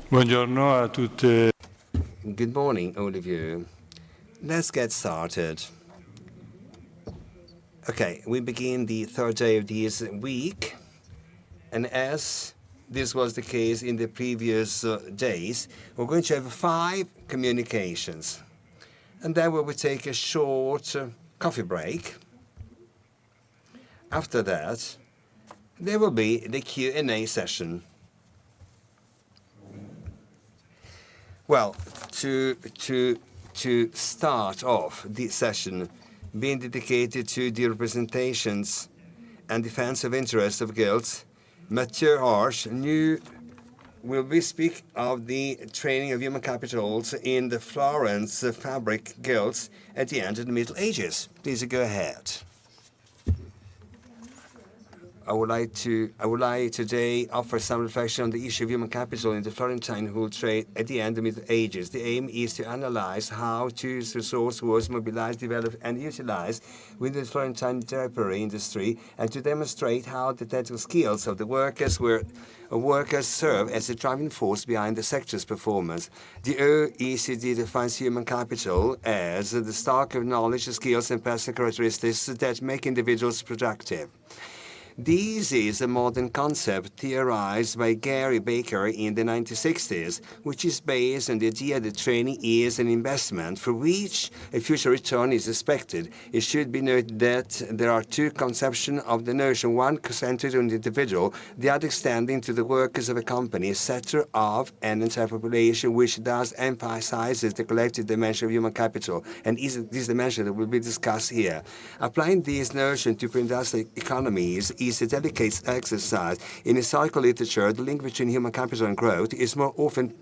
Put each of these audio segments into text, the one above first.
Buongiorno a tutte. Good morning, all of you. Let's get started. Okay, we begin the third day of this week, and as this was the case in the previous days, we're going to have 5 communications, and then we will take a short coffee break. After that, there will be the Q&A session. Well, to start off this session being dedicated to the representations and defense of interests of guilds, Mathieu Harsch will be speak of the training of human capitals in the Florence fabric guilds at the end of the Middle Ages. Please go ahead. I would like today offer some reflection on the issue of human capital in the Florentine wool trade at the end of the Middle Ages. The aim is to analyze how this resource was mobilized, developed, and utilized within the Florentine drapery industry, and to demonstrate how the technical skills of the workers serve as the driving force behind the sector's performance. The OECD defines human capital as the stock of knowledge, skills, and personal characteristics that make individuals productive. This is a modern concept theorized by Gary Baker in the 1960s, which is based on the idea that training is an investment for which a future return is expected. It should be noted that there are 2 conceptions of the notion, one centered on the individual, the other extending to the workers of a company, a sector of an entire population, which thus emphasizes the collective dimension of human capital, and is this dimension that will be discussed here. Applying this notion to pre-industrial economies is a delicate exercise. In historical literature, the link between human capital and growth is more often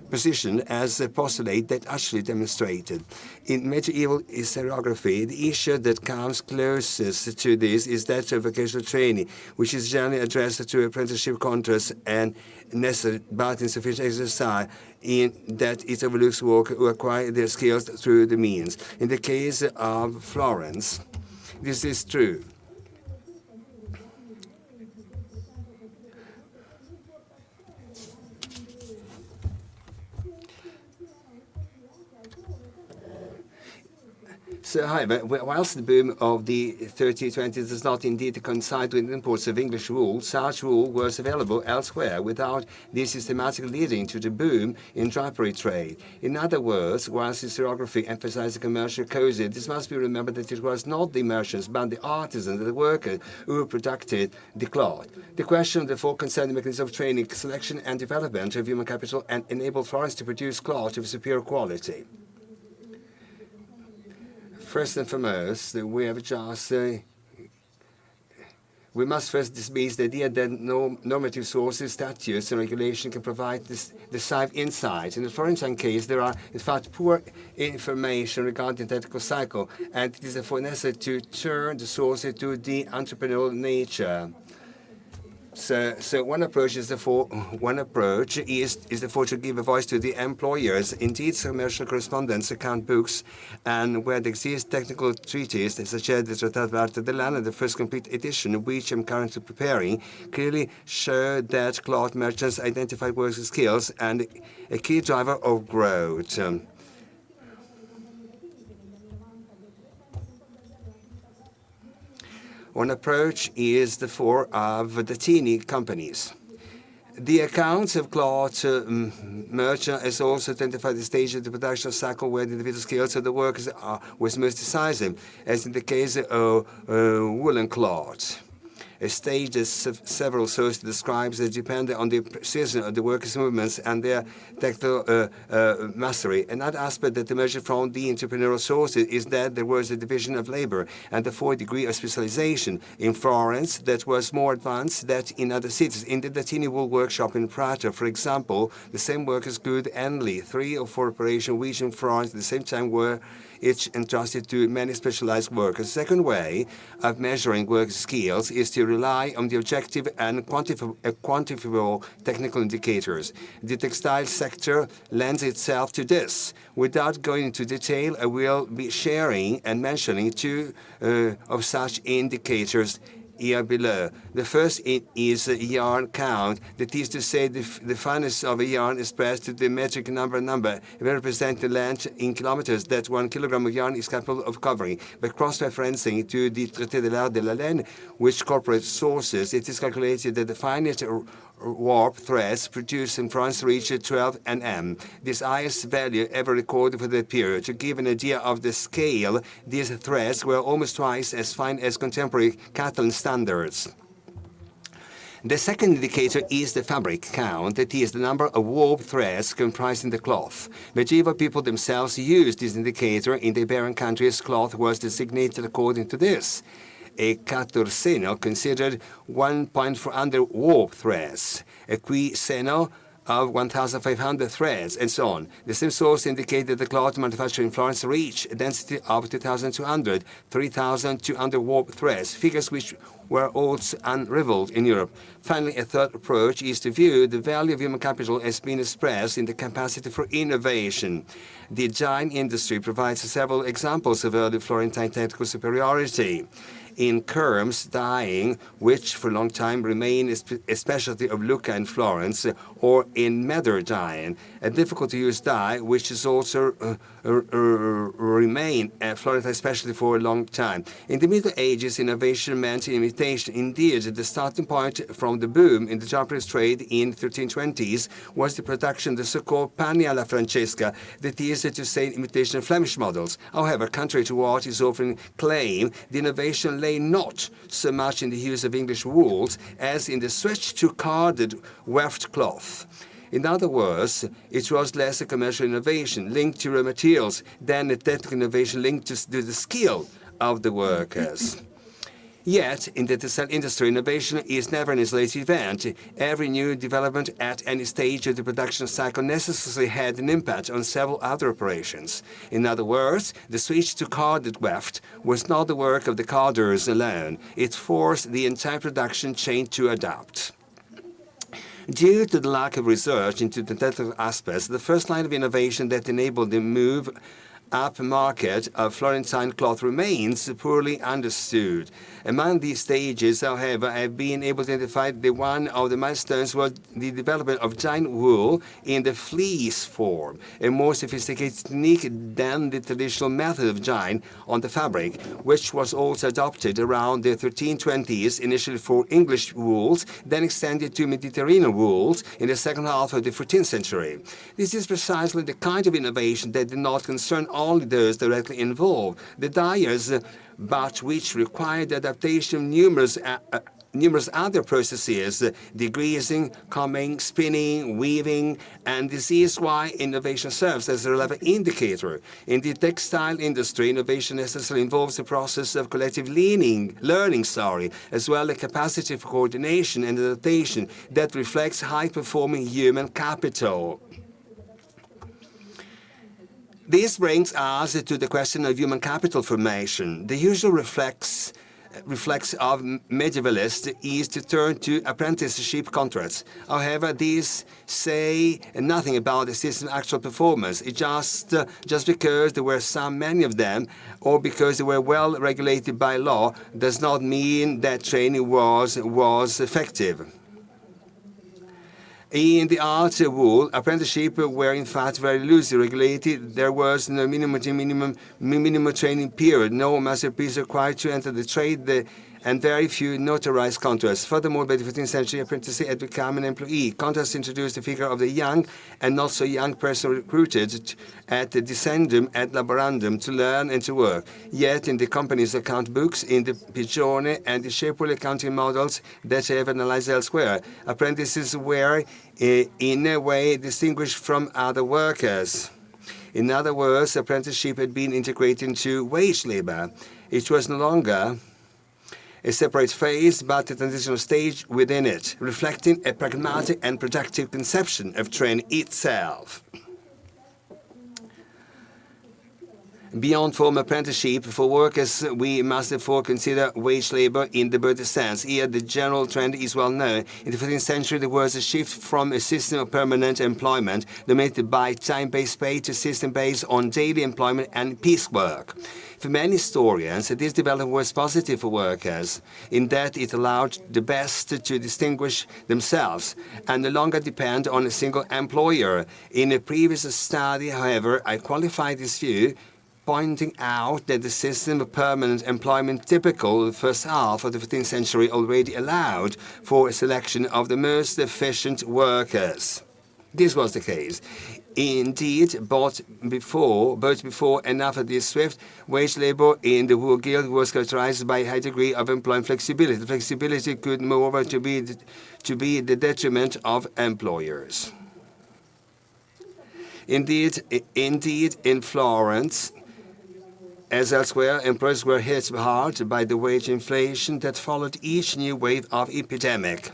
positioned as a postulate that actually demonstrated. In medieval historiography, the issue that comes closest to this is that of vocational training, which is generally addressed to apprenticeship contracts and necessary but insufficient exercise in that it overlooks workers who acquire their skills through the means. In the case of Florence, this is true. So, however, whilst the boom of the 30-20s does not indeed coincide with the imports of English wool, such wool was available elsewhere without this systematically leading to the boom in drapery trade. In other words, whilst historiography emphasized the commercial causes, this must be remembered that it was not the merchants but the artisans and the workers who produced the cloth. The question, therefore, concerned the mechanism of training, selection, and development of human capital and enabled Florence to produce cloth of superior quality. First and foremost, we must first dismiss the idea that no normative sources, statutes, and regulation can provide this decisive insight. In the Florentine case, there are, in fact, poor information regarding the technical cycle, and it is therefore necessary to turn the sources to the entrepreneurial nature. So one approach is therefore to give a voice to the employers. Indeed, commercial correspondence, account books, and where there exist technical treatises such as the Ritagliatori dell'alla, the first complete edition, which I'm currently preparing, clearly show that cloth merchants identified workers' skills and a key driver of growth. One approach is the four of the teeny companies. The accounts of cloth merchant has also identified the stage of the production cycle where the individual skills of the workers was most decisive, as in the case of woolen cloth. A stage that several sources describes that depended on the precision of the workers' movements and their technical mastery. Another aspect that emerged from the entrepreneurial sources is that there was a division of labor and therefore degree of specialization. In Florence, that was more advanced than in other cities. In the Latini wool workshop in Prato, for example, the same workers could handle 3 or 4 operations which in Florence at the same time were each entrusted to many specialized workers. The second way of measuring work skills is to rely on the objective and quantifiable technical indicators. The textile sector lends itself to this. Without going into detail, I will be sharing and mentioning 2 of such indicators here below. The first is a yarn count, that is to say the fineness of a yarn expressed to the metric number. It represents the length in kilometers that 1 kilogram of yarn is capable of covering. By cross-referencing to the Traité de l'art de la laine, which corporate sources, it is calculated that the finest warp threads produced in France reached 12 nm, this highest value ever recorded for that period. To give an idea of the scale, these threads were almost twice as fine as contemporary Catalan standards. The second indicator is the fabric count, that is, the number of warp threads comprising the cloth. Medieval people themselves used this indicator. In the Iberian countries, cloth was designated according to this. A quattuorceno considered 1.400 warp threads, a quinqueceno of 1,500 threads, and so on. The same source indicated the cloth manufactured in Florence reached a density of 2,200, 3,200 warp threads, figures which were also unrivaled in Europe. Finally, a third approach is to view the value of human capital as being expressed in the capacity for innovation. The dyeing industry provides several examples of early Florentine technical superiority. In kermes dyeing, which for a long time remained a specialty of Lucca and Florence, or in medar dyeing, a difficult-to-use dye, which is also remained a Florentine specialty for a long time. In the Middle Ages, innovation meant imitation. Indeed, the starting point from the boom in the Japanese trade in the 1320s was the production of the so-called panni alla francesca, that is to say, imitation of Flemish models. However, contrary to what is often claimed, the innovation lay not so much in the use of English wools as in the switch to carded weft cloth. In other words, it was less a commercial innovation linked to raw materials than a technical innovation linked to the skill of the workers. Yet, in the textile industry, innovation is never an isolated event. Every new development at any stage of the production cycle necessarily had an impact on several other operations. In other words, the switch to carded weft was not the work of the carders alone. It forced the entire production chain to adapt. Due to the lack of research into the technical aspects, the first line of innovation that enabled the move up market of Florentine cloth remains poorly understood. Among these stages, however, have been able to identify that one of the milestones was the development of giant wool in the fleece form, a more sophisticated technique than the traditional method of dyeing on the fabric, which was also adopted around the 1320s, initially for English wools, then extended to Mediterranean wools in the second half of the 14th century. This is precisely the kind of innovation that did not concern only those directly involved, the dyers, but which required the adaptation of numerous other processes, degreasing, combing, spinning, weaving, and this is why innovation serves as a relevant indicator. In the textile industry, innovation necessarily involves the process of collective learning, as well as a capacity for coordination and adaptation that reflects high-performing human capital. This brings us to the question of human capital formation. The usual reflex of medievalists is to turn to apprenticeship contracts. However, these say nothing about the system's actual performance. It just because there were many of them, or because they were well regulated by law, does not mean that training was effective. In the art of wool, apprenticeship were in fact very loosely regulated. There was no minimum training period, no masterpiece required to enter the trade, and very few notarized contracts. Furthermore, by the 15th century, apprenticeship had become an employee. Contracts introduced the figure of the young and not so young person recruited at the descendum et laborandum to learn and to work. Yet, in the company's account books, in the Pigione and the Shapely accounting models that I have analyzed elsewhere, apprentices were in a way distinguished from other workers. In other words, apprenticeship had been integrated into wage labor. It was no longer a separate phase, but a transitional stage within it, reflecting a pragmatic and productive conception of training itself. Beyond formal apprenticeship for workers, we must therefore consider wage labor in the broader sense. Here, the general trend is well known. In the 15th century, there was a shift from a system of permanent employment dominated by time-based pay to a system based on daily employment and piecework. For many historians, this development was positive for workers, in that it allowed the best to distinguish themselves and no longer depend on a single employer. In a previous study, however, I qualified this view, pointing out that the system of permanent employment typical of the first half of the 15th century already allowed for a selection of the most efficient workers. This was the case. Indeed, both before and after this swift wage labor in the wool guild was characterized by a high degree of employment flexibility. The flexibility could, moreover, to be the detriment of employers. Indeed, in Florence, as elsewhere, employers were hit hard by the wage inflation that followed each new wave of epidemic.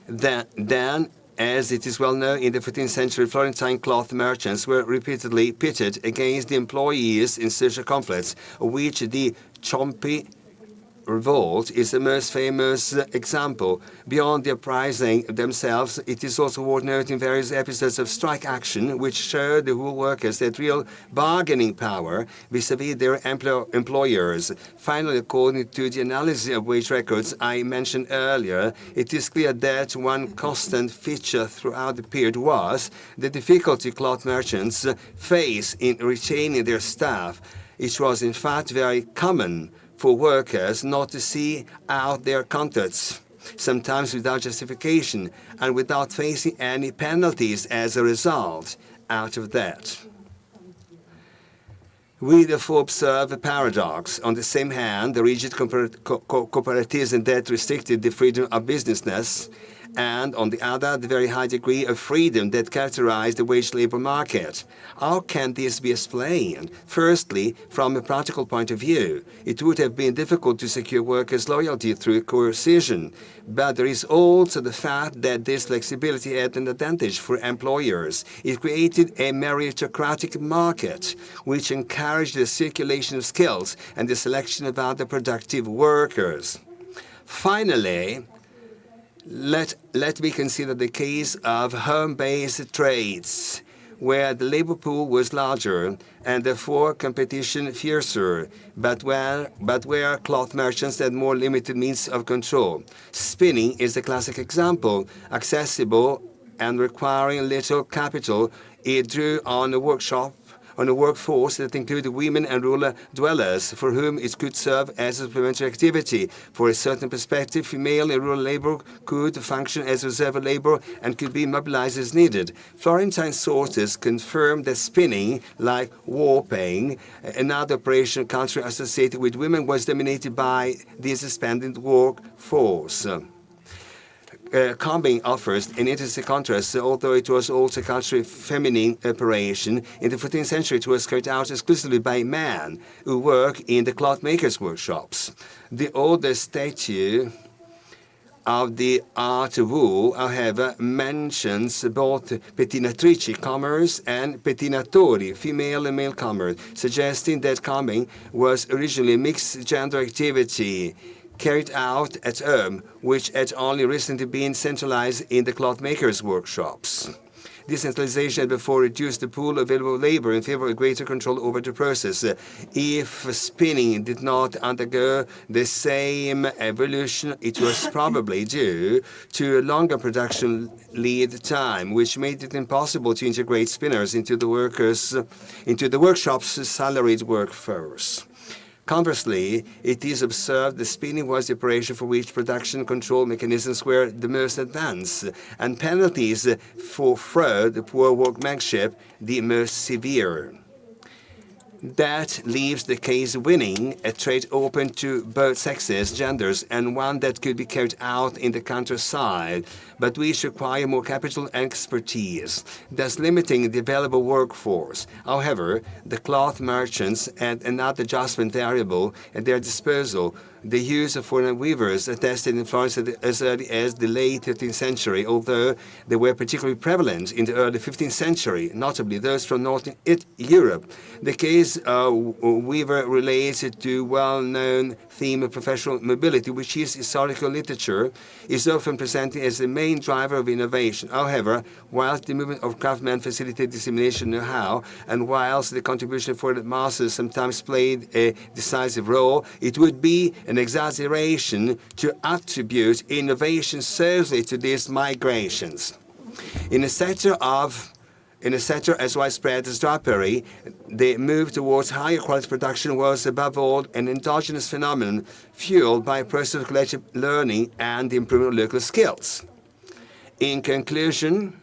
Then, as it is well known, in the 15th century, Florentine cloth merchants were repeatedly pitted against the employees in social conflicts, of which the Ciompi revolt is the most famous example. Beyond the uprising themselves, it is also worth noting various episodes of strike action which show the wool workers that real bargaining power vis-à-vis their employers. Finally, according to the analysis of wage records I mentioned earlier, it is clear that one constant feature throughout the period was the difficulty cloth merchants face in retaining their staff. It was in fact very common for workers not to see out their contracts, sometimes without justification and without facing any penalties as a result out of that. We therefore observe a paradox. On the same hand, the rigid cooperativism that restricted the freedom of business, and on the other, the very high degree of freedom that characterized the wage labor market. How can this be explained? Firstly, from a practical point of view, it would have been difficult to secure workers' loyalty through coercion, but there is also the fact that this flexibility had an advantage for employers. It created a meritocratic market, which encouraged the circulation of skills and the selection of other productive workers. Finally, let me consider the case of home-based trades, where the labor pool was larger and therefore competition fiercer, but where cloth merchants had more limited means of control. Spinning is the classic example. Accessible and requiring little capital, it drew on a workforce that included women and rural dwellers, for whom it could serve as a supplementary activity. For a certain perspective, female and rural labor could function as reserve labor and could be mobilized as needed. Florentine sources confirm that spinning, like warping, another operational culture associated with women, was dominated by this expanded workforce. Combing offers an interesting contrast, although it was also a culturally feminine operation. In the 14th century, it was carried out exclusively by men who work in the cloth makers' workshops. The oldest statue of the art of wool, however, mentions both pettinatrici, combers, and pettinatori, female and male combers, suggesting that combing was originally a mixed-gender activity carried out at home, which had only recently been centralized in the cloth makers' workshops. This centralization had before reduced the pool of available labor in favor of greater control over the process. If spinning did not undergo the same evolution, it was probably due to a longer production lead time, which made it impossible to integrate spinners into the workshop's salaried workforce. Conversely, it is observed that spinning was the operation for which production control mechanisms were the most advanced, and penalties for fraud, poor workmanship, the most severe. That leaves the case winning, a trade open to both sexes, genders, and one that could be carried out in the countryside, but which require more capital and expertise, thus limiting the available workforce. However, the cloth merchants had another adjustment variable at their disposal, The use of foreign weavers attested in Florence as early as the late 13th century, although they were particularly prevalent in the early 15th century, notably those from Northern Europe. The case weaver relates to well-known theme of professional mobility, which is historical literature, is often presented as the main driver of innovation. However, whilst the movement of craftsmen facilitated dissemination know-how, and whilst the contribution of foreign masters sometimes played a decisive role, it would be an exaggeration to attribute innovation solely to these migrations. In a sector as widespread as drapery, the move towards higher quality production was above all an endogenous phenomenon fueled by a process of collective learning and the improvement of local skills. In conclusion,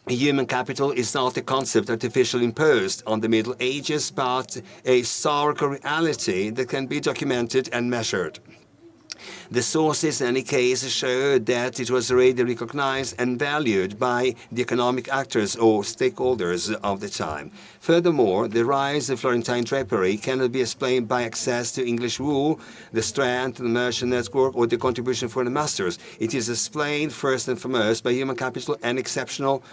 human capital is not a concept artificially imposed on the Middle Ages, but a historical reality that can be documented and measured. The sources, in any case, show that it was already recognized and valued by the economic actors or stakeholders of the time. Furthermore, the rise of Florentine drapery cannot be explained by access to English wool, the strength of the merchant network, or the contribution of foreign masters. It is explained first and foremost by human capital and exceptional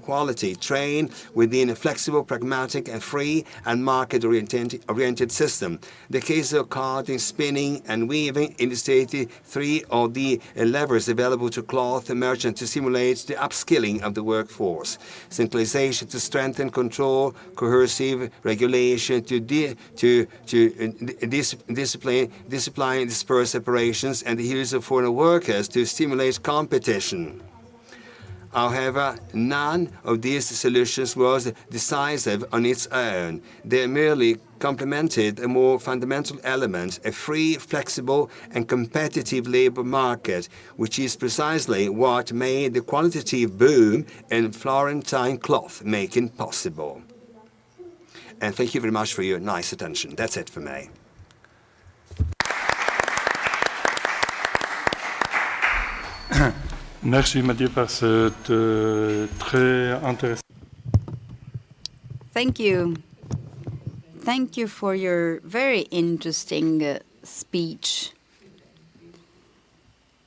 quality, trained within a flexible, pragmatic, and free and market-oriented system. The case of carding, spinning, and weaving illustrated three of the levers available to cloth merchants to stimulate the upskilling of the workforce: centralization to strengthen control, coercive regulation to discipline, disperse operations, and the use of foreign workers to stimulate competition. However, none of these solutions was decisive on its own. They merely complemented a more fundamental element, a free, flexible, and competitive labor market, which is precisely what made the qualitative boom in Florentine cloth making possible. And thank you very much for your nice attention. That's it for me. Merci Mathieu pour cette très intéressant. Thank you. Thank you for your very interesting speech.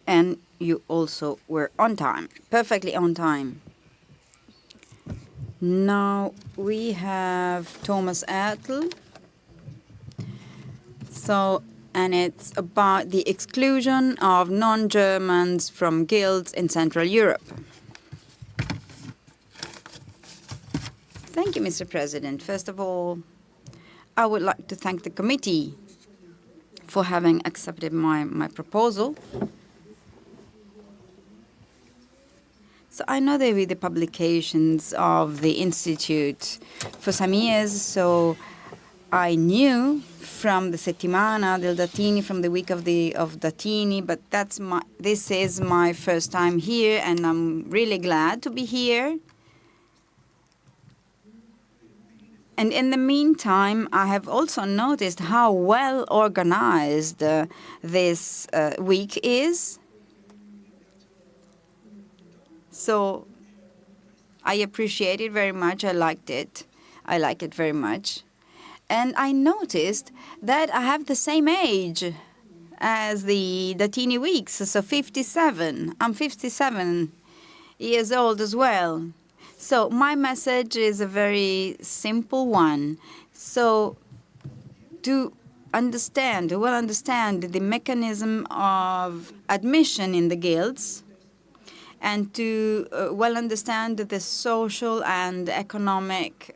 And you also were on time, perfectly on time. Now we have Thomas Ertl. And it's about the exclusion of non-Germans from guilds in Central Europe. Thank you, Mr. President. First of all, I would like to thank the committee for having accepted my proposal. So I know there were the publications of the Institute for some years, so I knew from the settimana del Datini, from the week of Datini, but this is my first time here, and I'm really glad to be here. And in the meantime, I have also noticed how well organized this week is. So I appreciate it very much. I liked it. I like it very much. And I noticed that I have the same age as the Datini weeks, so 57. I'm 57 years old as well. So my message is a very simple one. So to understand the mechanism of admission in the guilds, and to well understand the social and economic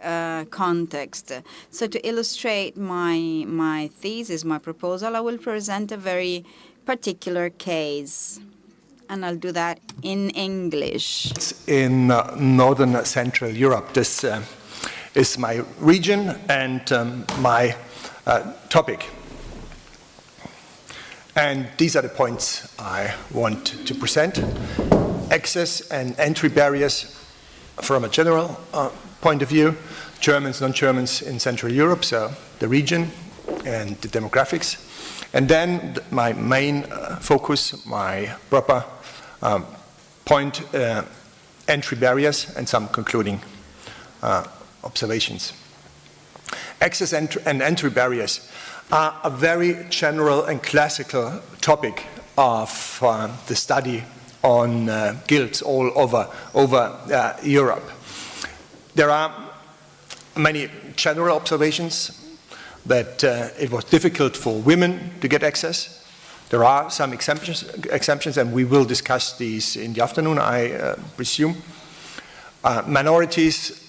context. So to illustrate my thesis, my proposal, I will present a very particular case. And I'll do that in English. In northern Central Europe, this is my region and my topic. And these are the points I want to present. Access and entry barriers from a general point of view, Germans, non-Germans in Central Europe, so the region and the demographics. And then my main focus, my proper point, entry barriers and some concluding observations. Access and entry barriers are a very general and classical topic of the study on guilds all over Europe. There are many general observations that it was difficult for women to get access. There are some exemptions, and we will discuss these in the afternoon, I presume. Minorities,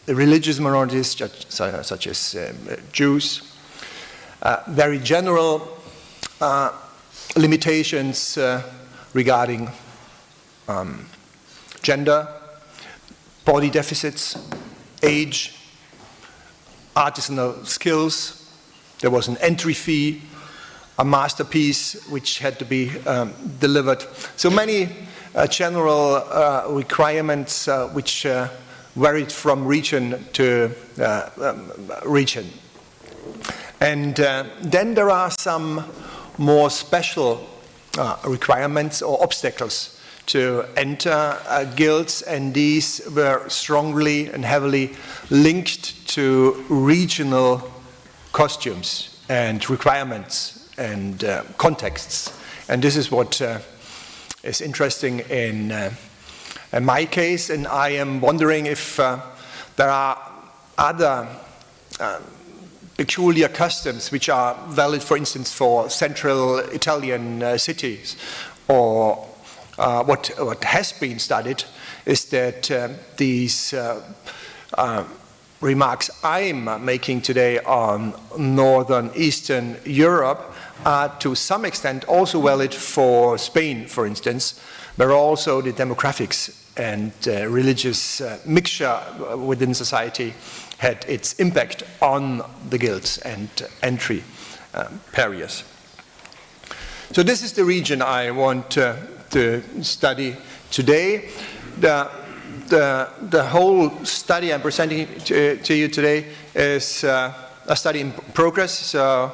religious minorities such as Jews, very general limitations regarding gender, body deficits, age, artisanal skills. There was an entry fee, a masterpiece which had to be delivered. So many general requirements which varied from region to region. And then there are some more special requirements or obstacles to enter guilds, and these were strongly and heavily linked to regional costumes and requirements and contexts. And this is what is interesting in my case, and I am wondering if there are other peculiar customs which are valid, for instance, for central Italian cities. Or what has been studied is that these remarks I'm making today on Northern Eastern Europe are to some extent also valid for Spain, for instance, where also the demographics and religious mixture within society had its impact on the guilds and entry barriers. So this is the region I want to study today. The whole study I'm presenting to you today is a study in progress. So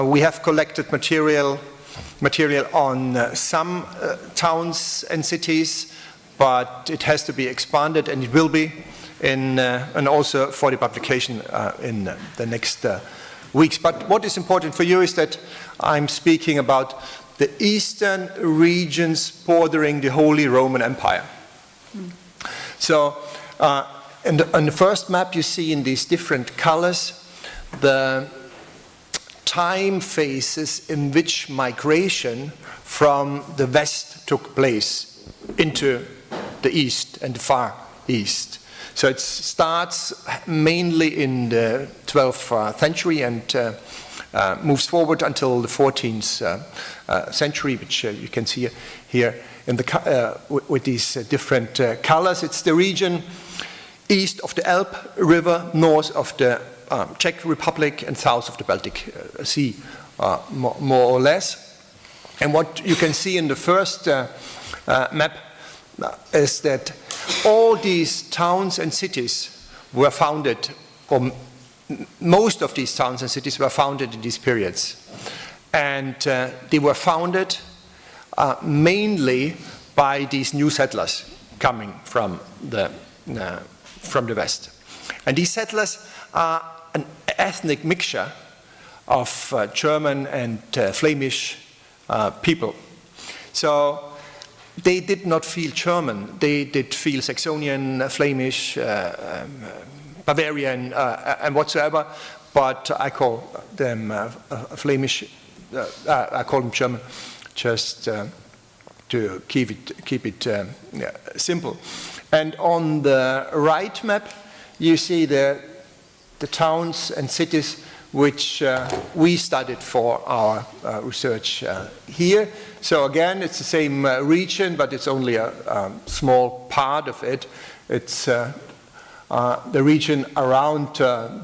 we have collected material on some towns and cities, but it has to be expanded, and it will be, and also for the publication in the next weeks. But what is important for you is that I'm speaking about the eastern regions bordering the Holy Roman Empire. So on the first map you see in these different colors the time phases in which migration from the west took place into the east and the far east. So it starts mainly in the 12th century and moves forward until the 14th century, which you can see here in the, with these different colors. It's the region east of the Elbe River, north of the Czech Republic, and south of the Baltic Sea, more or less. And what you can see in the first map is that all these towns and cities were founded, or most of these towns and cities were founded in these periods. And they were founded mainly by these new settlers coming from the west. And these settlers are an ethnic mixture of German and Flemish people. So they did not feel German. They did feel Saxonian, Flemish, Bavarian, and whatsoever. But I call them Flemish. I call them German, just to keep it simple. And on the right map, you see the towns and cities which we studied for our research here. So again, it's the same region, but it's only a small part of it. It's the region around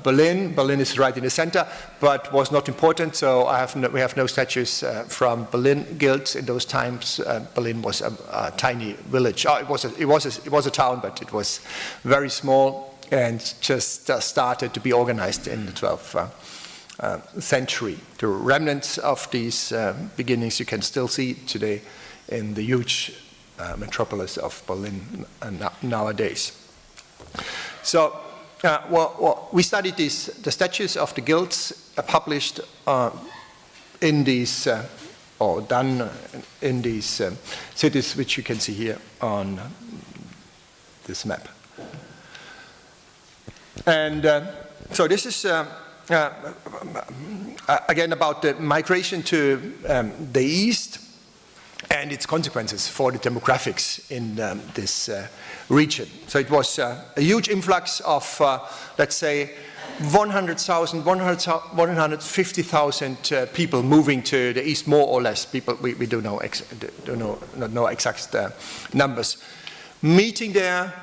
Berlin. Berlin is right in the center, but was not important. So we have no statues from Berlin guilds in those times. Berlin was a tiny village. It was a town, but it was very small and just started to be organized in the 12th century. The remnants of these beginnings you can still see today in the huge metropolis of Berlin nowadays. So we studied the statutes of the guilds published in these, or done in these cities, which you can see here on this map. And so this is again about the migration to the east and its consequences for the demographics in this region. So it was a huge influx of, let's say, 100,000, 150,000 people moving to the east, more or less. People we don't know exact numbers. Meeting there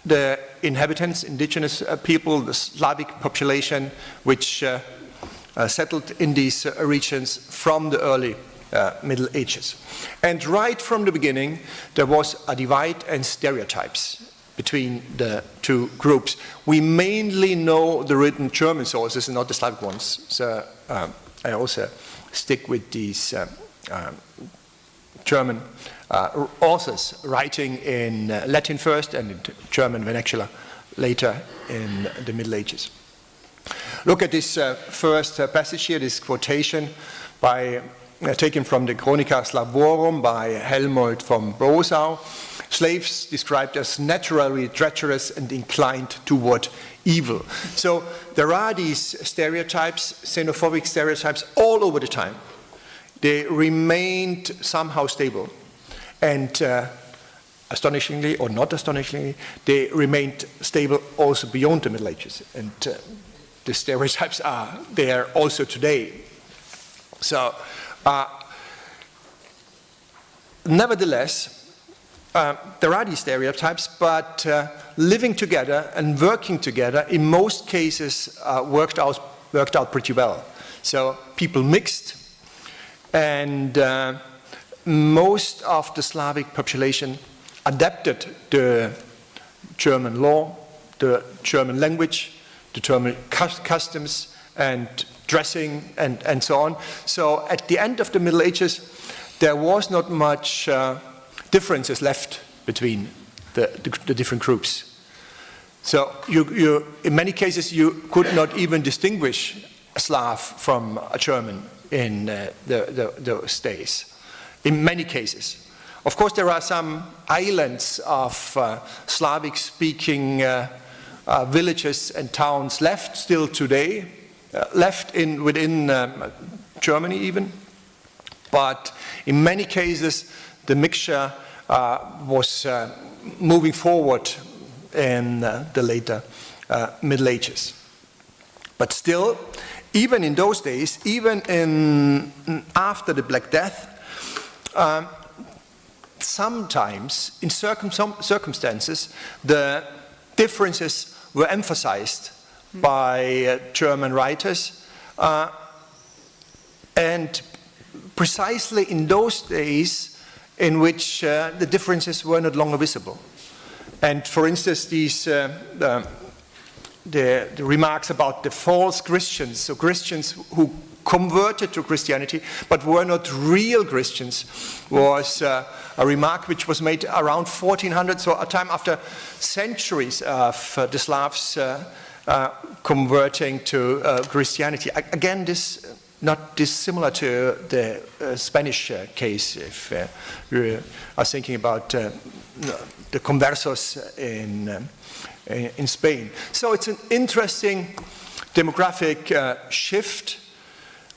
the inhabitants, indigenous people, the Slavic population, which settled in these regions from the early Middle Ages. And right from the beginning, there was a divide and stereotypes between the two groups. We mainly know the written German sources and not the Slavic ones. So I also stick with these German authors writing in Latin first and in German vernacular later in the Middle Ages. Look at this first passage here, this quotation by taken from the Chronica Slavorum by Helmold von Brosau. Slaves described as naturally treacherous and inclined toward evil. So there are these stereotypes, xenophobic stereotypes, all over the time. They remained somehow stable. And astonishingly, or not astonishingly, they remained stable also beyond the Middle Ages. And the stereotypes are there also today. So, nevertheless, there are these stereotypes, but living together and working together in most cases worked out pretty well. So people mixed, and most of the Slavic population adapted the German law, the German language, the German customs and dressing and so on. So at the end of the Middle Ages, there was not much differences left between the different groups. So you, in many cases, you could not even distinguish a Slav from a German in those days. In many cases. Of course, there are some islands of Slavic-speaking villages and towns left still today, left within Germany even. But in many cases, the mixture was moving forward in the later Middle Ages. But still, even in those days, even after the Black Death, sometimes, in circumstances, the differences were emphasized by German writers, and precisely in those days in which the differences were not longer visible. And for instance, these the remarks about the false Christians, so Christians who converted to Christianity but were not real Christians, was a remark which was made around 1400, so a time after centuries of the Slavs converting to Christianity. Again, this not dissimilar to the Spanish case, if we are thinking about the conversos in Spain. So it's an interesting demographic shift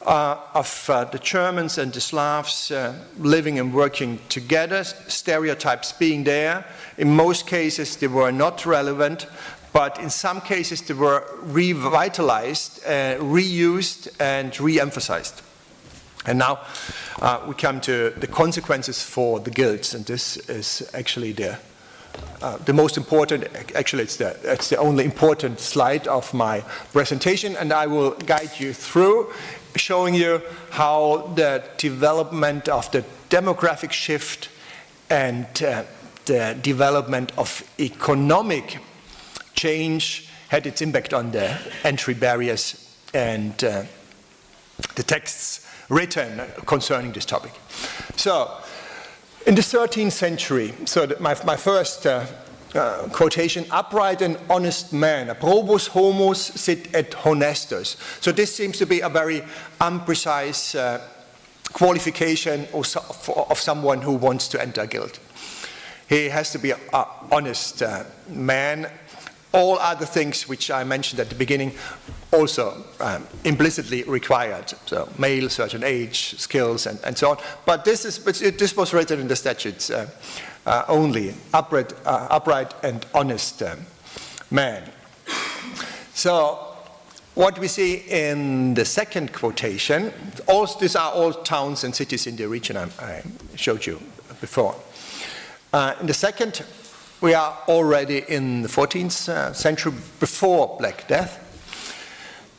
of the Germans and the Slavs living and working together, stereotypes being there. In most cases, they were not relevant, but in some cases, they were revitalized, reused, and re-emphasized. And now we come to the consequences for the guilds, and this is actually the most important. Actually, it's the only important slide of my presentation, and I will guide you through, showing you how the development of the demographic shift and the development of economic change had its impact on the entry barriers and the texts written concerning this topic. So, in the 13th century, so my first quotation, upright and honest man, probus homos sit et honestus. So this seems to be a very imprecise qualification of someone who wants to enter a guild. He has to be an honest man. All other things which I mentioned at the beginning also implicitly required. So male, certain age, skills, and so on. But this was written in the statutes only, upright and honest man. So what we see in the second quotation, these are all towns and cities in the region I showed you before. In the second, we are already in the 14th century, before Black Death,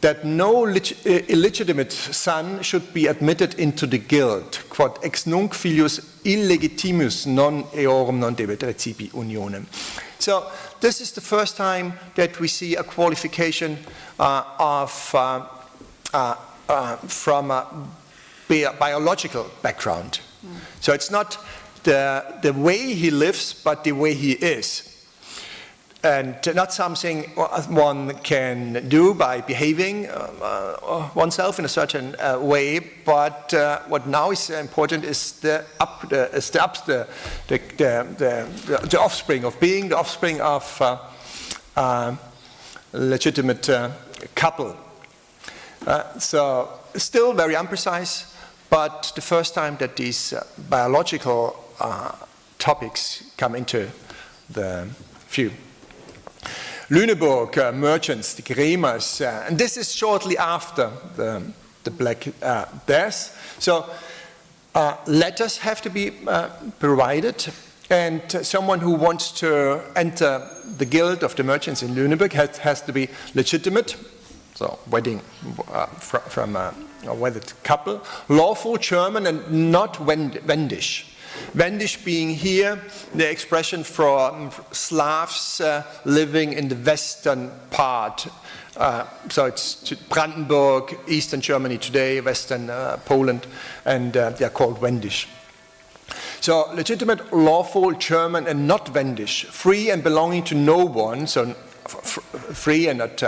that no illegitimate son should be admitted into the guild, quod ex nunc filius illegitimus non eorum non debet recipi unionem. So this is the first time that we see a qualification from a biological background. So it's not the way he lives, but the way he is. And not something one can do by behaving oneself in a certain way, but what now is important is the offspring of being the offspring of legitimate couple. So still very imprecise, but the first time that these biological topics come into the view. Lüneburg merchants, the Kremers, and this is shortly after the Black Death. So letters have to be provided, and someone who wants to enter the guild of the merchants in Lüneburg has to be legitimate, so wedding from a wedded couple, lawful German and not Wendish. Wendish being here the expression for Slavs living in the western part. So it's Brandenburg, eastern Germany today, western Poland, and they are called Wendish. So legitimate, lawful German and not Wendish, free and belonging to no one, so free and not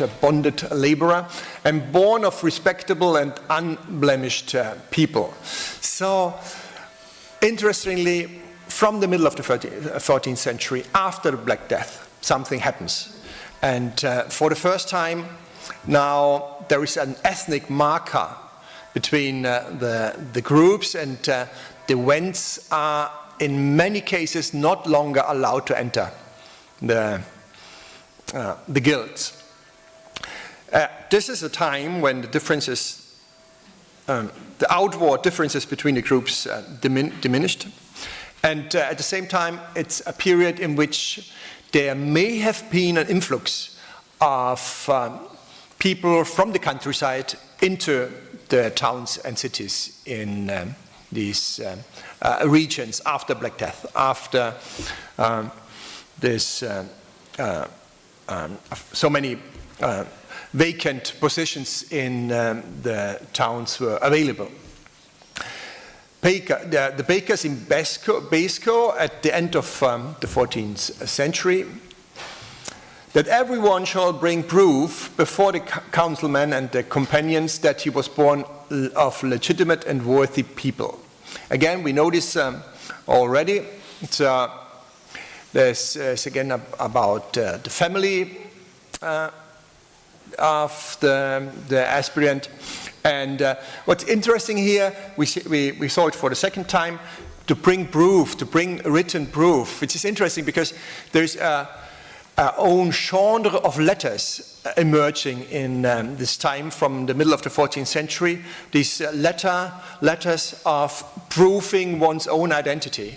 a bonded laborer, and born of respectable and unblemished people. So, interestingly, from the middle of the 14th century, after the Black Death, something happens. And for the first time, now there is an ethnic marker between the groups, and the Wends are, in many cases, not longer allowed to enter the guilds. This is a time when the differences, the outward differences between the groups diminished. And at the same time, it's a period in which there may have been an influx of people from the countryside into the towns and cities in these regions after Black Death, after so many vacant positions in the towns were available. The bakers in Beeskow at the end of the 14th century, that everyone shall bring proof before the councilmen and the companions that he was born of legitimate and worthy people. Again, we know this already. There's again about the family of the aspirant. And what's interesting here, we saw it for the second time, to bring proof, to bring written proof, which is interesting because there's our own genre of letters emerging in this time from the middle of the 14th century, these letters of proving one's own identity.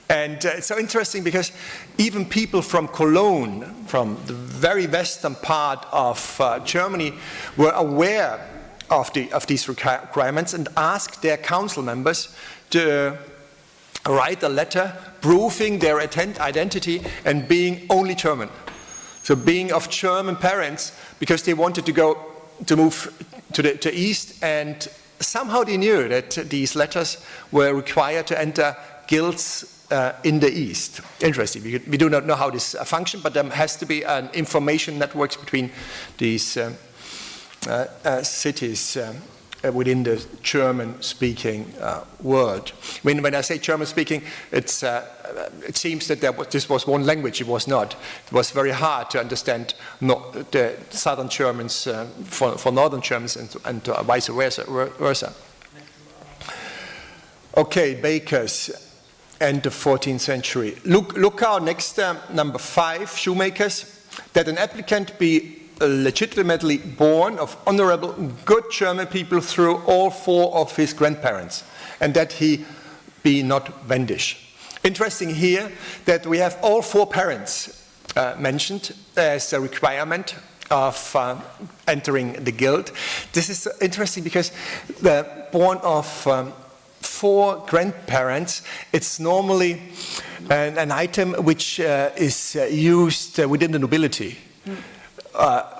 And it's so interesting because even people from Cologne, from the very western part of Germany, were aware of these requirements and asked their council members to write a letter proving their identity and being only German. So being of German parents, because they wanted to move to the east, and somehow they knew that these letters were required to enter guilds in the East. Interesting. We do not know how this functions, but there has to be an information networks between these cities within the German-speaking world. When I say German-speaking, it seems that this was one language. It was not. It was very hard to understand the Southern Germans for Northern Germans and vice versa. Okay, bakers and the 14th century. Look our next number 5, shoemakers, that an applicant be legitimately born of honorable, good German people through all 4 of his grandparents, and that he be not Wendish. Interesting here that we have all 4 parents mentioned as a requirement of entering the guild. This is interesting because the born of 4 grandparents, it's normally an item which is used within the nobility.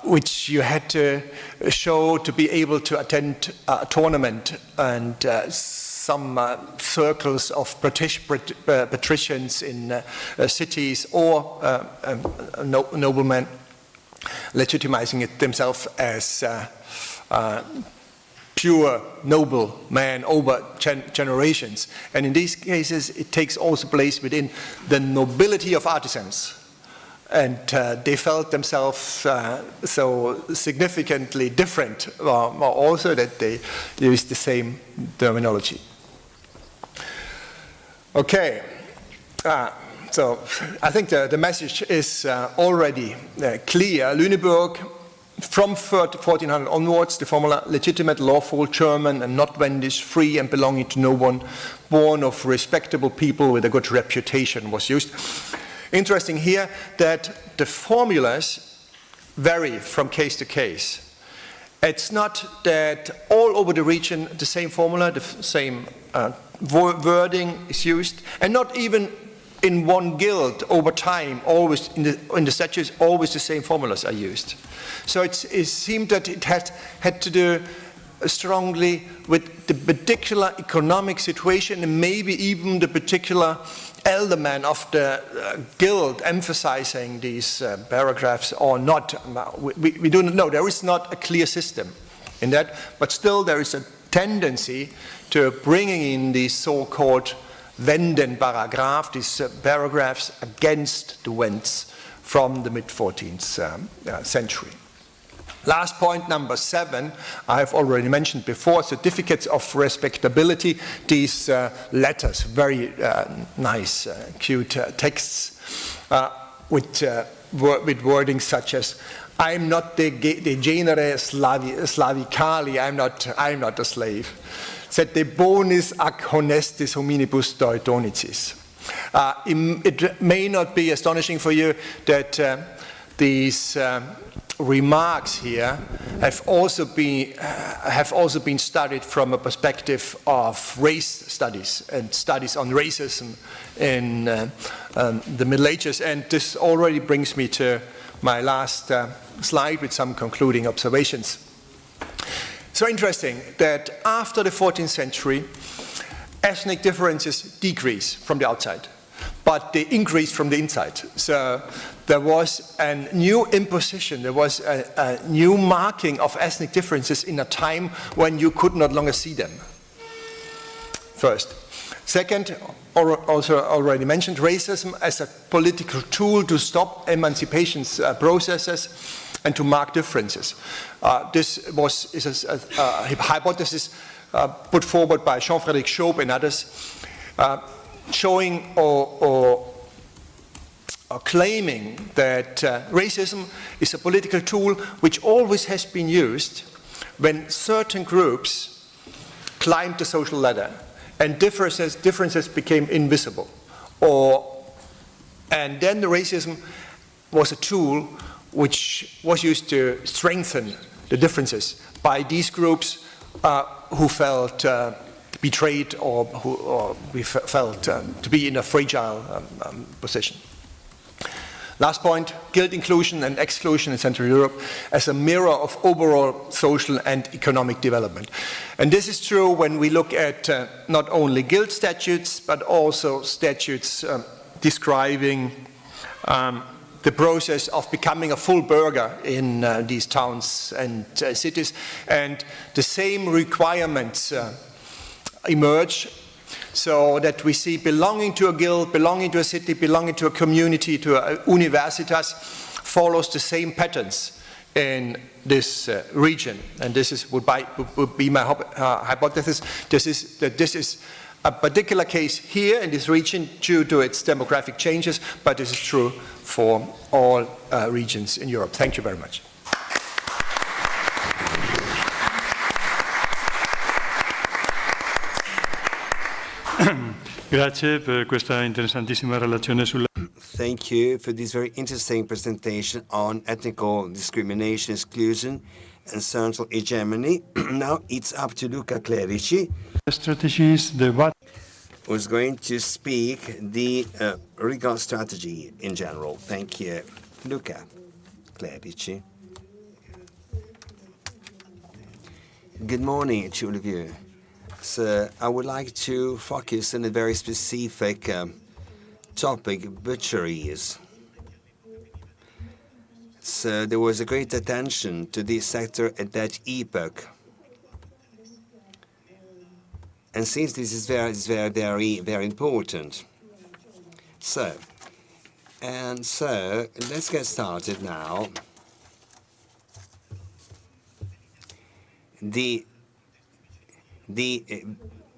Which you had to show to be able to attend a tournament, and some circles of patricians in cities or noblemen legitimizing it themselves as pure noble man over generations. And in these cases, it takes also place within the nobility of artisans. And they felt themselves so significantly different, also that they used the same terminology. Okay, so I think the message is already clear. Lüneburg, from 1400 onwards, the formula legitimate, lawful, German, and not Wendish, free and belonging to no one, born of respectable people with a good reputation was used. Interesting here that the formulas vary from case to case. It's not that all over the region the same formula, the same wording is used, and not even in one guild over time, always in the statutes, always the same formulas are used. So it seemed that it had to do strongly with the particular economic situation and maybe even the particular elderman of the guild emphasizing these paragraphs or not. We do not know. There is not a clear system in that, but still there is a tendency to bringing in these so-called Wendenparagraph, these paragraphs against the Wends from the mid-14th century. Last point, number 7, I have already mentioned before, certificates of respectability. These letters, very nice, cute texts with wording such as, I'm not de genere slavicali, I'm not a slave. Sed de bonis ac honestis hominibus Teutonicis. It may not be astonishing for you that these remarks here have also been studied from a perspective of race studies and studies on racism in the Middle Ages. And this already brings me to my last slide with some concluding observations. So interesting that after the 14th century, ethnic differences decrease from the outside, but they increase from the inside. So there was a new imposition, there was a new marking of ethnic differences in a time when you could not longer see them. First. Second, also already mentioned, racism as a political tool to stop emancipation processes and to mark differences. This is a hypothesis put forward by Jean-Frédéric Chaube and others, showing or claiming that racism is a political tool which always has been used when certain groups climbed the social ladder and differences became invisible. And then the racism was a tool which was used to strengthen the differences by these groups who felt betrayed or who felt to be in a fragile position. Last point, guild inclusion and exclusion in Central Europe as a mirror of overall social and economic development. And this is true when we look at not only guild statutes, but also statutes describing the process of becoming a full burgher in these towns and cities. And the same requirements emerge, so that we see belonging to a guild, belonging to a city, belonging to a community, to a universitas, follows the same patterns in this region. And this would be my hypothesis. This is a particular case here in this region due to its demographic changes, but this is true for all regions in Europe. Thank you very much. Grazie per questa interessantissima relazione sulla... Thank you for this very interesting presentation on ethnical discrimination, exclusion, and central hegemony. Now it's up to Luca Clerici, strategies, the what... who's going to speak the Rearguard strategy in general. Thank you. Luca Clerici. Good morning to all of you. So I would like to focus on a very specific topic, butcheries. So there was a great attention to this sector at that epoch. And since this is very important. So let's get started now. The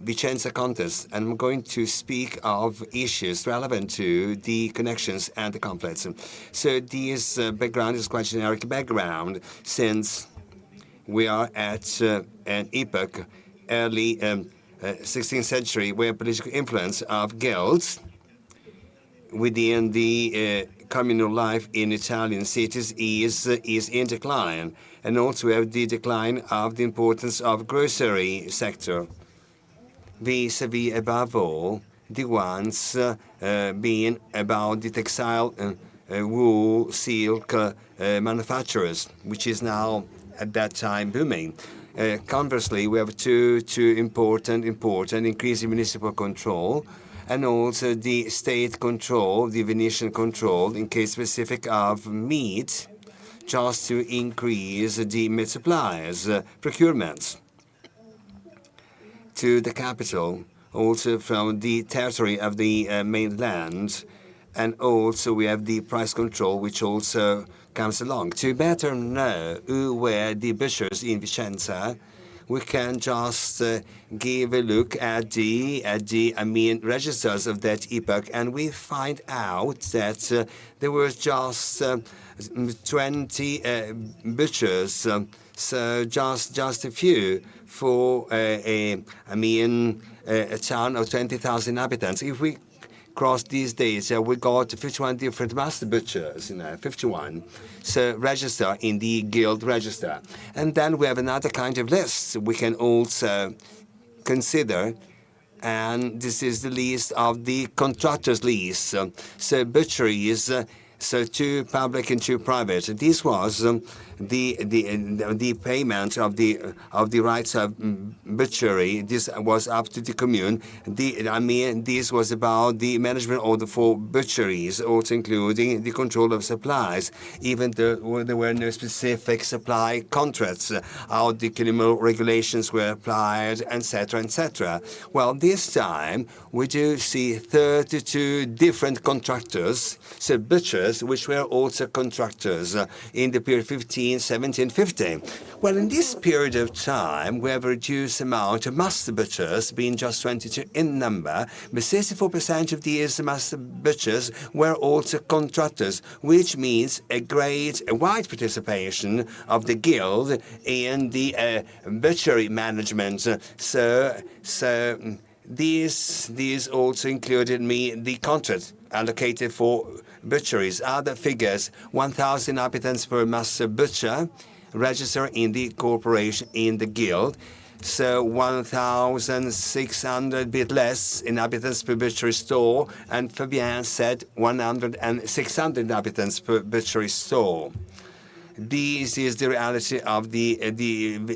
Vicenza contest, and I'm going to speak of issues relevant to the connections and the conflicts. So this background is quite generic background, since we are at an epoch, early 16th century, where political influence of guilds within the communal life in Italian cities is in decline. And also we have the decline of the importance of grocery sector, vis-à-vis above all the ones being about the textile, wool, silk manufacturers, which is now at that time booming. Conversely, we have two important increasing municipal control, and also the state control, the Venetian control, in case specific of meat, just to increase the meat supplies, procurements to the capital, also from the territory of the mainland, and also we have the price control, which also comes along. To better know who were the butchers in Vicenza, we can just give a look at the registers of that epoch, and we find out that there were just 20 butchers, so just a few for a town of 20,000 inhabitants. If we cross these days, we got 51 different master butchers, 51. So register in the guild register. And then we have another kind of list we can also consider, and this is the list of the contractors' list. So butcheries, so two public and two private. This was the payment of the rights of butchery. This was up to the commune. This was about the management order for butcheries, also including the control of supplies, even though there were no specific supply contracts. How the criminal regulations were applied, etc., etc. Well, this time we do see 32 different contractors, so butchers, which were also contractors in the period 1750. Well, in this period of time, we have a reduced amount of master butchers, being just 22 in number, but 64% of these master butchers were also contractors, which means a wide participation of the guild in the butchery management. So these also included the contract allocated for butcheries. Other figures: 1,000 inhabitants per master butcher register in the corporation, in the guild. So 1,600, bit less inhabitants per butchery store, and Fabian said 100 and 600 inhabitants per butchery store. This is the reality of the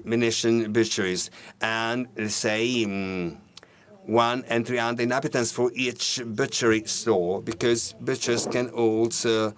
Venetian butcheries, and say 1 and 300 inhabitants for each butchery store, because butchers can also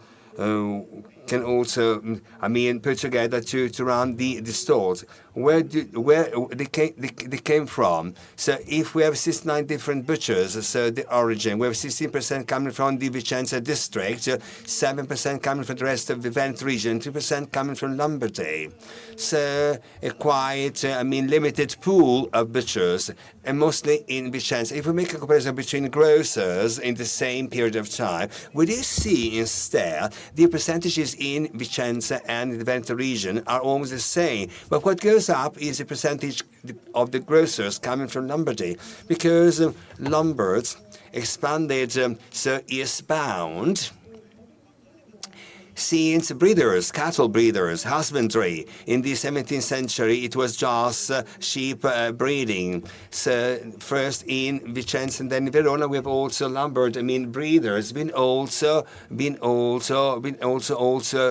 put together to run the stores. Where they came from? So if we have 69 different butchers, so the origin, we have 16% coming from the Vicenza district, 7% coming from the rest of the Veneto region, 2% coming from Lombardy. So a quite, limited pool of butchers, and mostly in Vicenza. If we make a comparison between grocers in the same period of time, we do see instead the percentages in Vicenza and in the Veneto region are almost the same. But what goes up is the percentage of the grocers coming from Lombardy, because Lombards expanded so eastbound. Since breeders, cattle breeders, husbandry, in the 17th century it was just sheep breeding. So first in Vicenza and then in Verona we have also Lombard, breeders, also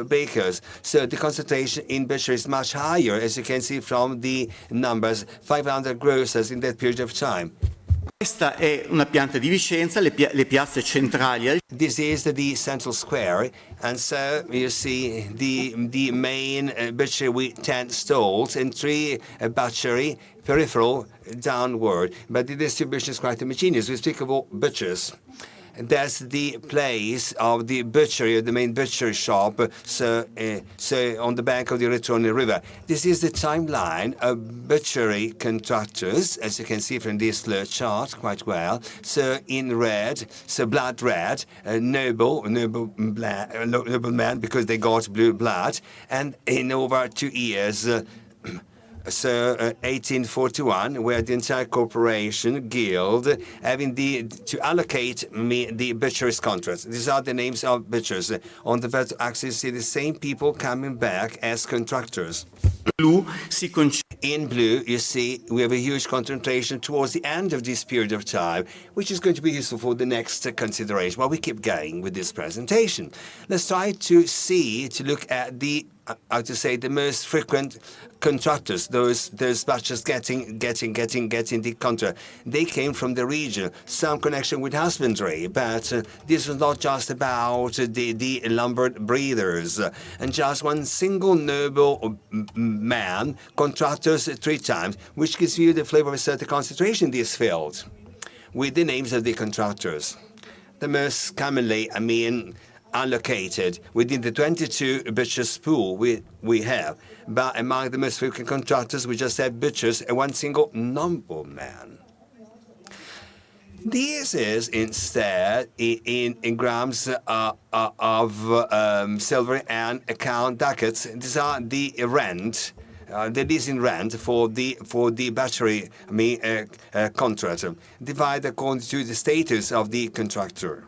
bakers. So the concentration in butchery is much higher, as you can see from the numbers, 500 grocers in that period of time. Questa è una pianta di Vicenza, le piazze centrali. This is the central square, and so you see the main butchery with 10 stalls and 3 butchery peripheral downward. But the distribution is quite homogeneous. We speak of all butchers. That's the place of the butchery, the main butchery shop, so on the bank of the Retrone River. This is the timeline of butchery contractors, as you can see from this chart quite well. So in red, so blood red, nobleman, because they got blue blood, and in over 2 years, so 1841, where the entire corporation guild having to allocate the butcher's contracts. These are the names of butchers. On the vertical axis, you see the same people coming back as contractors. In blue, you see we have a huge concentration towards the end of this period of time, which is going to be useful for the next consideration. Well, we keep going with this presentation. Let's try to look at the most frequent contractors, those butchers getting the contract. They came from the region, some connection with husbandry, but this was not just about the Lombard breeders. And just one single noble man, contractors 3 times, which gives you the flavor of a certain concentration in this field, with the names of the contractors. The most commonly, allocated within the 22 butchers pool we have. But among the most frequent contractors, we just have butchers and one single nobleman. This is instead in grams of silver and account ducats. These are the rent. The leasing rent for the butchery contract, divided according to the status of the contractor.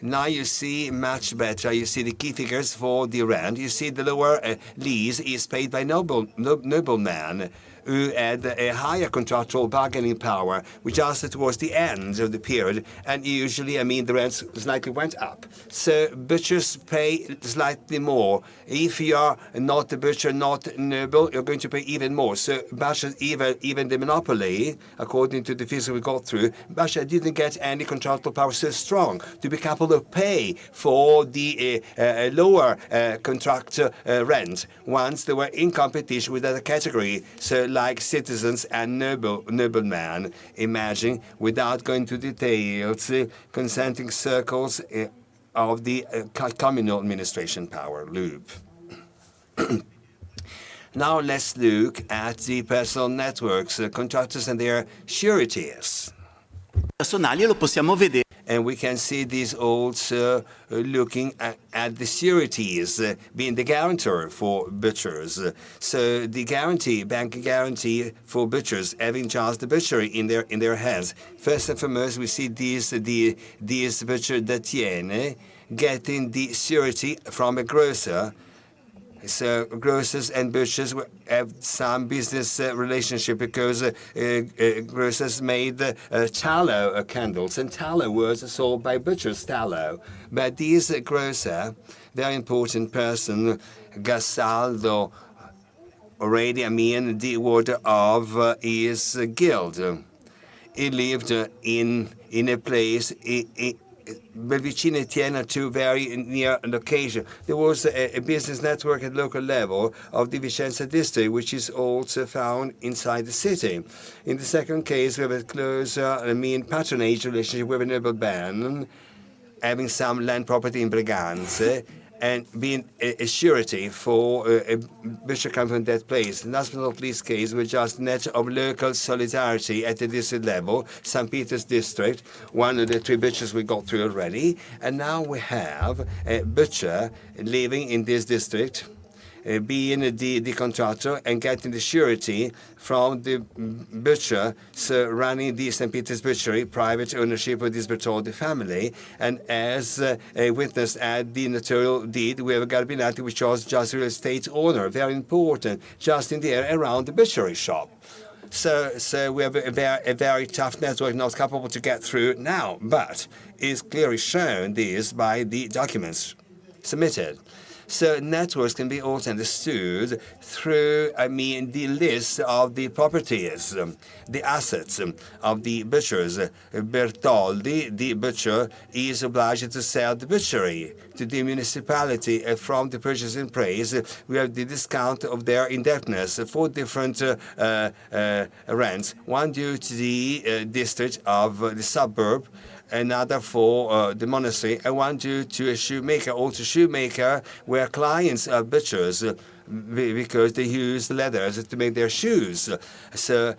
Now you see much better. You see the key figures for the rent. You see the lower lease is paid by nobleman who had a higher contractual bargaining power, which just towards the end of the period, and usually, the rent slightly went up. So butchers pay slightly more. If you are not a butcher, not noble, you're going to pay even more. So butchers, even the monopoly, according to the figures we got through, butcher didn't get any contractual power so strong to be capable to pay for the lower contract rent once they were in competition with other category, so like citizens and noblemen. Imagine, without going to details, consenting circles of the communal administration power loop. Now let's look at the personal networks, contractors and their sureties. Personali lo possiamo vedere. And we can see this also looking at the sureties, being the guarantor for butchers. So the guarantee, bank guarantee for butchers, having just the butchery in their hands. First and foremost, we see these butcher detiene getting the surety from a grocer So grocers and butchers have some business relationship because grocers made tallow candles, and tallow was sold by butchers, tallow. But this grocer, very important person, Gastaldo, already, the order of his guild. He lived in a place Vicino Tiena, two very near location. There was a business network at local level of the Vicenza district, which is also found inside the city. In the second case, we have a closer, patronage relationship with a noble band, having some land property in Briganza, and being a surety for a bishop coming from that place. Last but not least case, we're just a net of local solidarity at the district level, St. Peter's district, one of the three butchers we got through already, and now we have a butcher living in this district, being the contractor and getting the surety from the butcher, so running the St. Peter's Butchery, private ownership of this Bertoldi family. And as a witness at the notarial deed, we have a Garbinati, which was just real estate owner, very important, just in the area around the butchery shop. So we have a very tough network, not capable to get through now, but is clearly shown this by the documents submitted. So networks can be also understood through, the list of the properties, the assets of the butchers. Bertoldi, the butcher, is obliged to sell the butchery to the municipality. From the purchasing price, we have the discount of their indebtedness, 4 different rents, one due to the district of the suburb, another for the monastery, and one due to a shoemaker. Also, shoemaker were clients of butchers because they use leathers to make their shoes. So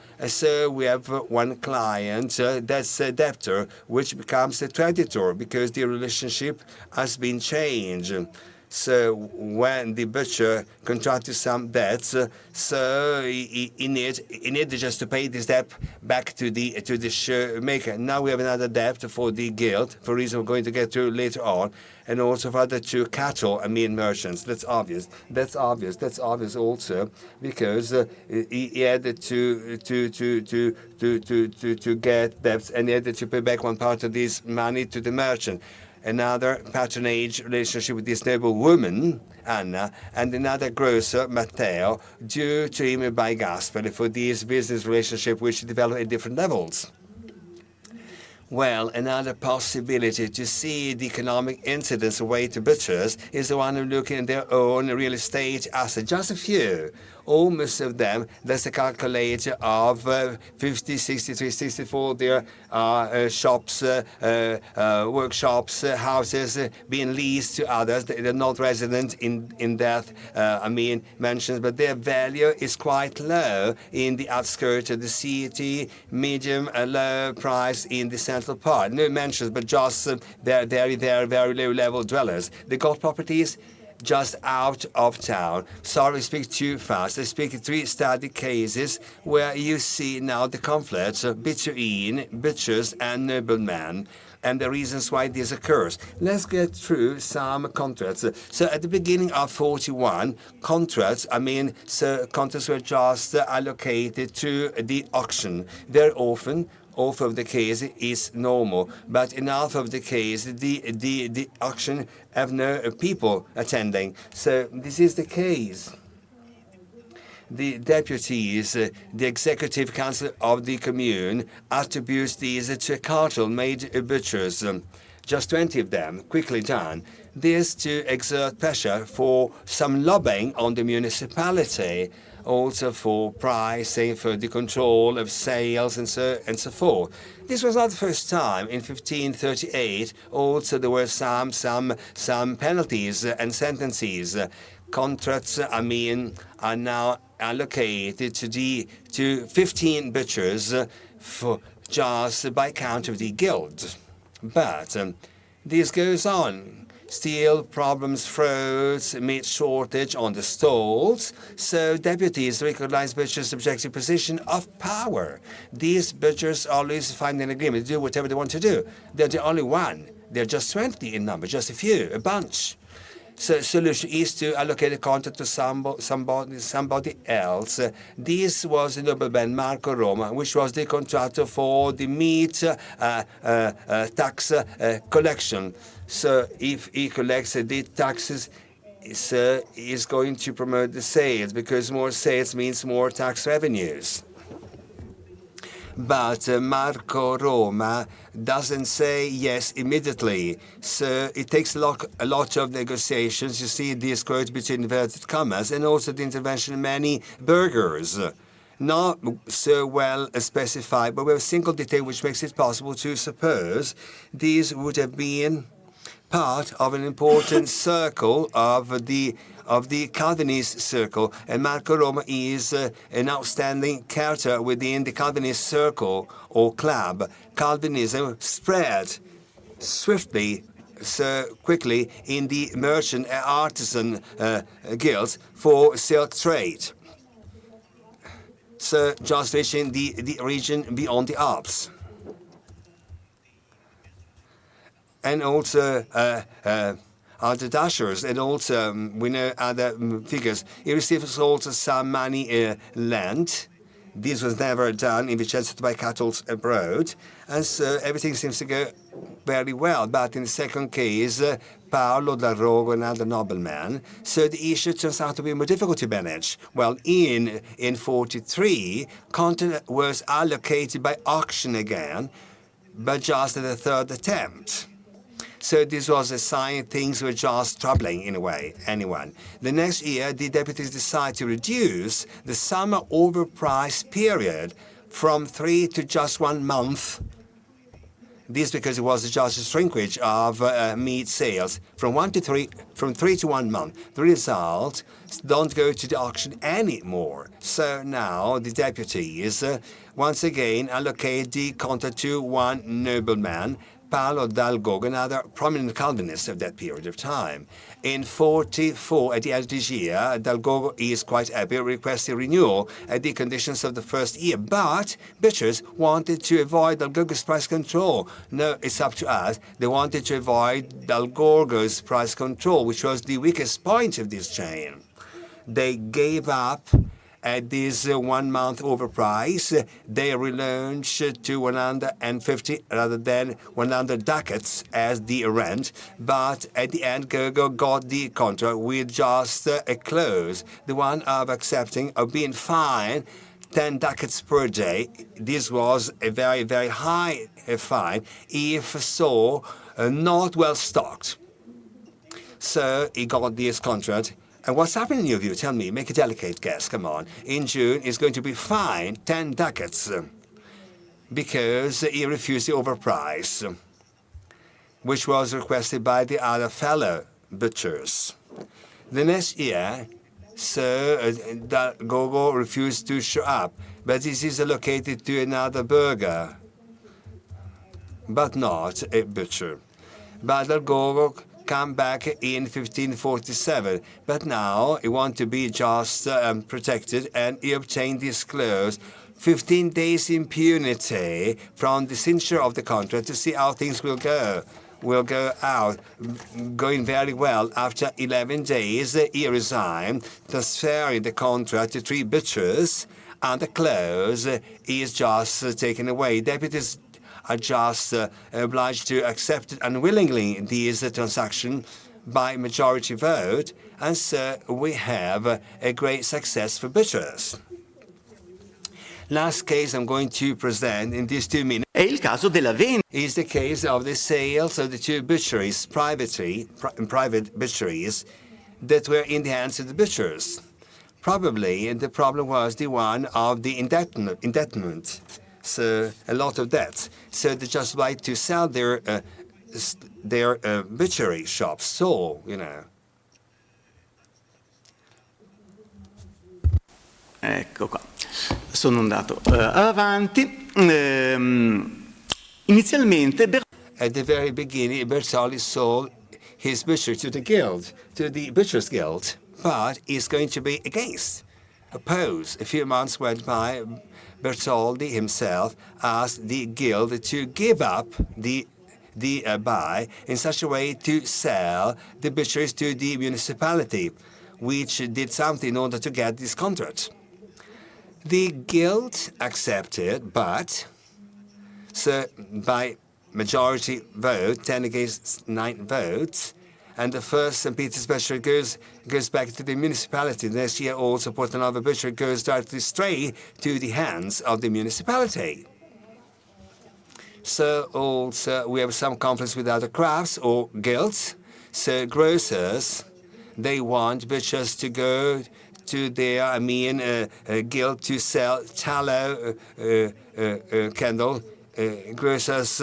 we have one client that's a debtor, which becomes a creditor because the relationship has been changed. So when the butcher contracted some debts, so he needed just to pay this debt back to the shoemaker. Now we have another debt for the guild, for reasons we're going to get to later on, and also for other two cattle, merchants. That's obvious. That's obvious also because he had to get debts, and he had to pay back one part of this money to the merchant. Another patronage relationship with this noble woman, Anna, and another grocer, Matteo, due to him by Gasperi for this business relationship which developed at different levels. Well, another possibility to see the economic incidence away to butchers is the one of looking at their own real estate assets, just a few. Most of them, that's a calculator of 50, 63, 64. There are shops, workshops, houses being leased to others. They're not resident in that, mansions, but their value is quite low in the outskirts of the city, medium, low price in the central part. No mansions, but just they're very low-level dwellers. They got properties just out of town. Sorry, I speak too fast. I speak 3 study cases where you see now the conflicts between butchers and noblemen and the reasons why this occurs. Let's get through some contracts. So at the beginning of 41, contracts, contracts were just allocated to the auction. Very often, half of the case is normal, but in half of the case, the auction have no people attending. So this is the case. The deputies, the executive council of the commune, attributes these to a cartel made butchers. Just 20 of them, quickly done. This to exert pressure for some lobbying on the municipality, also for pricing, for the control of sales, and so forth. This was not the first time. In 1538, also there were some penalties and sentences. Contracts, are now allocated to 15 butchers for just by count of the guild. But this goes on. Steel problems, frauds, meat shortage on the stalls. So deputies recognize butchers' subjective position of power. These butchers always find an agreement to do whatever they want to do. They're the only one. They're just 20 in number, just a few, a bunch. So the solution is to allocate the contract to somebody else. This was the nobleman Marco Roma, which was the contractor for the meat tax collection. So if he collects the taxes, so he's going to promote the sales, because more sales means more tax revenues. But Marco Roma doesn't say yes immediately. So it takes a lot of negotiations. You see this quote between inverted commas, and also the intervention of many burghers. Not so well specified, but we have a single detail which makes it possible to suppose these would have been part of an important circle of the Calvinist circle, and Marco Roma is an outstanding character within the Calvinist circle or club. Calvinism spread swiftly, so quickly, in the merchant and artisan guilds for silk trade. So just reaching the region beyond the Alps. And also other dashers, and also we know other figures. He receives also some money land. This was never done in Vicenza to buy cattle abroad, and so everything seems to go very well. But in the second case, Paolo da Rogo, another nobleman, so the issue turns out to be more difficult to manage. Well, in 43, content was allocated by auction again, but just at the third attempt. So this was a sign things were just troubling in a way, anyone. The next year, the deputies decided to reduce the summer overpriced period from 3 to just 1 month. This because it was just a shrinkage of meat sales from 3 to 1 month. The result, don't go to the auction anymore. So now the deputies once again allocate the contract to one nobleman, Paolo dal Gogo, another prominent Calvinist of that period of time. In 44, at the end of this year, dal Gogo is quite happy, requesting renewal at the conditions of the first year. But butchers wanted to avoid dal Gogo's price control. No, it's up to us. They wanted to avoid dal Gogo's price control, which was the weakest point of this chain. They gave up at this 1 month overprice. They relaunched to 150 rather than 100 ducats as the rent, but at the end Gogo got the contract with just a clause, the one of accepting of being fined 10 ducats per day. This was a very, very high fine if so not well stocked. So he got this contract. And what's happening in your view? Tell me, make a delicate guess, come on. In June, he's going to be fined 10 ducats because he refused the overprice, which was requested by the other fellow butchers. The next year, so dal Gogo refused to show up, but this is allocated to another burgher, but not a butcher. But dal Gogo come back in 1547, but now he wants to be just protected, and he obtained this clause, 15 days impunity from the signature of the contract to see how things will go out, going very well. After 11 days, he resigned, transferring the contract to 3 butchers, and the clause is just taken away. Deputies are just obliged to accept unwillingly this transaction by majority vote, and so we have a great success for butchers. Last case I'm going to present in these 2 minutes È il caso della vendita. is the case of the sales of the 2 butcheries, private butcheries, that were in the hands of the butchers. Probably the problem was the one of the indebtment. So a lot of debts. So they just like to sell their butchery shops. So, you know. Ecco qua, sono andato avanti. Inizialmente At the very beginning, Bertolli sold his butcher to the guild, to the Butchers Guild, but he's going to be opposed. A few months went by. Bertoldi himself asked the guild to give up the the buy in such a way to sell the butchers to the municipality, which did something in order to get this contract. The guild accepted, but so by majority vote, 10 against 9 votes, and the first St. Peter's butcher goes back to the municipality. Next year, also Porto Novo butcher goes directly straight to the hands of the municipality. So also we have some conflicts with other crafts or guilds. So grocers, they want butchers to go to their, guild to sell tallow candle. Grocers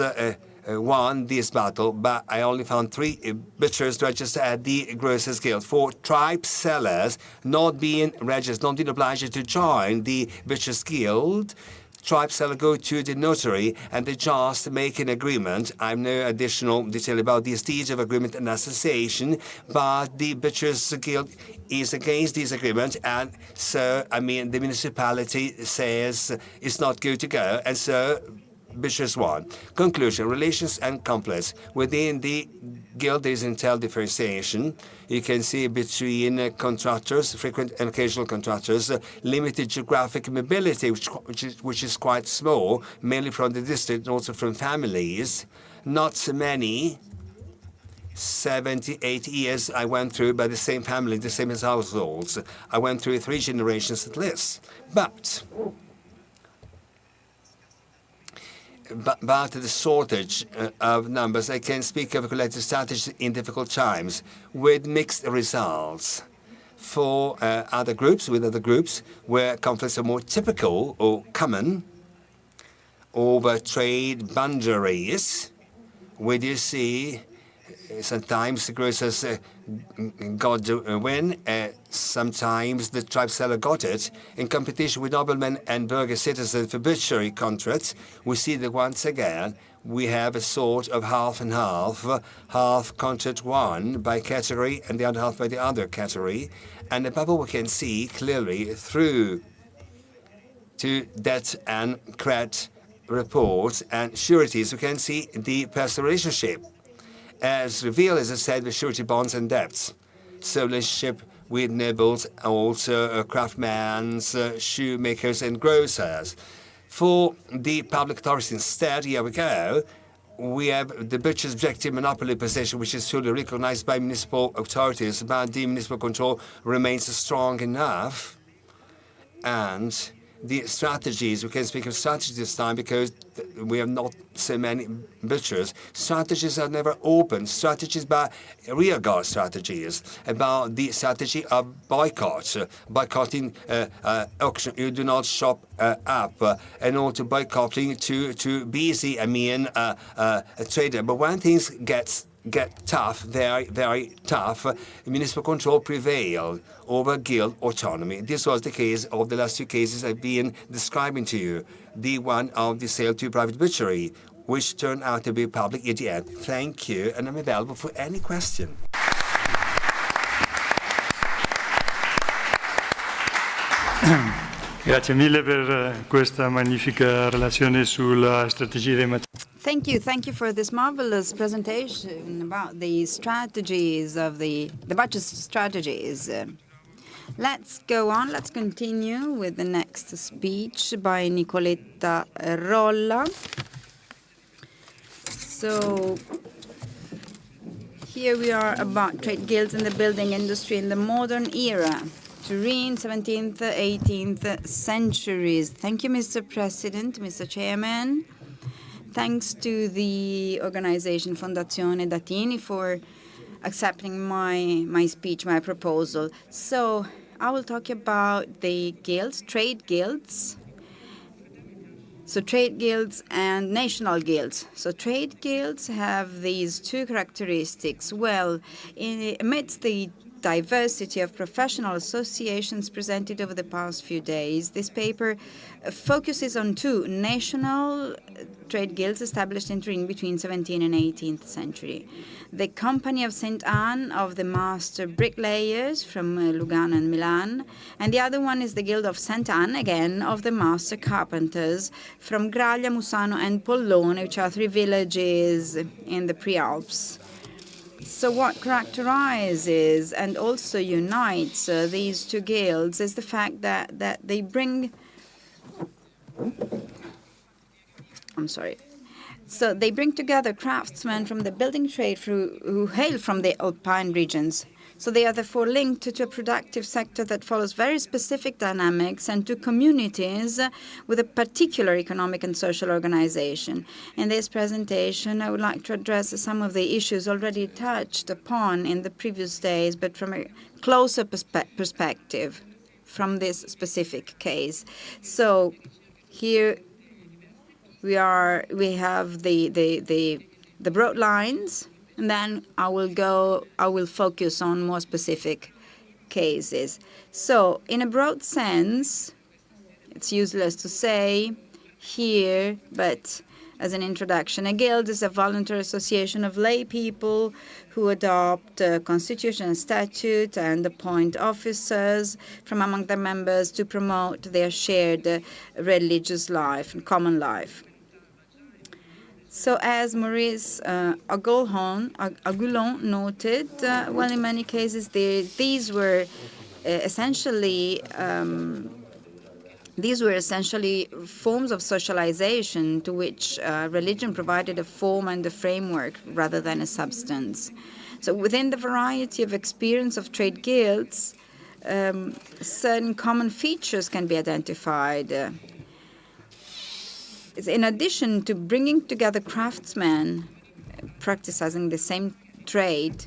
won this battle, but I only found 3 butchers registered at the Grocers Guild. For tribe sellers not being registered, not being obliged to join the Butchers Guild, tribe sellers go to the notary and they just make an agreement. I have no additional detail about the stage of agreement and association, but the Butchers Guild is against this agreement, and so, the municipality says it's not good to go, and so Butchers won. Conclusion, relations and conflicts. Within the guild, there is entailed differentiation. You can see between contractors, frequent and occasional contractors, limited geographic mobility, which is quite small, mainly from the district and also from families. Not so many. 78 years I went through by the same family, the same households. I went through 3 generations at least. But the shortage of numbers, I can speak of a collective strategy in difficult times with mixed results. For other groups, where conflicts are more typical or common over trade boundaries, where you see sometimes the grocers got the win, sometimes the tribe seller got it. In competition with noblemen and burgher citizens for butchery contracts, we see that once again we have a sort of half and half contract won by category and the other half by the other category. And above all, we can see clearly through to debt and credit reports and sureties, we can see the personal relationship as revealed, as I said, with surety bonds and debts. So relationship with nobles, also craftsmen, shoemakers and grocers. For the public authorities instead, here we go, we have the butcher's objective monopoly position, which is fully recognized by municipal authorities, but the municipal control remains strong enough. And the strategies, we can speak of strategies this time because we have not so many butchers. Strategies are never open. Strategies by rearguard strategies, about the strategy of boycott, boycotting auction. You do not shop up, and also boycotting to busy, a trader. But when things get tough, very tough, municipal control prevailed over guild autonomy. This was the case of the last 2 cases I've been describing to you. The one of the sale to private butchery, which turned out to be public at the end. Thank you, and I'm available for any question. Grazie mille per questa magnifica relazione sulla strategia dei materiali. Thank you for this marvelous presentation about the strategies of the budget strategies. Let's go on. Let's continue with the next speech by Nicoletta Rolla. So here we are about trade guilds in the building industry in the modern era. Turin, 17th, 18th centuries. Thank you, Mr. President, Mr. Chairman. Thanks to the organization Fondazione Datini for accepting my speech, my proposal. So I will talk about the guilds, trade guilds. So trade guilds and national guilds. So trade guilds have these 2 characteristics. Well, amidst the diversity of professional associations presented over the past few days. This paper focuses on two national trade guilds established in Turin between 17th and 18th century. The Company of St. Anne of the Master Bricklayers from Lugano and Milan, and the other one is the Guild of St. Anne, again, of the Master Carpenters from Graglia, Musano, and Pollone, which are three villages in the Prealps. So what characterizes and also unites these two guilds is the fact that they bring So they bring together craftsmen from the building trade who hail from the Alpine regions. So they are therefore linked to a productive sector that follows very specific dynamics and to communities with a particular economic and social organization. In this presentation, I would like to address some of the issues already touched upon in the previous days, but from a closer perspective from this specific case. So here we have the broad lines, and then I will focus on more specific cases. So in a broad sense, it's useless to say here, but as an introduction, a guild is a voluntary association of lay people who adopt a constitution and statute and appoint officers from among their members to promote their shared religious life and common life. So as Maurice Agulon noted, well, in many cases, these were essentially forms of socialization to which religion provided a form and a framework rather than a substance. So within the variety of experience of trade guilds, certain common features can be identified. In addition to bringing together craftsmen practicing the same trade,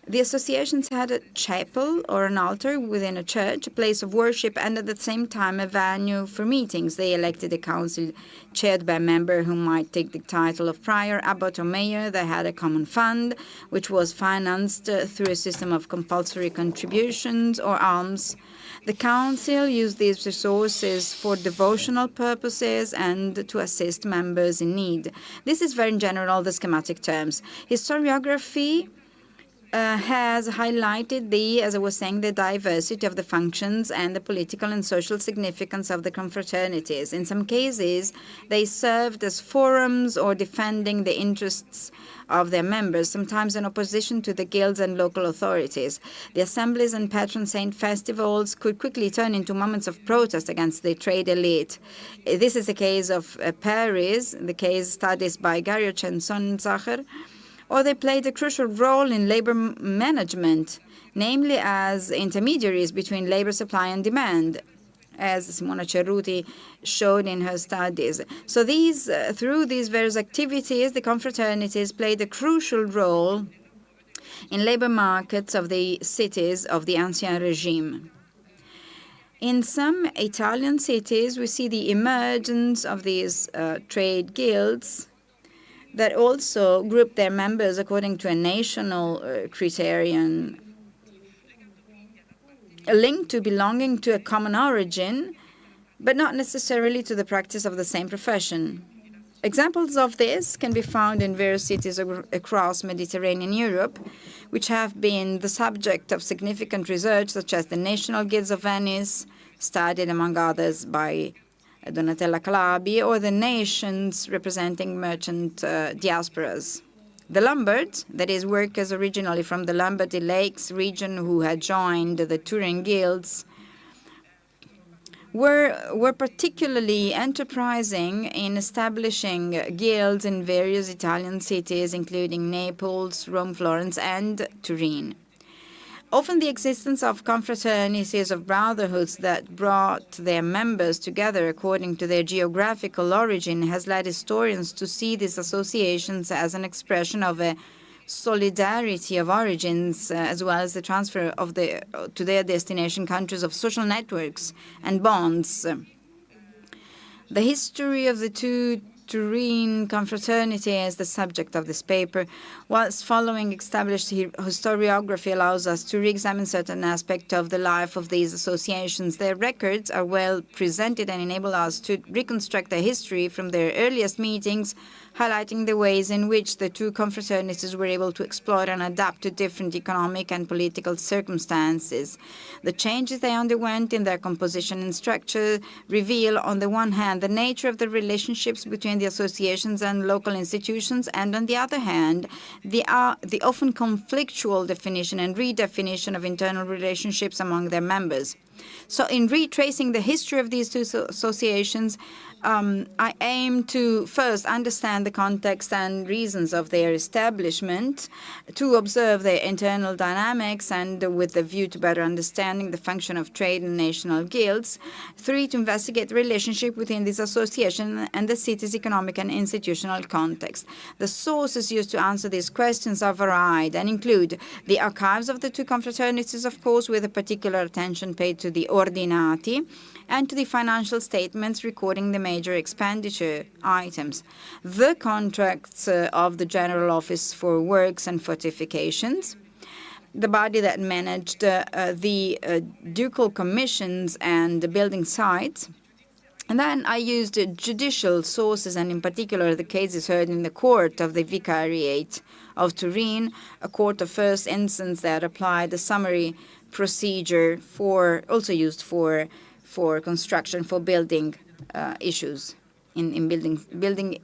the associations had a chapel or an altar within a church, a place of worship, and at the same time a venue for meetings. They elected a council chaired by a member who might take the title of prior, abbot, or mayor. They had a common fund, which was financed through a system of compulsory contributions or alms. The council used these resources for devotional purposes and to assist members in need. This is very general, the schematic terms. Historiography has highlighted as I was saying, the diversity of the functions and the political and social significance of the confraternities. In some cases, they served as forums or defending the interests of their members, sometimes in opposition to the guilds and local authorities. The assemblies and patron saint festivals could quickly turn into moments of protest against the trade elite. This is the case of Paris, the case studies by Garioch and Sonnenzacher, or they played a crucial role in labor management, namely as intermediaries between labor supply and demand, as Simona Cerruti showed in her studies. So through these various activities, the confraternities played a crucial role in labor markets of the cities of the Ancien Regime. In some Italian cities, we see the emergence of these trade guilds that also group their members according to a national criterion linked to belonging to a common origin, but not necessarily to the practice of the same profession. Examples of this can be found in various cities across Mediterranean Europe, which have been the subject of significant research, such as the National Guilds of Venice, studied among others by Donatella Calabi, or the nations representing merchant diasporas. The Lombards, that is, workers originally from the Lombardy Lakes region who had joined the Turin guilds, were particularly enterprising in establishing guilds in various Italian cities, including Naples, Rome, Florence, and Turin. Often the existence of confraternities of brotherhoods that brought their members together according to their geographical origin has led historians to see these associations as an expression of a solidarity of origins, as well as the transfer of to their destination countries of social networks and bonds. The history of the two Turin confraternity as the subject of this paper, whilst following established historiography allows us to re-examine certain aspects of the life of these associations. Their records are well presented and enable us to reconstruct their history from their earliest meetings, highlighting the ways in which the two confraternities were able to explore and adapt to different economic and political circumstances. The changes they underwent in their composition and structure reveal, on the one hand, the nature of the relationships between the associations and local institutions, and on the other hand, the often conflictual definition and redefinition of internal relationships among their members. So in retracing the history of these two associations, I aim to first understand the context and reasons of their establishment, to observe their internal dynamics and with the view to better understanding the function of trade and national guilds. 3, to investigate the relationship within this association and the city's economic and institutional context. The sources used to answer these questions are varied and include the archives of the two confraternities, of course, with a particular attention paid to the ordinati, and to the financial statements recording the major expenditure items, the contracts of the General Office for Works and Fortifications, the body that managed the ducal commissions and the building sites. And then I used judicial sources, and in particular the cases heard in the court of the Vicariate of Turin, a court of first instance that applied the summary procedure also used for construction, for building issues, in building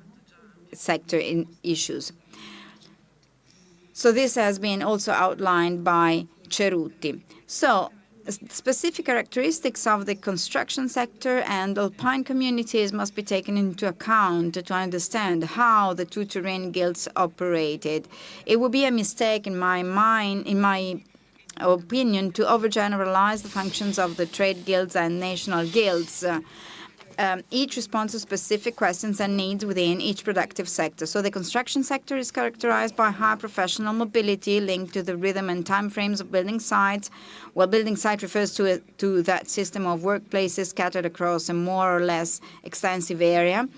sector issues. So this has been also outlined by Cerutti. So specific characteristics of the construction sector and alpine communities must be taken into account to understand how the two Turin guilds operated. It would be a mistake in my opinion to overgeneralize the functions of the trade guilds and national guilds. Each responds to specific questions and needs within each productive sector. So the construction sector is characterized by high professional mobility linked to the rhythm and time frames of building sites, while building site refers to that system of workplaces scattered across a more or less extensive area,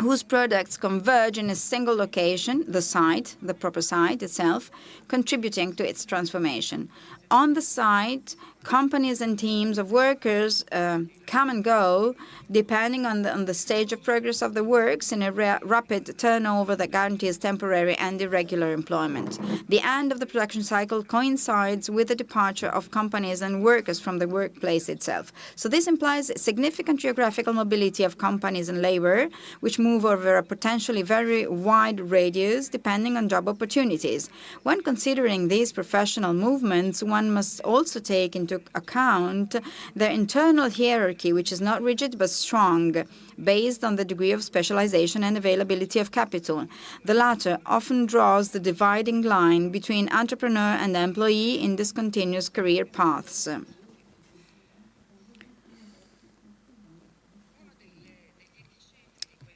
whose products converge in a single location, the site, the proper site itself, contributing to its transformation. On the site, companies and teams of workers come and go depending on the stage of progress of the works in a rapid turnover that guarantees temporary and irregular employment. The end of the production cycle coincides with the departure of companies and workers from the workplace itself. So this implies significant geographical mobility of companies and labor, which move over a potentially very wide radius depending on job opportunities. When considering these professional movements, one must also take into account their internal hierarchy, which is not rigid but strong, based on the degree of specialization and availability of capital. The latter often draws the dividing line between entrepreneur and employee in discontinuous career paths.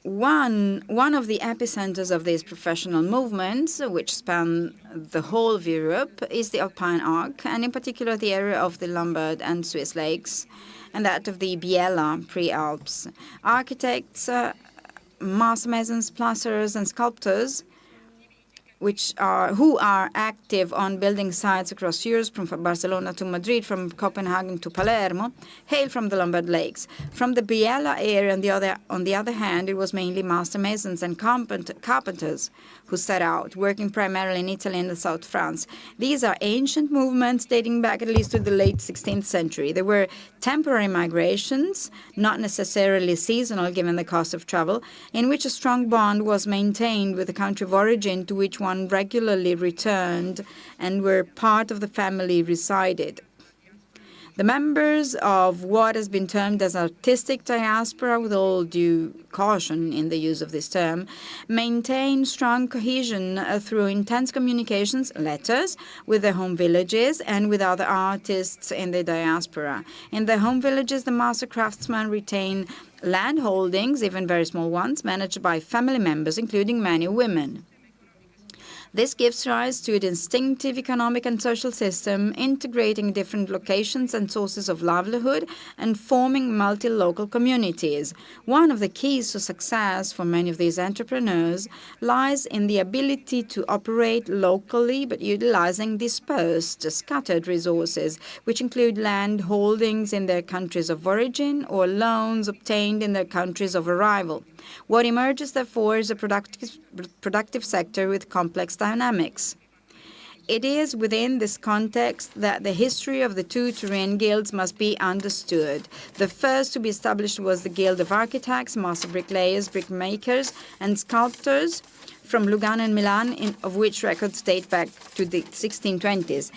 One of the epicenters of these professional movements, which span the whole of Europe, is the Alpine arc, and in particular the area of the Lombard and Swiss lakes, and that of the Biella pre-Alps. Architects, master masons, plasterers, and sculptors, who are active on building sites across Europe, from Barcelona to Madrid, from Copenhagen to Palermo, hail from the Lombard Lakes. From the Biella area, on the other hand, it was mainly master masons and carpenters who set out, working primarily in Italy and the South France. These are ancient movements dating back at least to the late 16th century. They were temporary migrations, not necessarily seasonal given the cost of travel, in which a strong bond was maintained with the country of origin to which one regularly returned and where part of the family resided. The members of what has been termed as artistic diaspora, with all due caution in the use of this term, maintain strong cohesion through intense communications, letters, with their home villages and with other artists in the diaspora. In their home villages, the master craftsmen retain land holdings, even very small ones, managed by family members, including many women. This gives rise to a distinctive economic and social system, integrating different locations and sources of livelihood and forming multi-local communities. One of the keys to success for many of these entrepreneurs lies in the ability to operate locally but utilizing dispersed, scattered resources, which include land holdings in their countries of origin or loans obtained in their countries of arrival. What emerges, therefore, is a productive sector with complex dynamics. It is within this context that the history of the two Turin guilds must be understood. The first to be established was the Guild of Architects, Master Bricklayers, Brickmakers, and Sculptors from Lugano and Milan, of which records date back to the 1620s.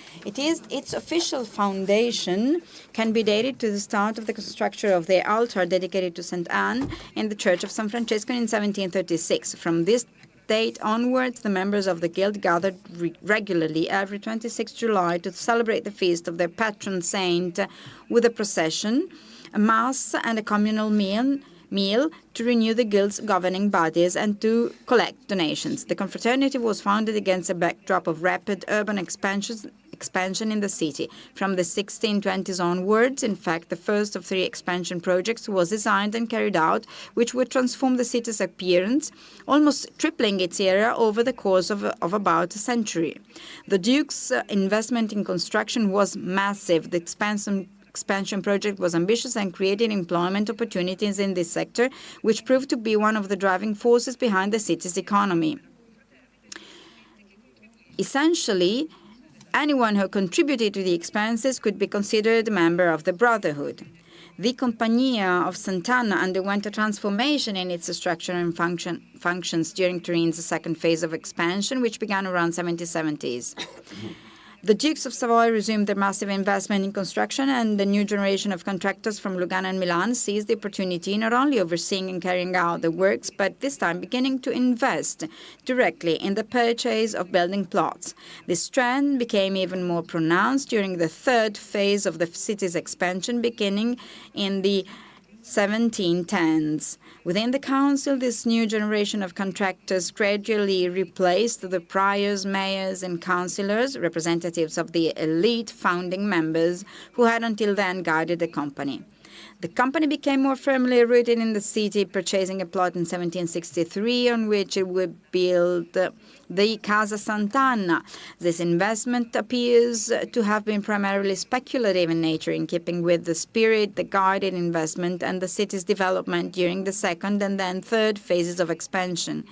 Its official foundation can be dated to the start of the construction of the altar dedicated to St. Anne in the Church of San Francesco in 1736. From this date onwards, the members of the guild gathered regularly every 26 July to celebrate the feast of their patron saint with a procession, a mass, and a communal meal to renew the guild's governing bodies and to collect donations. The confraternity was founded against a backdrop of rapid urban expansion in the city. From the 1620s onwards, in fact, the first of 3 expansion projects was designed and carried out, which would transform the city's appearance, almost tripling its area over the course of about a century. The Duke's investment in construction was massive. The expansion project was ambitious and created employment opportunities in this sector, which proved to be one of the driving forces behind the city's economy. Essentially, anyone who contributed to the expenses could be considered a member of the Brotherhood. The Compagnia of Sant'Anna underwent a transformation in its structure and functions during Turin's second phase of expansion, which began around 1770s. The Dukes of Savoy resumed their massive investment in construction, and the new generation of contractors from Lugano and Milan seized the opportunity, not only overseeing and carrying out the works, but this time beginning to invest directly in the purchase of building plots. This trend became even more pronounced during the third phase of the city's expansion, beginning in the 1710s. Within the council, this new generation of contractors gradually replaced the priors, mayors, and councillors, representatives of the elite founding members who had until then guided the company. The company became more firmly rooted in the city, purchasing a plot in 1763 on which it would build the Casa Sant'Anna. This investment appears to have been primarily speculative in nature, in keeping with the spirit that guided investment and the city's development during the second and then third phases of expansion.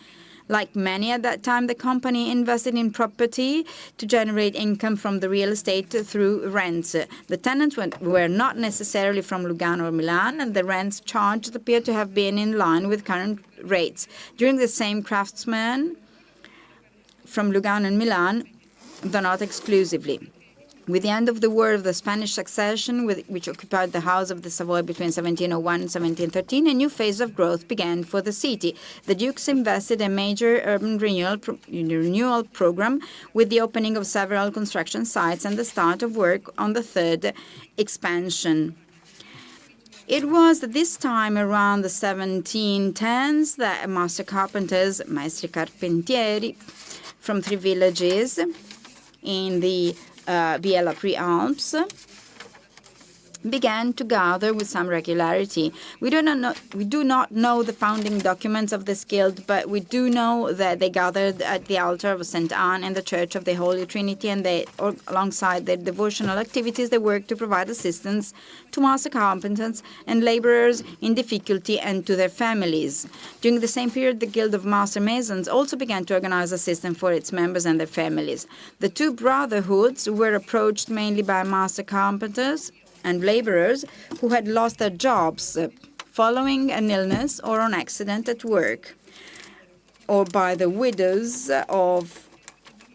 Like many at that time, the company invested in property to generate income from the real estate through rents. The tenants were not necessarily from Lugano or Milan, and the rents charged appear to have been in line with current rates. During the same craftsmen from Lugano and Milan, though not exclusively. With the end of the War of the Spanish Succession, which occupied the House of the Savoy between 1701 and 1713, a new phase of growth began for the city. The Dukes invested a major urban renewal program with the opening of several construction sites and the start of work on the third expansion. It was at this time, around the 1710s, that master carpenters, maestri carpentieri, from 3 villages in the Biella Prealps began to gather with some regularity. We do not know the founding documents of this guild, but we do know that they gathered at the altar of St. Anne in the Church of the Holy Trinity, and alongside their devotional activities, they worked to provide assistance to master carpenters and laborers in difficulty and to their families. During the same period, the Guild of Master Masons also began to organize assistance for its members and their families. The two brotherhoods were approached mainly by master carpenters and laborers who had lost their jobs following an illness or an accident at work, or by the widows of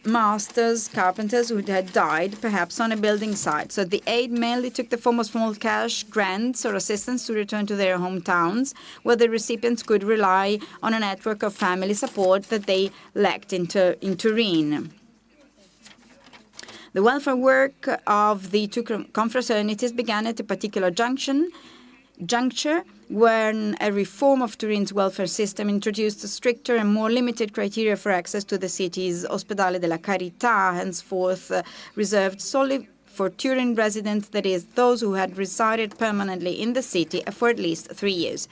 masters, carpenters who had died, perhaps on a building site. So the aid mainly took the form of small cash grants or assistance to return to their hometowns, where the recipients could rely on a network of family support that they lacked in Turin. The welfare work of the two confraternities began at a particular juncture when a reform of Turin's welfare system introduced stricter and more limited criteria for access to the city's Ospedale della Carità, henceforth reserved solely for Turin residents, that is, those who had resided permanently in the city for at least 3 years.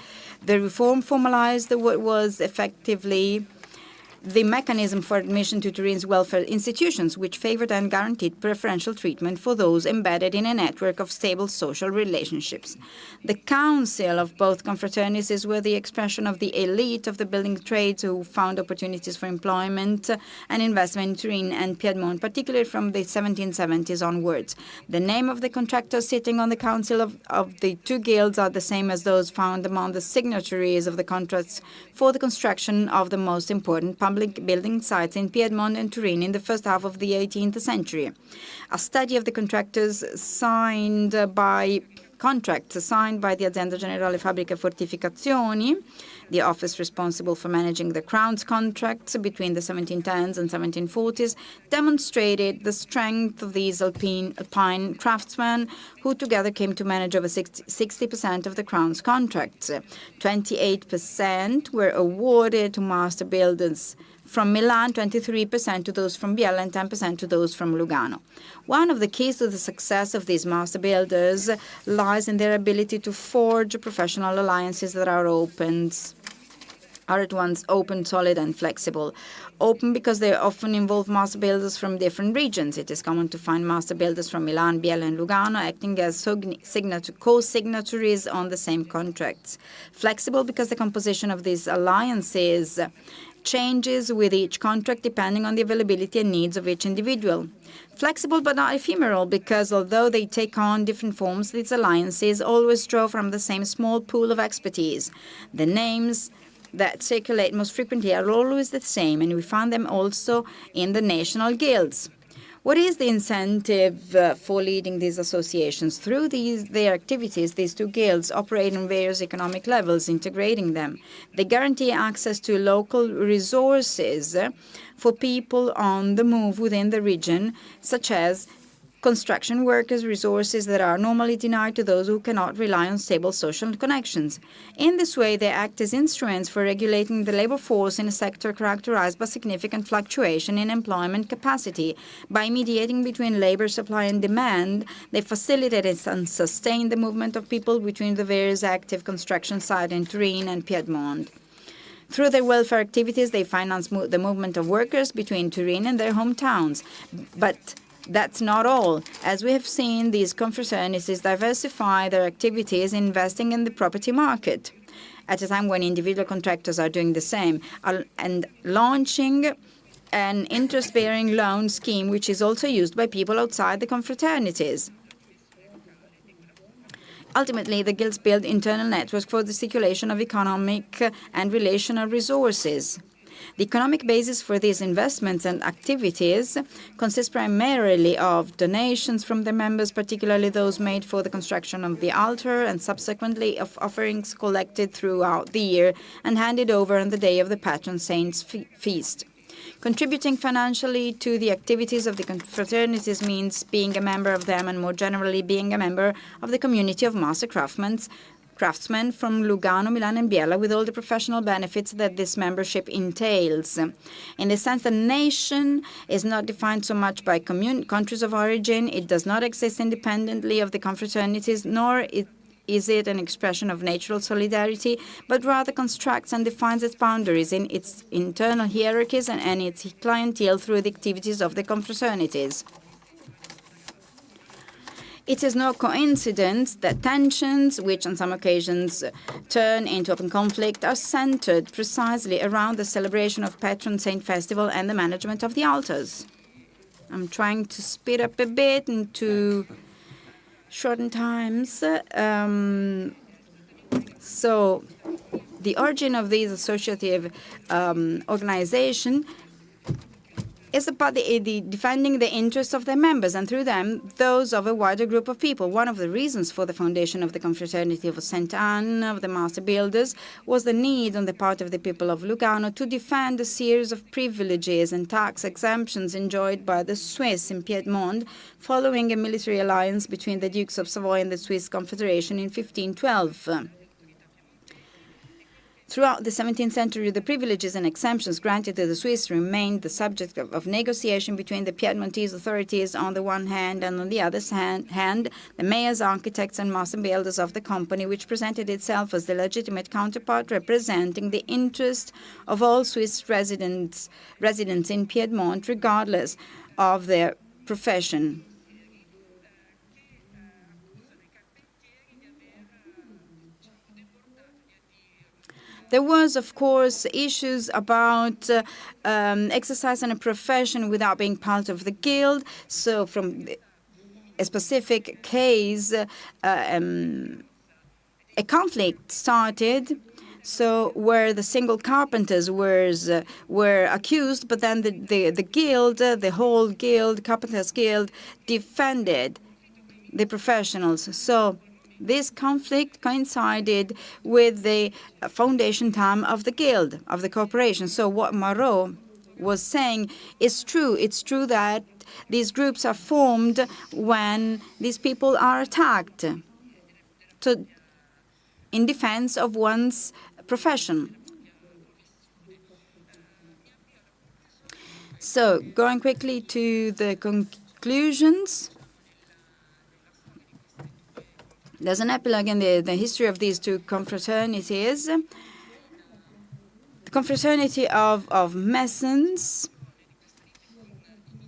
The reform formalized what was effectively the mechanism for admission to Turin's welfare institutions, which favored and guaranteed preferential treatment for those embedded in a network of stable social relationships. The council of both confraternities were the expression of the elite of the building trades who found opportunities for employment and investment in Turin and Piedmont, particularly from the 1770s onwards. The name of the contractors sitting on the council of the two guilds are the same as those found among the signatories of the contracts for the construction of the most important public building sites in Piedmont and Turin in the first half of the 18th century. A study of the contracts signed by the Azienda Generale Fabbriche Fortificazioni, the office responsible for managing the Crown's contracts between the 1710s and 1740s, demonstrated the strength of these alpine craftsmen, who together came to manage over 60% of the Crown's contracts. 28% were awarded to master builders from Milan, 23% to those from Biella, and 10% to those from Lugano. One of the keys to the success of these master builders lies in their ability to forge professional alliances that are at once open, solid, and flexible. Open because they often involve master builders from different regions. It is common to find master builders from Milan, Biella, and Lugano acting as co-signatories on the same contracts. Flexible because the composition of these alliances changes with each contract depending on the availability and needs of each individual. Flexible but not ephemeral because although they take on different forms, these alliances always draw from the same small pool of expertise. The names that circulate most frequently are always the same, and we find them also in the national guilds. What is the incentive for leading these associations? Through their activities, these two guilds operate on various economic levels, integrating them. They guarantee access to local resources for people on the move within the region, such as construction workers, resources that are normally denied to those who cannot rely on stable social connections. In this way, they act as instruments for regulating the labor force in a sector characterized by significant fluctuation in employment capacity. By mediating between labor supply and demand, they facilitate and sustain the movement of people between the various active construction sites in Turin and Piedmont. Through their welfare activities, they finance the movement of workers between Turin and their hometowns. But that's not all. As we have seen, these confraternities diversify their activities, investing in the property market at a time when individual contractors are doing the same, and launching an interest-bearing loan scheme, which is also used by people outside the confraternities. Ultimately, the guilds build internal networks for the circulation of economic and relational resources. The economic basis for these investments and activities consists primarily of donations from the members, particularly those made for the construction of the altar, and subsequently of offerings collected throughout the year and handed over on the day of the patron saint's feast. Contributing financially to the activities of the confraternities means being a member of them, and more generally being a member of the community of master craftsmen from Lugano, Milan, and Biella, with all the professional benefits that this membership entails. In the sense that nation is not defined so much by countries of origin, it does not exist independently of the confraternities, nor is it an expression of natural solidarity, but rather constructs and defines its boundaries in its internal hierarchies and its clientele through the activities of the confraternities. It is no coincidence that tensions, which on some occasions turn into open conflict, are centered precisely around the celebration of Patron Saint Festival and the management of the altars. I'm trying to speed up a bit and to shorten times. So the origin of these associative organization is about the defending the interests of their members, and through them, those of a wider group of people. One of the reasons for the foundation of the Confraternity of St. Anne of the Master Builders was the need on the part of the people of Lugano to defend a series of privileges and tax exemptions enjoyed by the Swiss in Piedmont following a military alliance between the Dukes of Savoy and the Swiss Confederation in 1512. Throughout the 17th century, the privileges and exemptions granted to the Swiss remained the subject of negotiation between the Piedmontese authorities on the one hand, and on the other hand, the mayors, architects, and master builders of the company, which presented itself as the legitimate counterpart representing the interest of all Swiss residents in Piedmont, regardless of their profession. There was, of course, issues about exercising a profession without being part of the guild. So from a specific case, a conflict started, so where the single carpenters were accused, but then the guild, the whole guild, Carpenters Guild, defended the professionals. So this conflict coincided with the foundation time of the guild, of the corporation. So what Marot was saying is true. It's true that these groups are formed when these people are attacked in defense of one's profession. So going quickly to the conclusions. There's an epilogue in the history of these two confraternities. The confraternity of masons.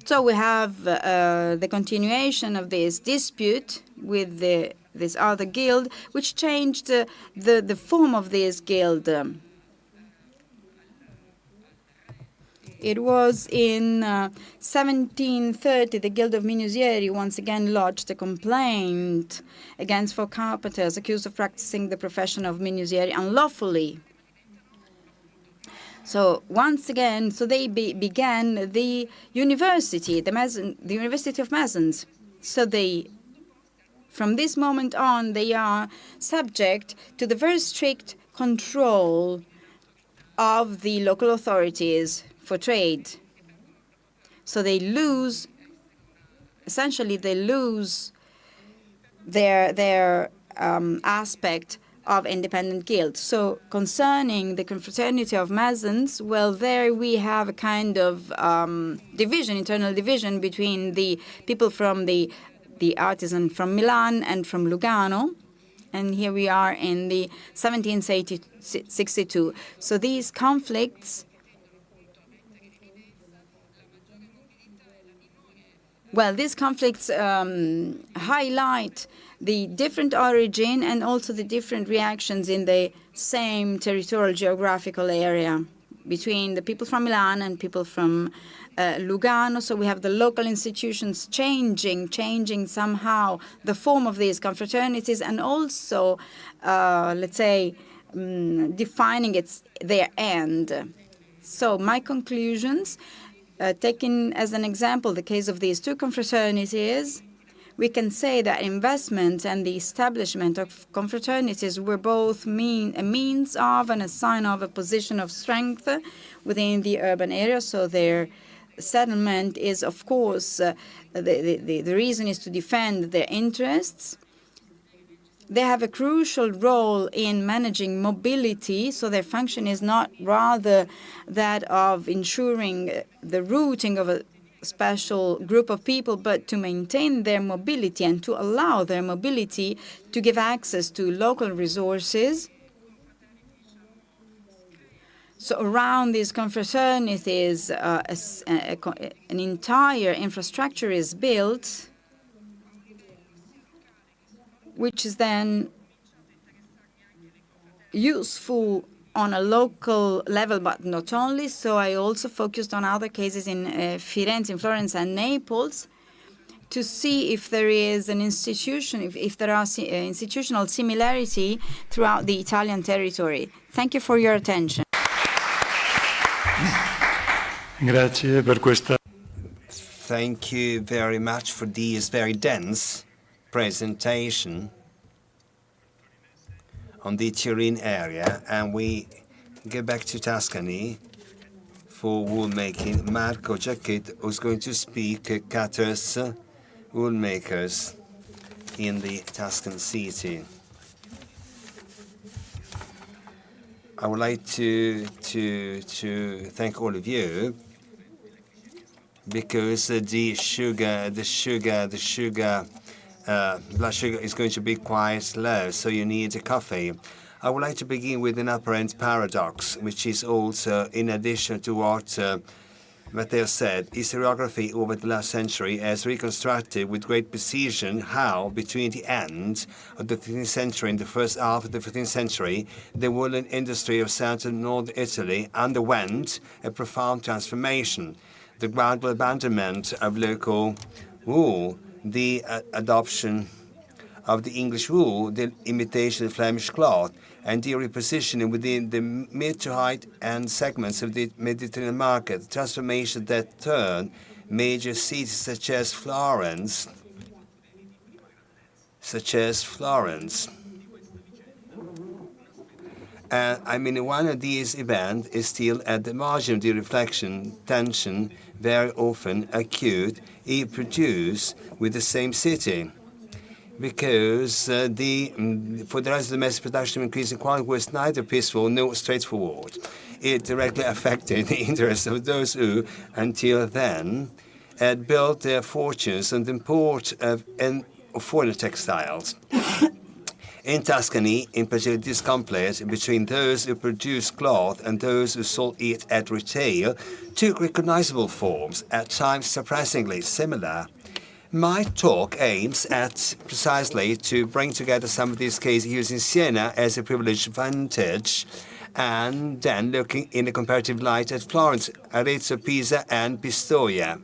So we have the continuation of this dispute with this other guild, which changed the form of this guild. It was in 1730 the Guild of Minusieri once again lodged a complaint against 4 carpenters accused of practicing the profession of minusieri unlawfully. So once again, so they began the university, the University of Masons. So from this moment on, they are subject to the very strict control of the local authorities for trade. So they lose, essentially they lose their aspect of independent guild. So concerning the confraternity of Masons, well, there we have a kind of division, internal division between the people from the artisan from Milan and from Lugano. And here we are in the 1762. So these conflicts, well, these conflicts highlight the different origin and also the different reactions in the same territorial geographical area between the people from Milan and people from Lugano. So we have the local institutions changing somehow the form of these confraternities, and also, let's say, defining their end. So my conclusions, taking as an example the case of these two confraternities, we can say that investment and the establishment of confraternities were both a means of and a sign of a position of strength within the urban area. So their settlement is, of course, the reason is to defend their interests. They have a crucial role in managing mobility, so their function is not rather that of ensuring the routing of a special group of people, but to maintain their mobility and to allow their mobility to give access to local resources. So around these confraternities, an entire infrastructure is built, which is then useful on a local level, but not only. So I also focused on other cases in Firenze, in Florence, and Naples, to see if there is an institution, if there are institutional similarity throughout the Italian territory. Thank you for your attention. Grazie per questa. Thank you very much for this very dense presentation on the Turin area, and we get back to Tuscany for wool making. Marco Giacchetto, who's going to speak cutters, wool makers in the Tuscan city. I would like to thank all of you, because the blood sugar is going to be quite low, so you need a coffee. I would like to begin with an apparent paradox, which is also in addition to what Mathieu said. Historiography over the last century has reconstructed with great precision how, between the end of the 13th century and the first half of the 15th century, the woolen industry of southern North Italy underwent a profound transformation. The gradual abandonment of local wool, the adoption of the English wool, the imitation of Flemish cloth, and the repositioning within the mid to high-end segments of the Mediterranean market, transformation that turned major cities such as Florence. I mean, one of these events is still at the margin of the reflection, tension, very often acute, it produced with the same city. Because for the rise of domestic production increasing quality was neither peaceful nor straightforward. It directly affected the interests of those who, until then, had built their fortunes on the import of foreign textiles. In Tuscany, in particular, this conflict between those who produced cloth and those who sold it at retail took recognizable forms, at times surprisingly similar. My talk aims at precisely to bring together some of these cases using Siena as a privileged vantage, and then looking in a comparative light at Florence, Arezzo, Pisa, and Pistoia.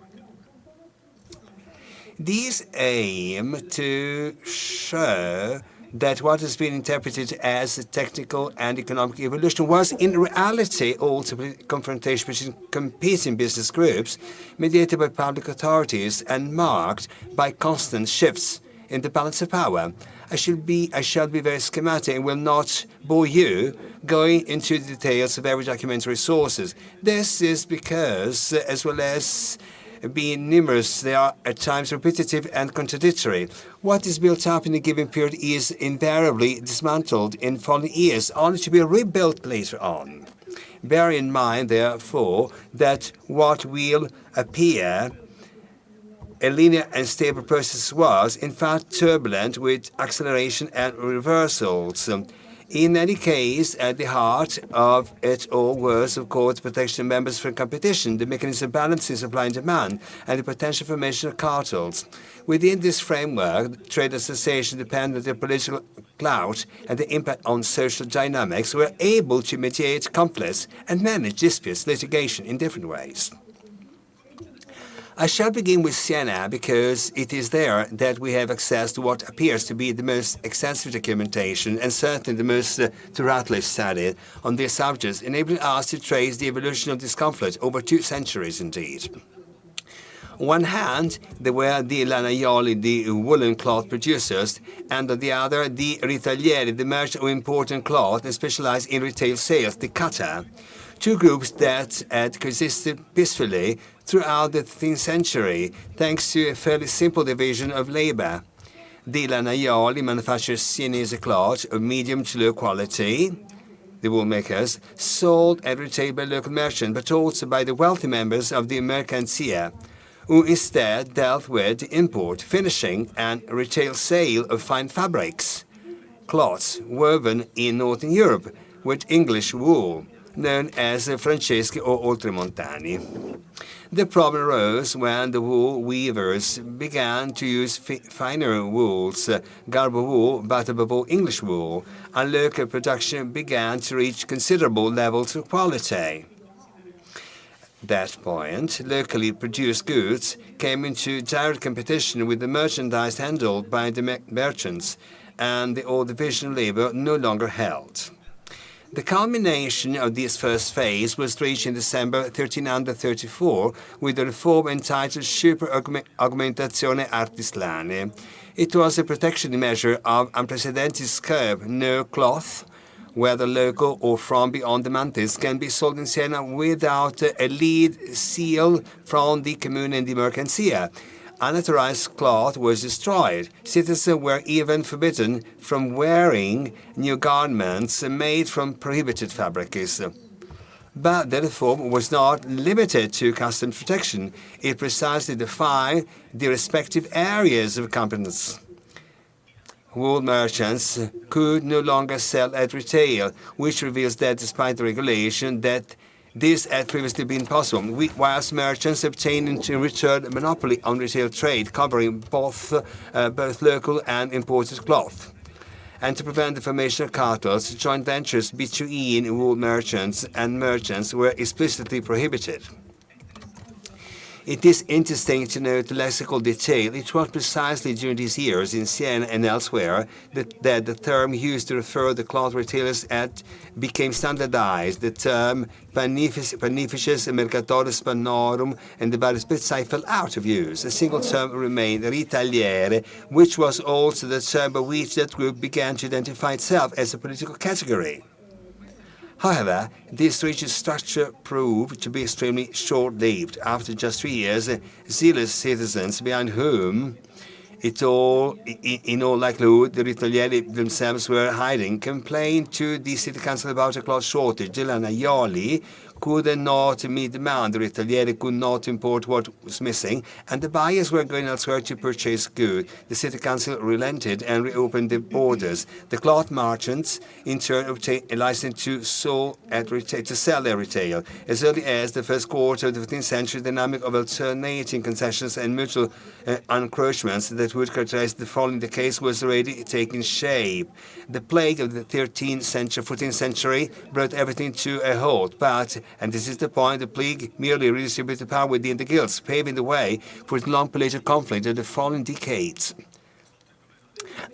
These aim to show that what has been interpreted as a technical and economic evolution was in reality ultimately confrontation between competing business groups mediated by public authorities and marked by constant shifts in the balance of power. I shall be very schematic and will not bore you going into the details of every documentary sources. This is because, as well as being numerous, they are at times repetitive and contradictory. What is built up in a given period is invariably dismantled in following years, only to be rebuilt later on. Bear in mind, therefore, that what will appear a linear and stable process was, in fact, turbulent with acceleration and reversals. In any case, at the heart of it all was, of course, the protection of members from competition, the mechanism of balancing supply and demand, and the potential formation of cartels. Within this framework, trade associations, dependent on their political clout and the impact on social dynamics, were able to mediate conflicts and manage disputes, litigation in different ways. I shall begin with Siena because it is there that we have access to what appears to be the most extensive documentation and certainly the most thoroughly studied on these subjects, enabling us to trace the evolution of this conflict over 2 centuries indeed. On one hand, there were the lanaioli, the woolen cloth producers, and on the other, the Ritagliatori, the merchant who imported cloth and specialized in retail sales, the cutter. 2 groups that had coexisted peacefully throughout the 13th century, thanks to a fairly simple division of labor. The lanaioli manufactured Sienese cloth of medium to low quality. The woolmakers sold at retail by local merchants, but also by the wealthy members of the mercanzia, who instead dealt with the import, finishing, and retail sale of fine fabrics, cloths woven in Northern Europe with English wool, known as Franceschi or Oltremontani. The problem arose when the wool weavers began to use finer wools, Garbo wool, but above all English wool, and local production began to reach considerable levels of quality. At that point, locally produced goods came into direct competition with the merchandise handled by the merchants, and the old division of labor no longer held. The culmination of this first phase was reached in December 1334 with the reform entitled Super Augmentazione Artislane. It was a protection measure of unprecedented scope. No cloth, whether local or from beyond the Mantis, can be sold in Siena without a lead seal from the Commune and the Mercanzia. Unauthorized cloth was destroyed. Citizens were even forbidden from wearing new garments made from prohibited fabrics. But the reform was not limited to customs protection. It precisely defined the respective areas of competence. Wool merchants could no longer sell at retail, which reveals that despite the regulation that this had previously been possible, whilst merchants obtained in return a monopoly on retail trade, covering both local and imported cloth. And to prevent the formation of cartels, joint ventures between wool merchants and merchants were explicitly prohibited. It is interesting to note the lexical detail. It was precisely during these years in Siena and elsewhere that the term used to refer to the cloth retailers became standardized. The term panifices, mercatoris pannorum, and the various spezzai fell out of use. A single term remained, ritagliere, which was also the term by which that group began to identify itself as a political category. However, this rigid structure proved to be extremely short-lived. After just 3 years, zealous citizens behind whom in all likelihood the Ritagliatori themselves were hiding complained to the city council about a cloth shortage. The lanaioli could not meet demand. The Ritagliatori could not import what was missing, and the buyers were going elsewhere to purchase goods. The city council relented and reopened the borders. The cloth merchants, in turn, obtained a license to sell at retail. As early as the first quarter of the 15th century, the dynamic of alternating concessions and mutual encroachments that would characterize the following decades was already taking shape. The plague of the 13th century, 14th century brought everything to a halt, but, and this is the point, the plague merely redistributed power within the guilds, paving the way for the long political conflict of the following decades.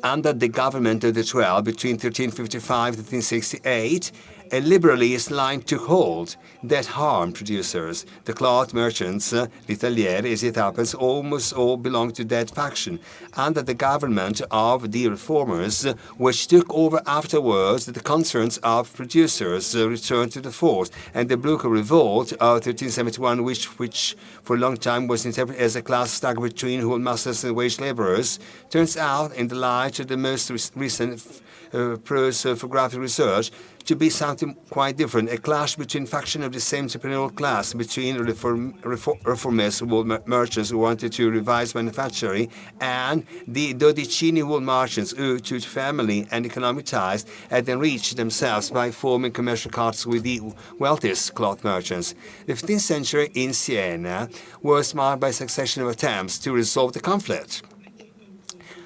Under the government of the 12, between 1355 and 1368, a liberalist line took hold that harmed producers. The cloth merchants, Ritagliatori, as it happens, almost all belonged to that faction. Under the government of the reformers, which took over afterwards, the concerns of producers returned to the force, and the Blue Revolt of 1371, which for a long time was interpreted as a class struggle between wool masters and wage laborers, turns out, in the light of the most recent prosopographic research, to be something quite different, a clash between factions of the same entrepreneurial class, between reformist wool merchants who wanted to revise manufacturing and the Dodicini wool merchants who, to family and economic ties, had enriched themselves by forming commercial cartels with the wealthiest cloth merchants. The 15th century in Siena was marked by a succession of attempts to resolve the conflict.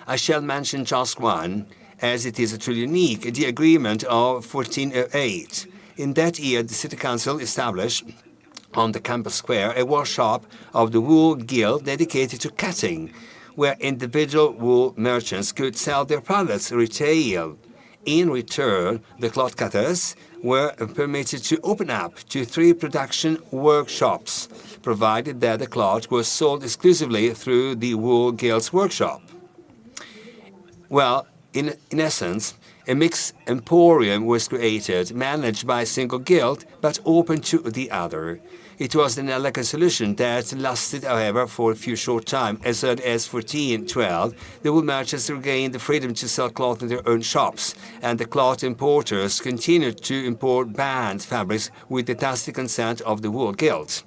I shall mention just one, as it is truly unique, the agreement of 1408. In that year, the city council established on the campus square a workshop of the Wool Guild dedicated to cutting, where individual wool merchants could sell their products retail. In return, the cloth cutters were permitted to open up to 3 production workshops, provided that the cloth was sold exclusively through the Wool Guild's workshop. Well, in essence, a mixed emporium was created, managed by a single guild, but open to the other. It was an elegant solution that lasted, however, for a few short time. As early as 1412, the wool merchants regained the freedom to sell cloth in their own shops, and the cloth importers continued to import banned fabrics with the tacit consent of the wool guilds.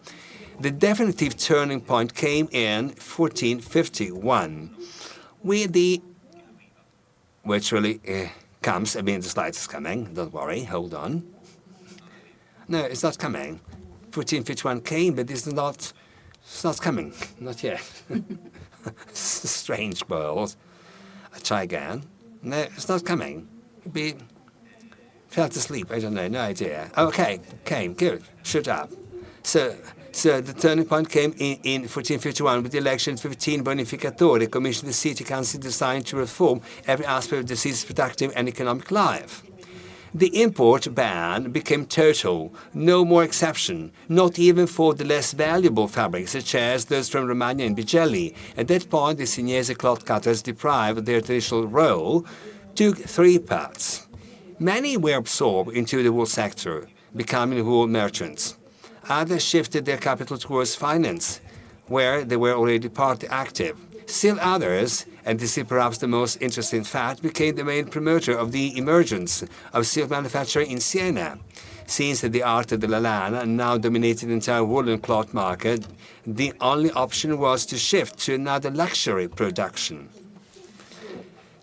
The definitive turning point came in 1451, with the which really comes, I mean, the slide is coming, don't worry, hold on. No, it's not coming. 1451 came, but it's not coming, not yet. Strange world. I try again. No, it's not coming. Maybe fell asleep, I don't know, no idea. Okay, came, good, shut up. So the turning point came in 1451 with the election of 15 bonificatori, commissioned the city council designed to reform every aspect of the city's productive and economic life. The import ban became total, no more exception, not even for the less valuable fabrics, such as those from Romagna and Bigelli. At that point, the Sienese cloth cutters, deprived of their traditional role, took 3 paths. Many were absorbed into the wool sector, becoming wool merchants. Others shifted their capital towards finance, where they were already partly active. Still others, and this is perhaps the most interesting fact, became the main promoter of the emergence of silk manufacturing in Siena. Since the art della lana now dominated the entire woolen cloth market, the only option was to shift to another luxury production.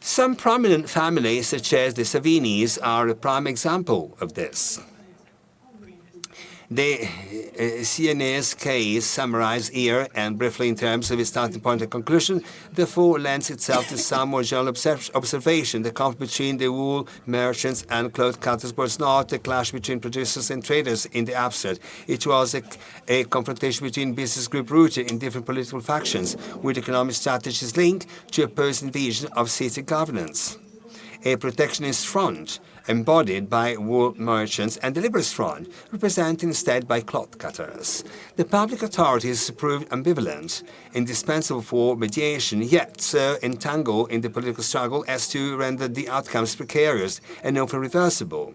Some prominent families, such as the Savinis, are a prime example of this. The Sienese case, summarized here and briefly in terms of its starting point and conclusion, therefore lends itself to some more general observation. The conflict between the wool merchants and cloth cutters was not a clash between producers and traders in the abstract. It was a confrontation between business groups rooted in different political factions, with economic strategies linked to opposing vision of city governance. A protectionist front, embodied by wool merchants, and the liberal front, represented instead by cloth cutters. The public authorities proved ambivalent, indispensable for mediation, yet so entangled in the political struggle as to render the outcomes precarious and often reversible.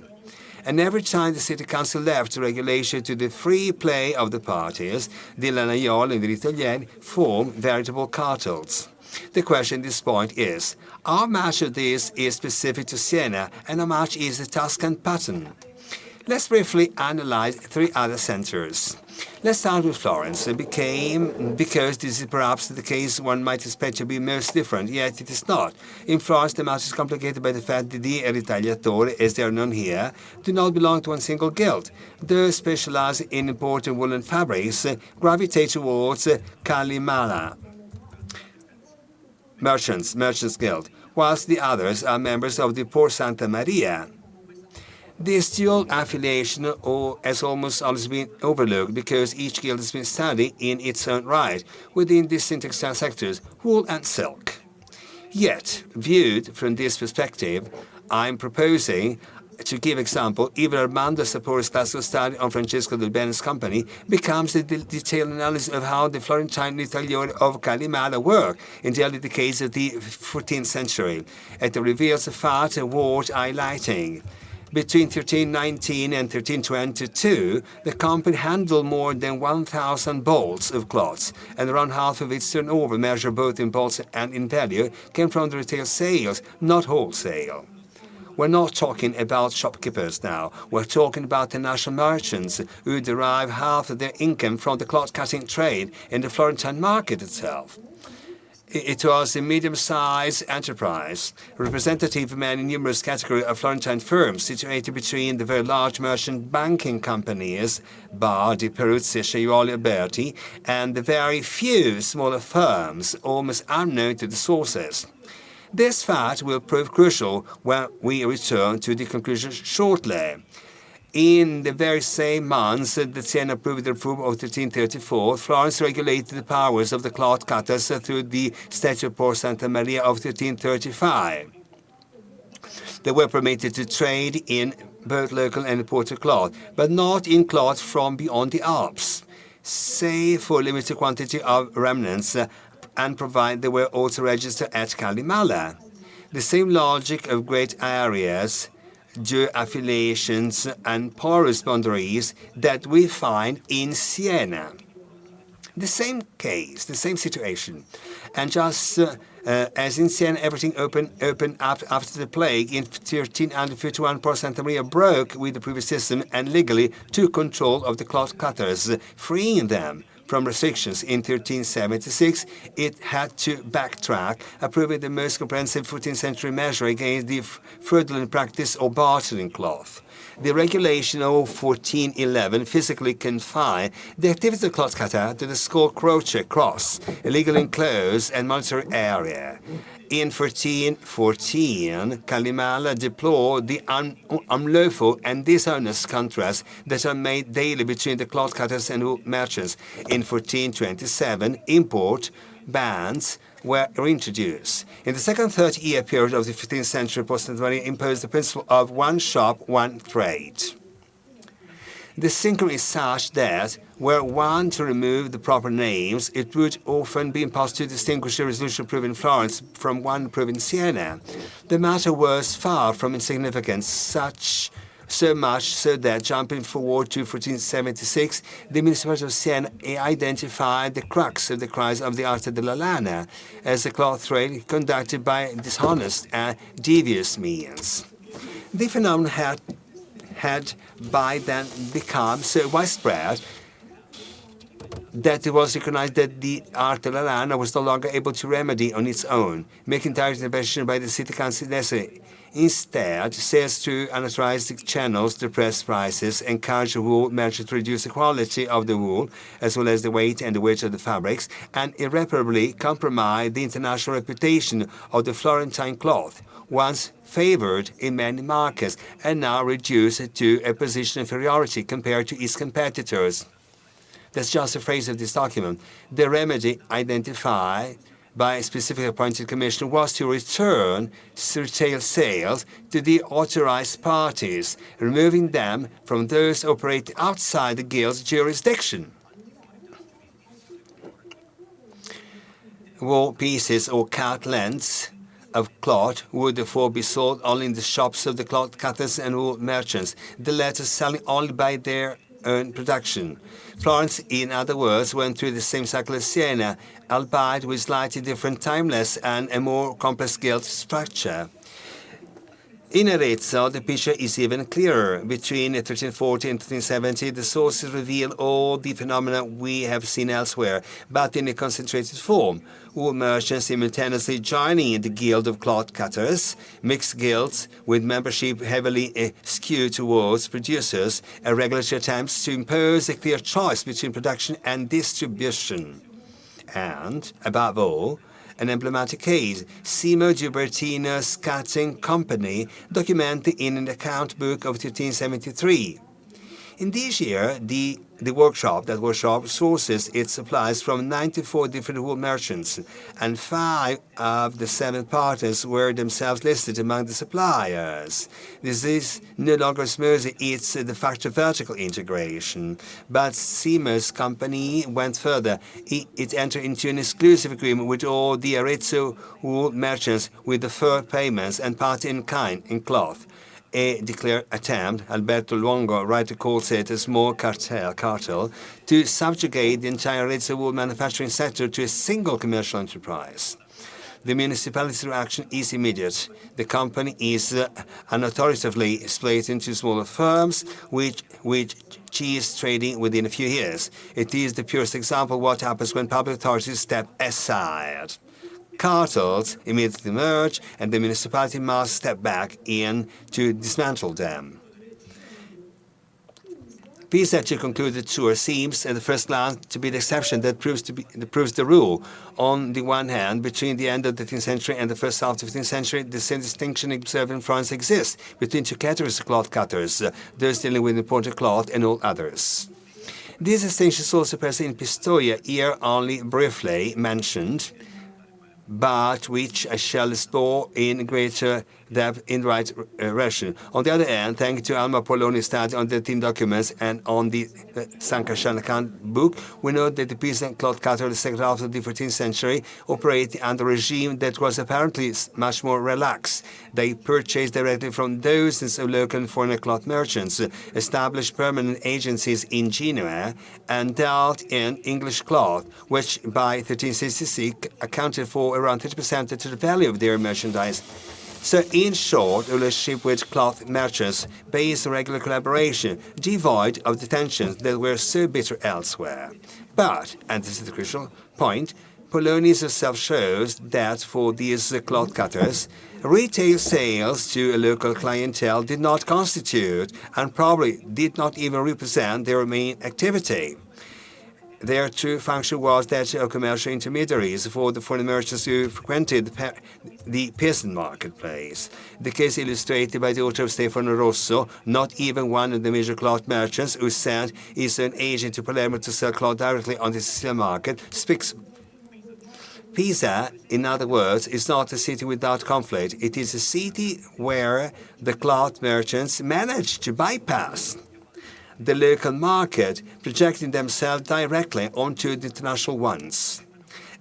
And every time the city council left regulation to the free play of the parties, the lanaioli and the Ritagliatori formed veritable cartels. The question at this point is, how much of this is specific to Siena and how much is the Tuscan pattern? Let's briefly analyze three other centers. Let's start with Florence. Because this is perhaps the case one might expect to be most different, yet it is not. In Florence, the matter is complicated by the fact that the Ritagliatori, as they are known here, do not belong to one single guild. Those specializing in importing woolen fabrics gravitate towards Calimala, Merchants Guild, whilst the others are members of the Por Santa Maria. This dual affiliation has almost always been overlooked because each guild has been studied in its own right within distinct textile sectors, wool and silk. Yet, viewed from this perspective, I'm proposing to give example, even Armando Sapore's classical study on Francesco del Bene's company becomes a detailed analysis of how the Florentine Ritagliatori of Calimala work in the early decades of the 14th century. It reveals a fact worth highlighting. Between 1319 and 1322, the company handled more than 1,000 bolts of cloths, and around half of its turnover, measured both in bolts and in value, came from the retail sales, not wholesale. We're not talking about shopkeepers now. We're talking about the national merchants who derive half of their income from the cloth-cutting trade in the Florentine market itself. It was a medium-sized enterprise, representative of many numerous categories of Florentine firms situated between the very large merchant banking companies, Bardi, Peruzzi, Sciaioli, Alberti, and the very few smaller firms, almost unknown to the sources. This fact will prove crucial when we return to the conclusion shortly. In the very same months that Siena approved the reform of 1334, Florence regulated the powers of the cloth cutters through the Statute of Por Santa Maria of 1335. They were permitted to trade in both local and imported cloth, but not in cloth from beyond the Alps, save for a limited quantity of remnants, and provide they were also registered at Calimala. The same logic of great areas, dual affiliations, and porous boundaries that we find in Siena. The same case, the same situation. And just as in Siena, everything opened up after the plague, in 1351, Por Santa Maria broke with the previous system and legally took control of the cloth cutters, freeing them from restrictions. In 1376, it had to backtrack, approving the most comprehensive 14th century measure against the fraudulent practice of bartering cloth. The regulation of 1411 physically confined the activity of the cloth cutter to the score croce cross, a legally enclosed and monetary area. In 1414, Calimala deplored the unlawful and dishonest contrasts that are made daily between the cloth cutters and merchants. In 1427, import bans were reintroduced. In the second 30-year period of the 15th century, Por Santa Maria imposed the principle of one shop, one trade. The synchron is such that, were one to remove the proper names, it would often be impossible to distinguish a resolution approved in Florence from one approved in Siena. The matter was far from insignificant. so much so that, jumping forward to 1476, the Municipality of Siena identified the crux of the crisis of the arte della lana as a cloth trade conducted by dishonest and devious means. The phenomenon had by then become so widespread that it was recognized that the arte della lana was no longer able to remedy on its own, making direct intervention by the city council necessary. Instead, sales through unauthorized channels depressed prices, encouraged wool merchants to reduce the quality of the wool, as well as the weight and the weight of the fabrics, and irreparably compromised the international reputation of the Florentine cloth, once favored in many markets, and now reduced to a position of inferiority compared to its competitors. That's just a phrase of this document. The remedy identified by a specific appointed commission was to return retail sales to the authorized parties, removing them from those operating outside the guild's jurisdiction. Wool pieces or cut lengths of cloth would therefore be sold only in the shops of the cloth cutters and wool merchants, the latter selling only by their own production. Florence, in other words, went through the same cycle as Siena, albeit with slightly different timeless and a more complex guild structure. In Arezzo, the picture is even clearer. Between 1340 and 1370, the sources reveal all the phenomena we have seen elsewhere, but in a concentrated form. Wool merchants simultaneously joining the Guild of Cloth Cutters, mixed guilds with membership heavily skewed towards producers, a regulatory attempts to impose a clear choice between production and distribution. And, above all, an emblematic case, Simo Giubertino's Cutting Company, documented in an account book of 1373. In this year, the workshop sources its supplies from 94 different wool merchants, and 5 of the 7 partners were themselves listed among the suppliers. This is no longer smoothly its de facto vertical integration, but Simo's company went further. It entered into an exclusive agreement with all the Arezzo wool merchants with deferred payments and part in kind in cloth. A declared attempt, Alberto Luongo rightly calls it a small cartel, to subjugate the entire Arezzo wool manufacturing sector to a single commercial enterprise. The municipality's reaction is immediate. The company is unauthoritatively split into smaller firms, which cease trading within a few years. It is the purest example of what happens when public authorities step aside. Cartels immediately emerge, and the municipality must step back in to dismantle them. Pisa, to conclude the tour, seems at the first glance to be the exception that proves the rule. On the one hand, between the end of the 13th century and the first half of the 15th century, the same distinction observed in France exists between two categories of cloth cutters, those dealing with imported cloth and all others. This distinction is also present in Pistoia, here only briefly mentioned, but which I shall explore in greater depth in the right direction. On the other hand, thanks to Alma Poloni's study on the team documents and on the Sankashan account book, we know that the peasant cloth cutter of the second half of the 14th century operated under a regime that was apparently much more relaxed. They purchased directly from dozens of local and foreign cloth merchants, established permanent agencies in Genoa, and dealt in English cloth, which by 1366 accounted for around 30% of the value of their merchandise. So, in short, a relationship with cloth merchants based on regular collaboration, devoid of the tensions that were so bitter elsewhere. But, and this is the crucial point, Polonius herself shows that for these cloth cutters, retail sales to a local clientele did not constitute, and probably did not even represent, their main activity. Their true function was that of commercial intermediaries for the foreign merchants who frequented the peasant marketplace. The case illustrated by the author of Stefano Rosso, not even one of the major cloth merchants who sent his own agent to Palermo to sell cloth directly on the Sicilian market, speaks. Pisa, in other words, is not a city without conflict. It is a city where the cloth merchants managed to bypass the local market, projecting themselves directly onto the international ones.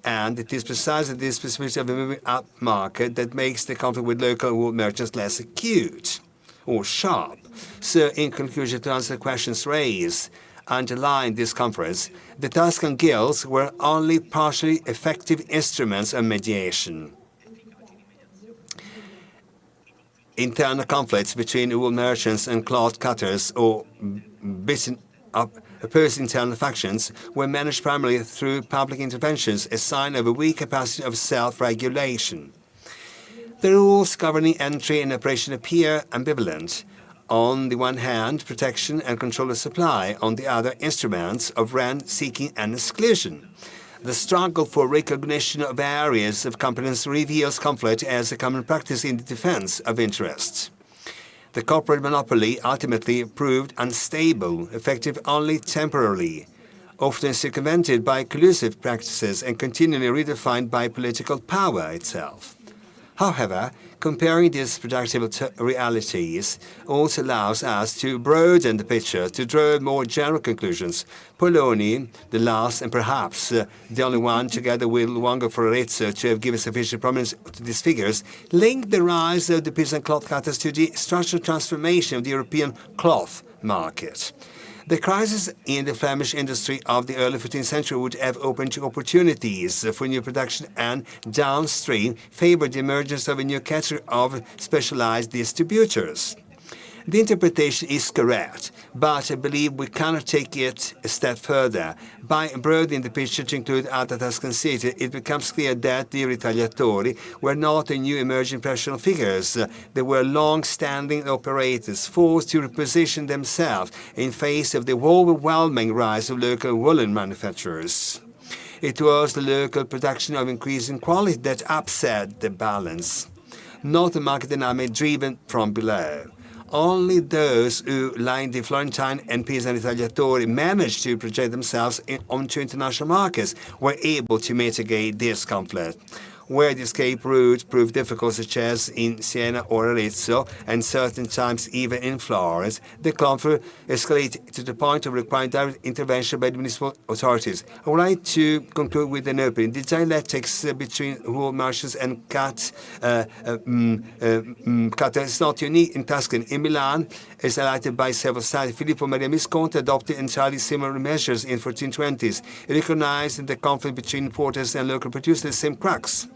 And it is precisely this specificity of the moving up market that makes the conflict with local wool merchants less acute or sharp. So, in conclusion, to answer the questions raised, underlying this conference, the Tuscan guilds were only partially effective instruments of mediation. Internal conflicts between wool merchants and cloth cutters or opposing internal factions were managed primarily through public interventions, a sign of a weak capacity of self-regulation. The rules governing entry and operation appear ambivalent. On the one hand, protection and control of supply, on the other, instruments of rent-seeking and exclusion. The struggle for recognition of areas of competence reveals conflict as a common practice in the defense of interests. The corporate monopoly ultimately proved unstable, effective only temporarily, often circumvented by collusive practices and continually redefined by political power itself. However, comparing these productive realities also allows us to broaden the picture, to draw more general conclusions. Poloni, the last and perhaps the only one, together with Luongo Florenzo, to have given sufficient prominence to these figures, linked the rise of the peasant cloth cutters to the structural transformation of the European cloth market. The crisis in the Flemish industry of the early 15th century would have opened opportunities for new production and downstream favored the emergence of a new category of specialized distributors. The interpretation is correct, but I believe we cannot take it a step further. By broadening the picture to include Alta Tuscan city, it becomes clear that the Ritagliatori were not new emerging professional figures. They were long-standing operators forced to reposition themselves in face of the overwhelming rise of local woolen manufacturers. It was the local production of increasing quality that upset the balance, not a market dynamic driven from below. Only those who, like the Florentine and peasant Ritagliatori, managed to project themselves onto international markets were able to mitigate this conflict. Where the escape route proved difficult, such as in Siena or Arezzo, and certain times even in Florence, the conflict escalated to the point of requiring direct intervention by the municipal authorities. I would like to conclude with an opening. The dialectics between wool merchants and cutters is not unique in Tuscany. In Milan, as highlighted by several studies, Filippo Maria Visconti adopted entirely similar measures in 1420s. He recognized in the conflict between importers and local producers the same crux.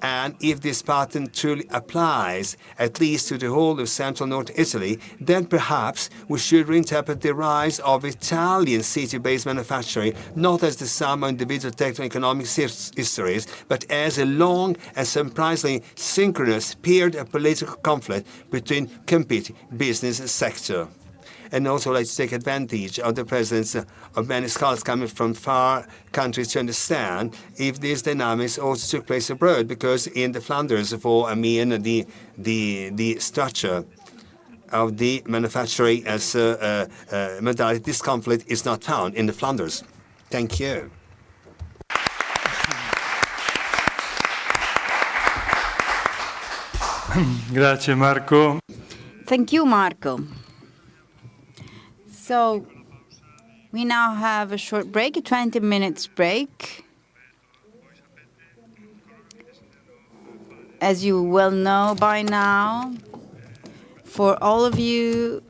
And if this pattern truly applies, at least to the whole of central North Italy, then perhaps we should reinterpret the rise of Italian city-based manufacturing not as the sum of individual techno-economic histories, but as a long and surprisingly synchronous period of political conflict between competing business sectors. And also like to take advantage of the presence of many scholars coming from far countries to understand if these dynamics also took place abroad, because in the Flanders, the structure of the manufacturing as modality, this conflict is not found in the Flanders. Thank you. Grazie Marco. Thank you, Marco. So we now have a short break, a 20 minutes break. As you well know by now, for all of you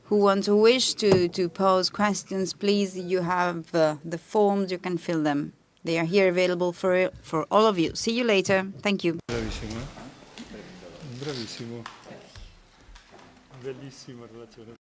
who wish to pose questions, please, you have the forms, you can fill them. They are here available for all of you. See you later. Thank you. Bravissimo. Bravissimo. Bellissima relazione.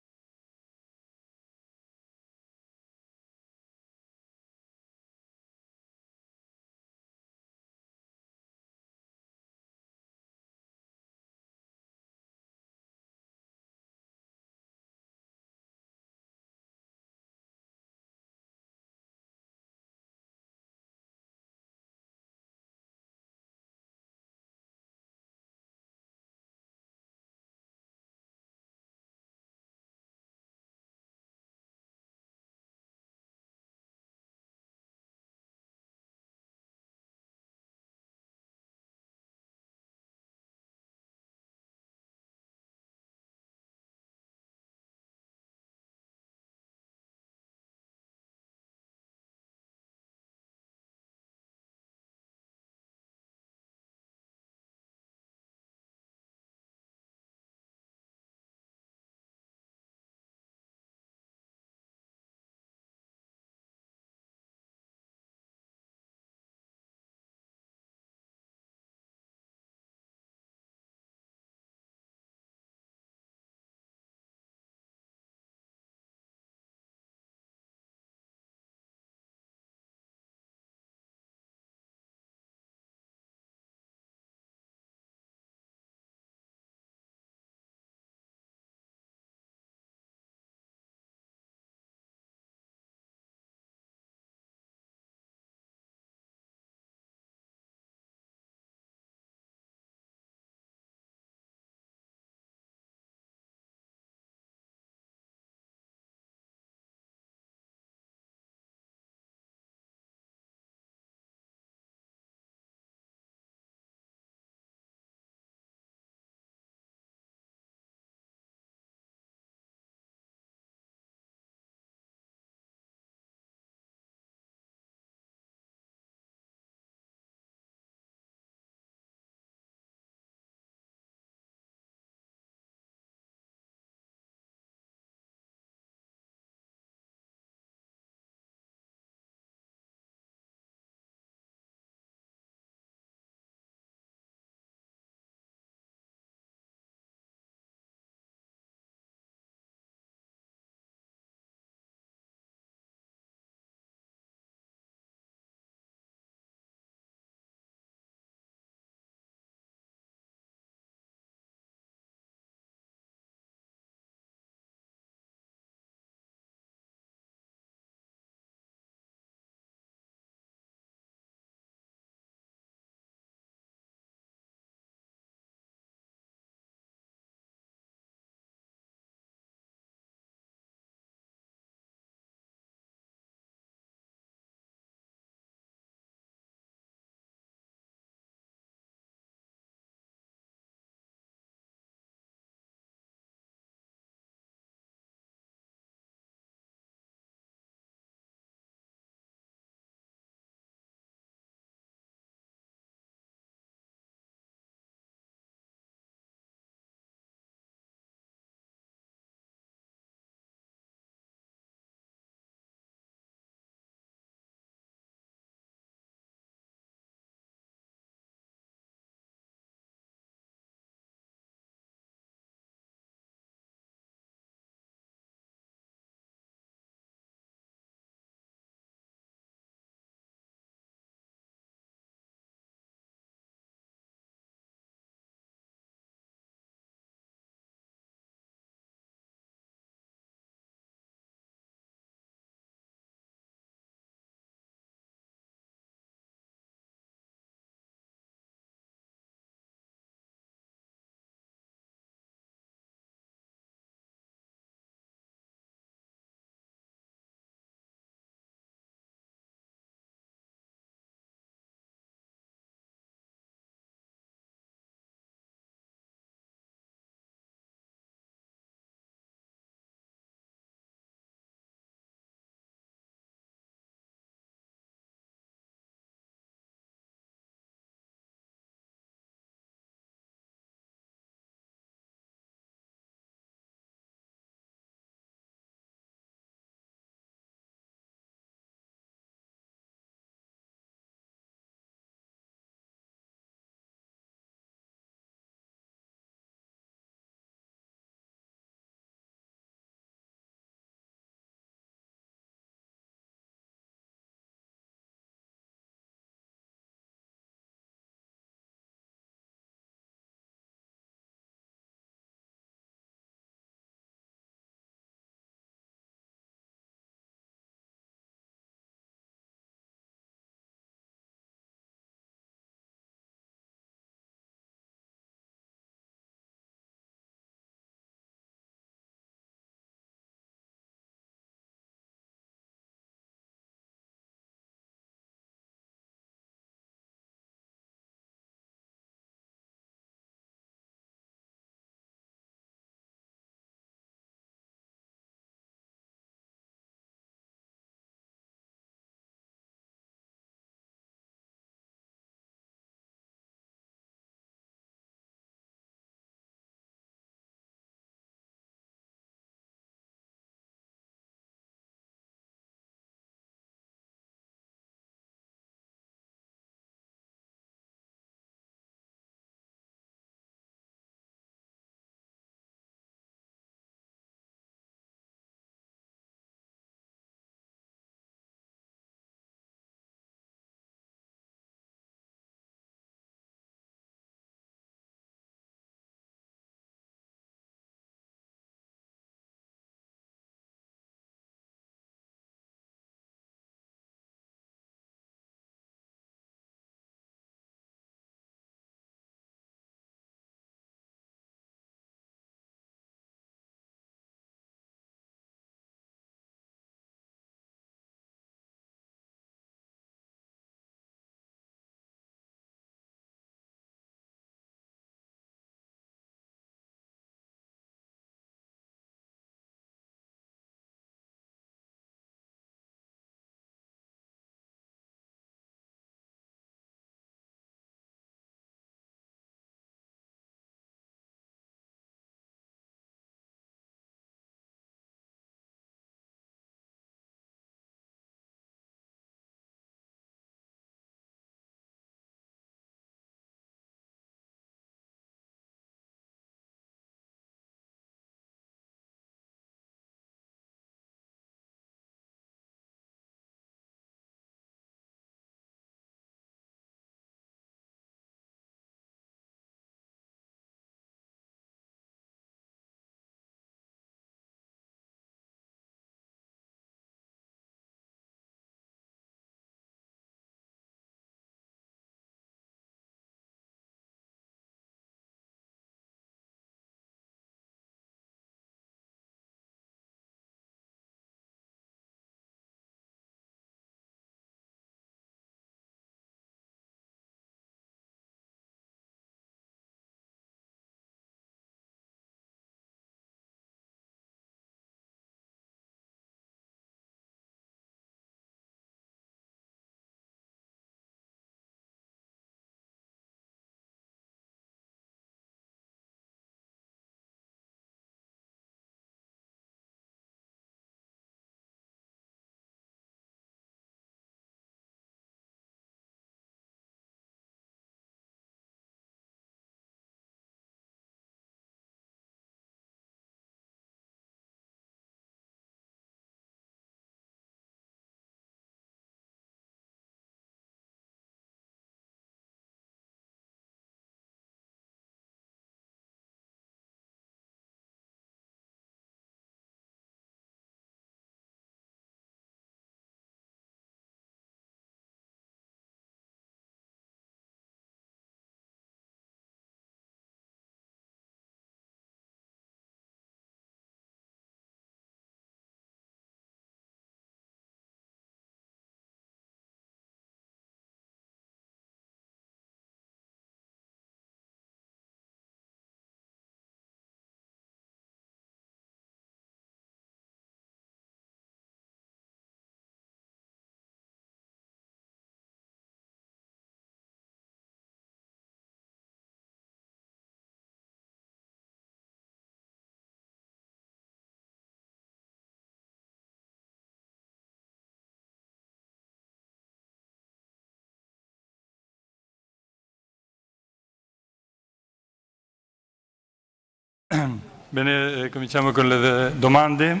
Bene, cominciamo con le domande.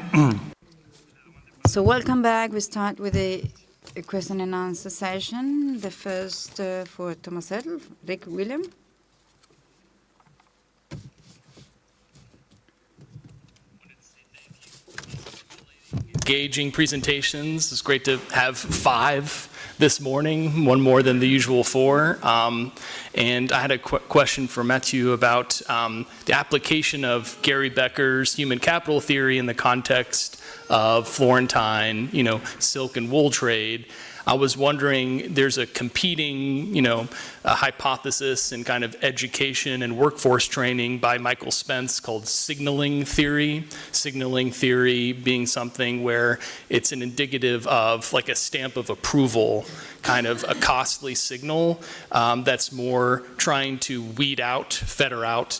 So welcome back. We start with a question and answer session. The first for Thomas Ertl, Rick William. Engaging presentations. It's great to have 5 this morning, one more than the usual 4. And I had a question for Mathieu about the application of Gary Becker's human capital theory in the context of Florentine, silk and wool trade. I was wondering, there's a competing, a hypothesis in kind of education and workforce training by Michael Spence called signaling theory. Signaling theory being something where it's an indicative of like a stamp of approval, kind of a costly signal that's more trying to weed out, fetter out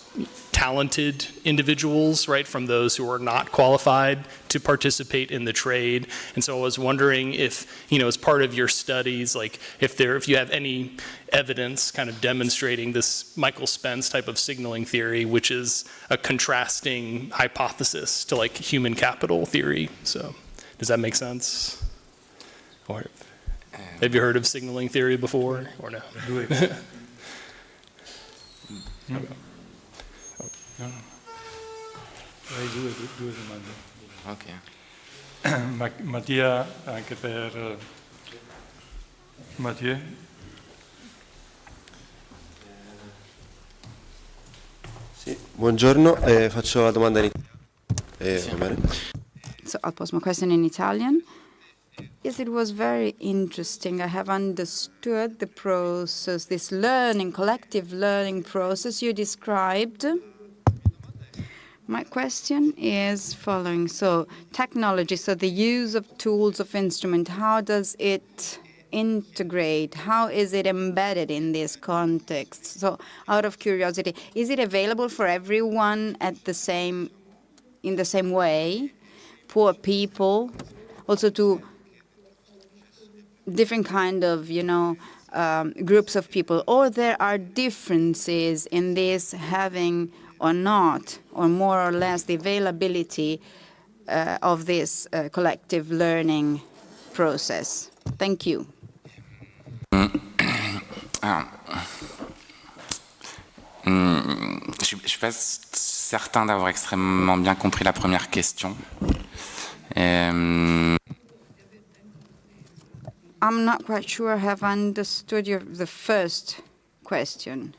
talented individuals, right, from those who are not qualified to participate in the trade. And so I was wondering if, as part of your studies, like if you have any evidence kind of demonstrating this Michael Spence type of signaling theory, which is a contrasting hypothesis to like human capital theory. So does that make sense? Or have you heard of signaling theory before or no? Due domande. Ok. Mattia, anche per Mathieu. Sì, buongiorno, faccio la domanda in italiano. Va bene? So I'll pose my question in Italian. Yes, it was very interesting. I have understood the process, this learning, collective learning process you described. My question is following. So technology, so the use of tools, of instrument, how does it integrate? How is it embedded in this context? So out of curiosity, is it available for everyone in the same way? Poor people, also to different kind of, groups of people, or there are differences in this having or not, or more or less the availability of this collective learning process? Thank you. Je ne suis pas certain d'avoir extrêmement bien compris la première question. I'm not quite sure I have understood the first question.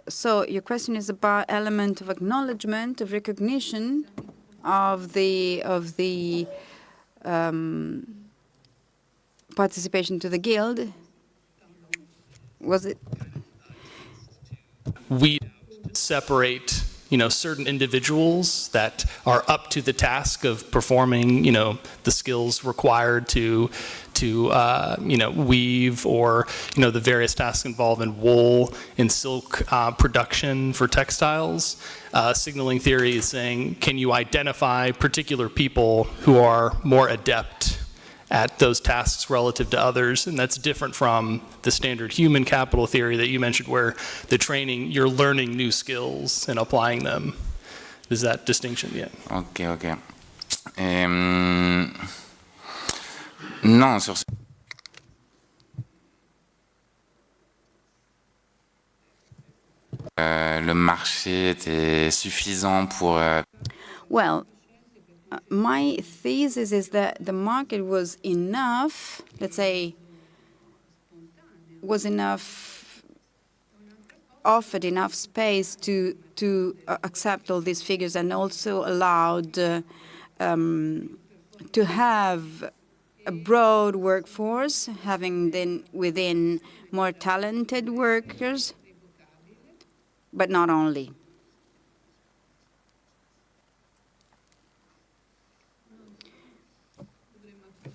So your question is about element of acknowledgement, of recognition of the participation to the guild. Was it? We separate, certain individuals that are up to the task of performing, the skills required to weave, or, the various tasks involved in wool and silk production for textiles. Signaling theory is saying, can you identify particular people who are more adept at those tasks relative to others? And that's different from the standard human capital theory that you mentioned, where the training, you're learning new skills and applying them. Is that distinction? Yeah. Ok. Non, sur ce... Le marché était suffisant pour... Well, my thesis is that the market was enough, let's say, offered enough space to accept all these figures, and also allowed to have a broad workforce, having then within more talented workers, but not only.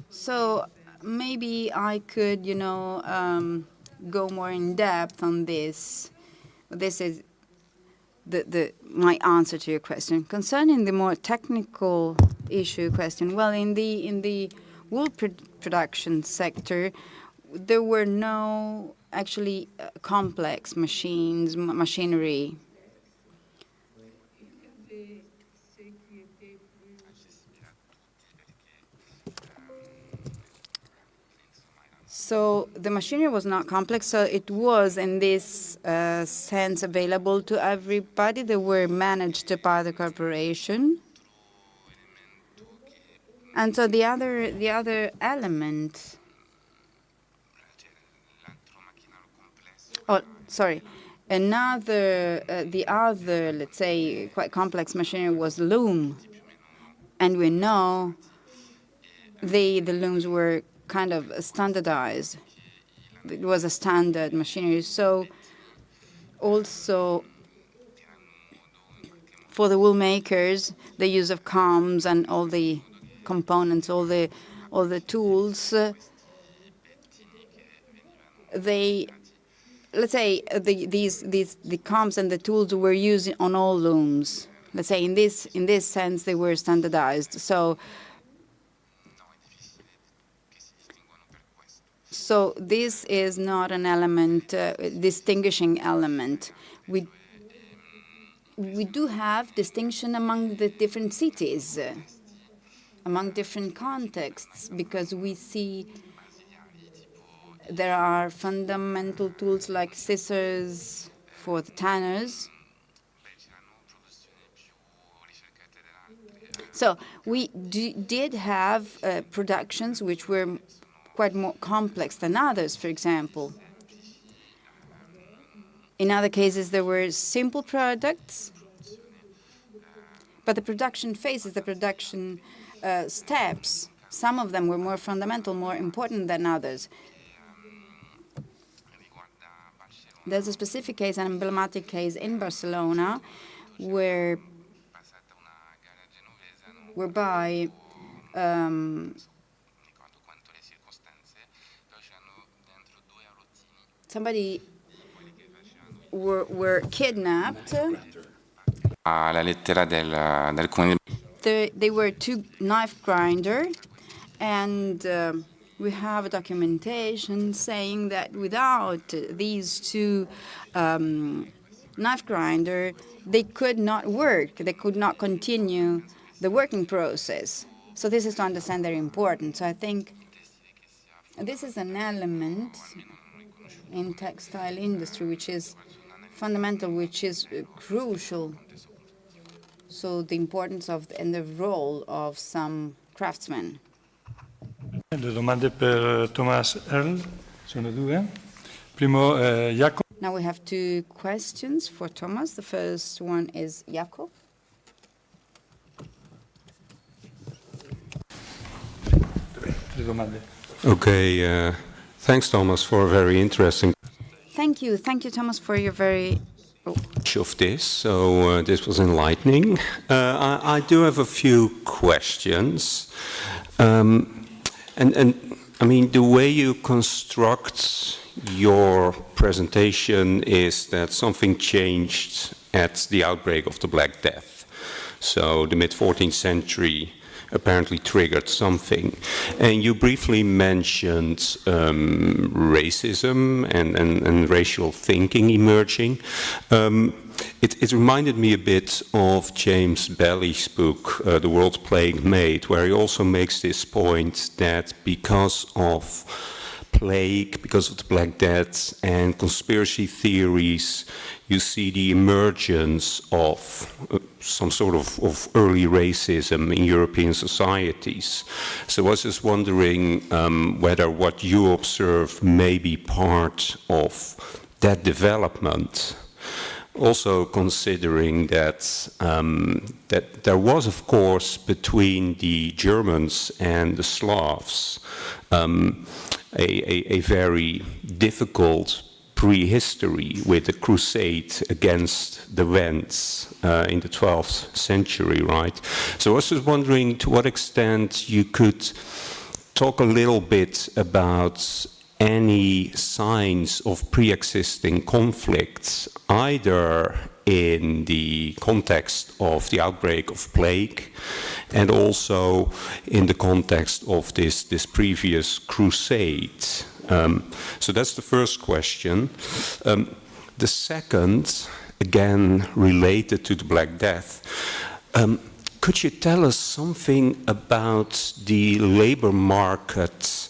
So maybe I could, go more in depth on this. This is my answer to your question. Concerning the more technical issue question. Well, in the wool production sector, there were no actually complex machinery. So the machinery was not complex, so it was in this sense available to everybody. They were managed by the corporation. And so the other element, the other, let's say, quite complex machinery was loom. And we know the looms were kind of standardized. It was a standard machinery. So also for the wool makers, the use of combs and all the components, all the tools, let's say the combs and the tools were used on all looms. Let's say in this sense they were standardized. So this is not an element, distinguishing element. We do have distinction among the different cities, among different contexts, because we see there are fundamental tools like scissors for the tanners. So we did have productions which were quite more complex than others, for example. In other cases, there were simple products, but the production phases, the production steps, some of them were more fundamental, more important than others. There's a specific case, an emblematic case in Barcelona, whereby somebody were kidnapped. La lettera del comune. They were two knife grinders, and we have a documentation saying that without these two knife grinders, they could not work. They could not continue the working process. So this is to understand their importance. So I think this is an element in textile industry which is fundamental, which is crucial. So the importance of and the role of some craftsmen. Le domande per Thomas Ertl sono due. Primo, Jacob. Now we have two questions for Thomas. The first one is Jacob. Okay, thanks, Thomas, for a very interesting. Thank you, Thomas, for your very. Of this, so this was enlightening. I do have a few questions, and I mean the way you construct your presentation is that something changed at the outbreak of the Black Death. So the mid-14th century apparently triggered something. And you briefly mentioned racism and racial thinking emerging. It reminded me a bit of James Bailey's book, The World Plague Made, where he also makes this point that because of plague, because of the Black Death and conspiracy theories, you see the emergence of some sort of early racism in European societies. So I was just wondering whether what you observe may be part of that development. Also considering that that there was, of course, between the Germans and the Slavs a very difficult prehistory with the crusade against the Wends in the 12th century, right? So I was just wondering to what extent you could talk a little bit about any signs of pre-existing conflicts, either in the context of the outbreak of plague and also in the context of this previous crusade. So that's the first question. The second, again related to the Black Death, could you tell us something about the labor market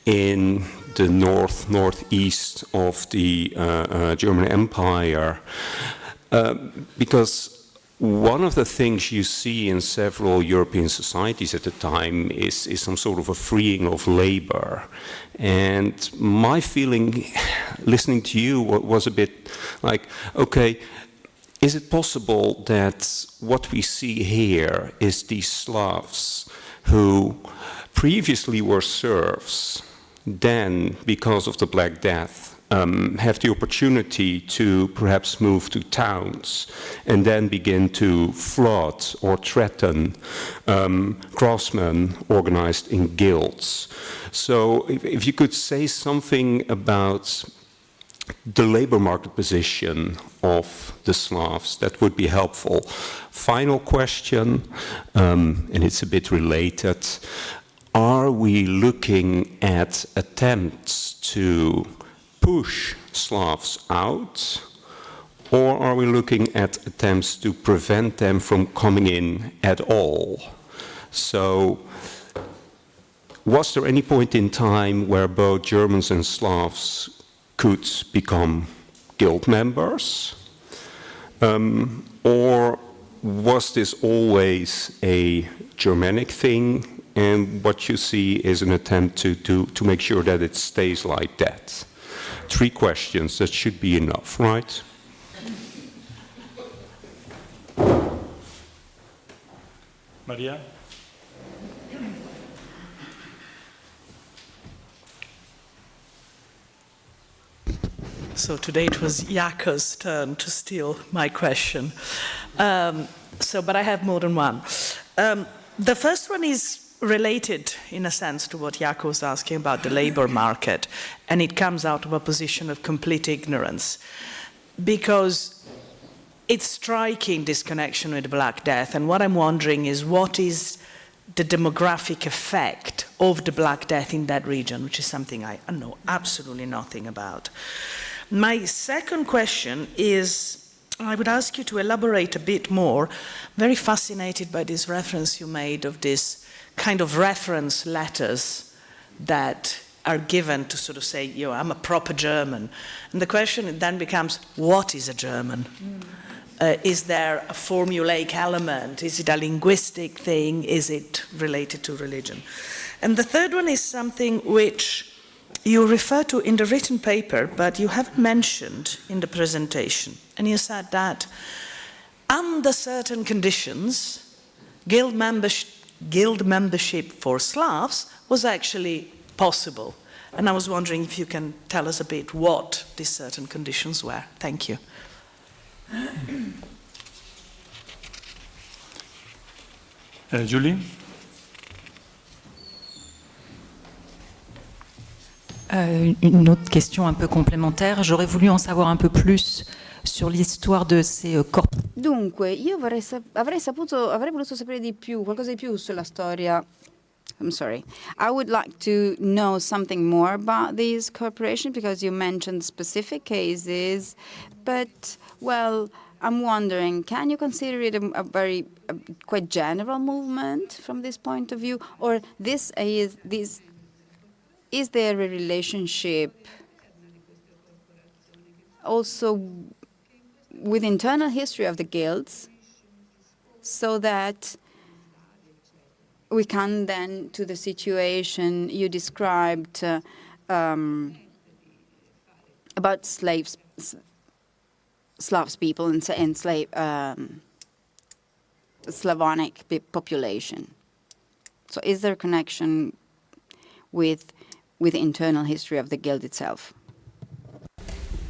in the northeast of the German Empire? Because one of the things you see in several European societies at the time is some sort of a freeing of labor. And my feeling, listening to you, was a bit like, okay, is it possible that what we see here is these Slavs who previously were serfs, then, because of the Black Death, have the opportunity to perhaps move to towns and then begin to flood or threaten craftsmen organized in guilds? So if you could say something about the labor market position of the Slavs, that would be helpful. Final question, and it's a bit related. Are we looking at attempts to push Slavs out, or are we looking at attempts to prevent them from coming in at all? So, was there any point in time where both Germans and Slavs could become guild members? Or was this always a Germanic thing, and what you see is an attempt to make sure that it stays like that? 3 questions, that should be enough, right? Maria? So today it was Jako's turn to steal my question. But I have more than one. The first one is related, in a sense, to what Jako was asking about the labor market, and it comes out of a position of complete ignorance, because it's striking, this connection with the Black Death, and what I'm wondering is what is the demographic effect of the Black Death in that region, which is something I know absolutely nothing about. My second question is, I would ask you to elaborate a bit more. Very fascinated by this reference you made of this kind of reference letters that are given to sort of say, you know, I'm a proper German. And the question then becomes, what is a German? Is there a formulaic element? Is it a linguistic thing? Is it related to religion? And the third one is something which you refer to in the written paper, but you haven't mentioned in the presentation. And you said that under certain conditions, guild membership for Slavs was actually possible. And I was wondering if you can tell us a bit what these certain conditions were. Thank you. Julie? Une autre question un peu complémentaire. J'aurais voulu en savoir un peu plus sur l'histoire de ces corps. Dunque, io avrei voluto sapere di più, qualcosa di più sulla storia. I'm sorry. I would like to know something more about these corporations, because you mentioned specific cases, but, well, I'm wondering, can you consider it a very quite general movement from this point of view, or is there a relationship also with internal history of the guilds, so that we come then to the situation you described about Slavs people and Slavonic population. So is there a connection with the internal history of the guild itself?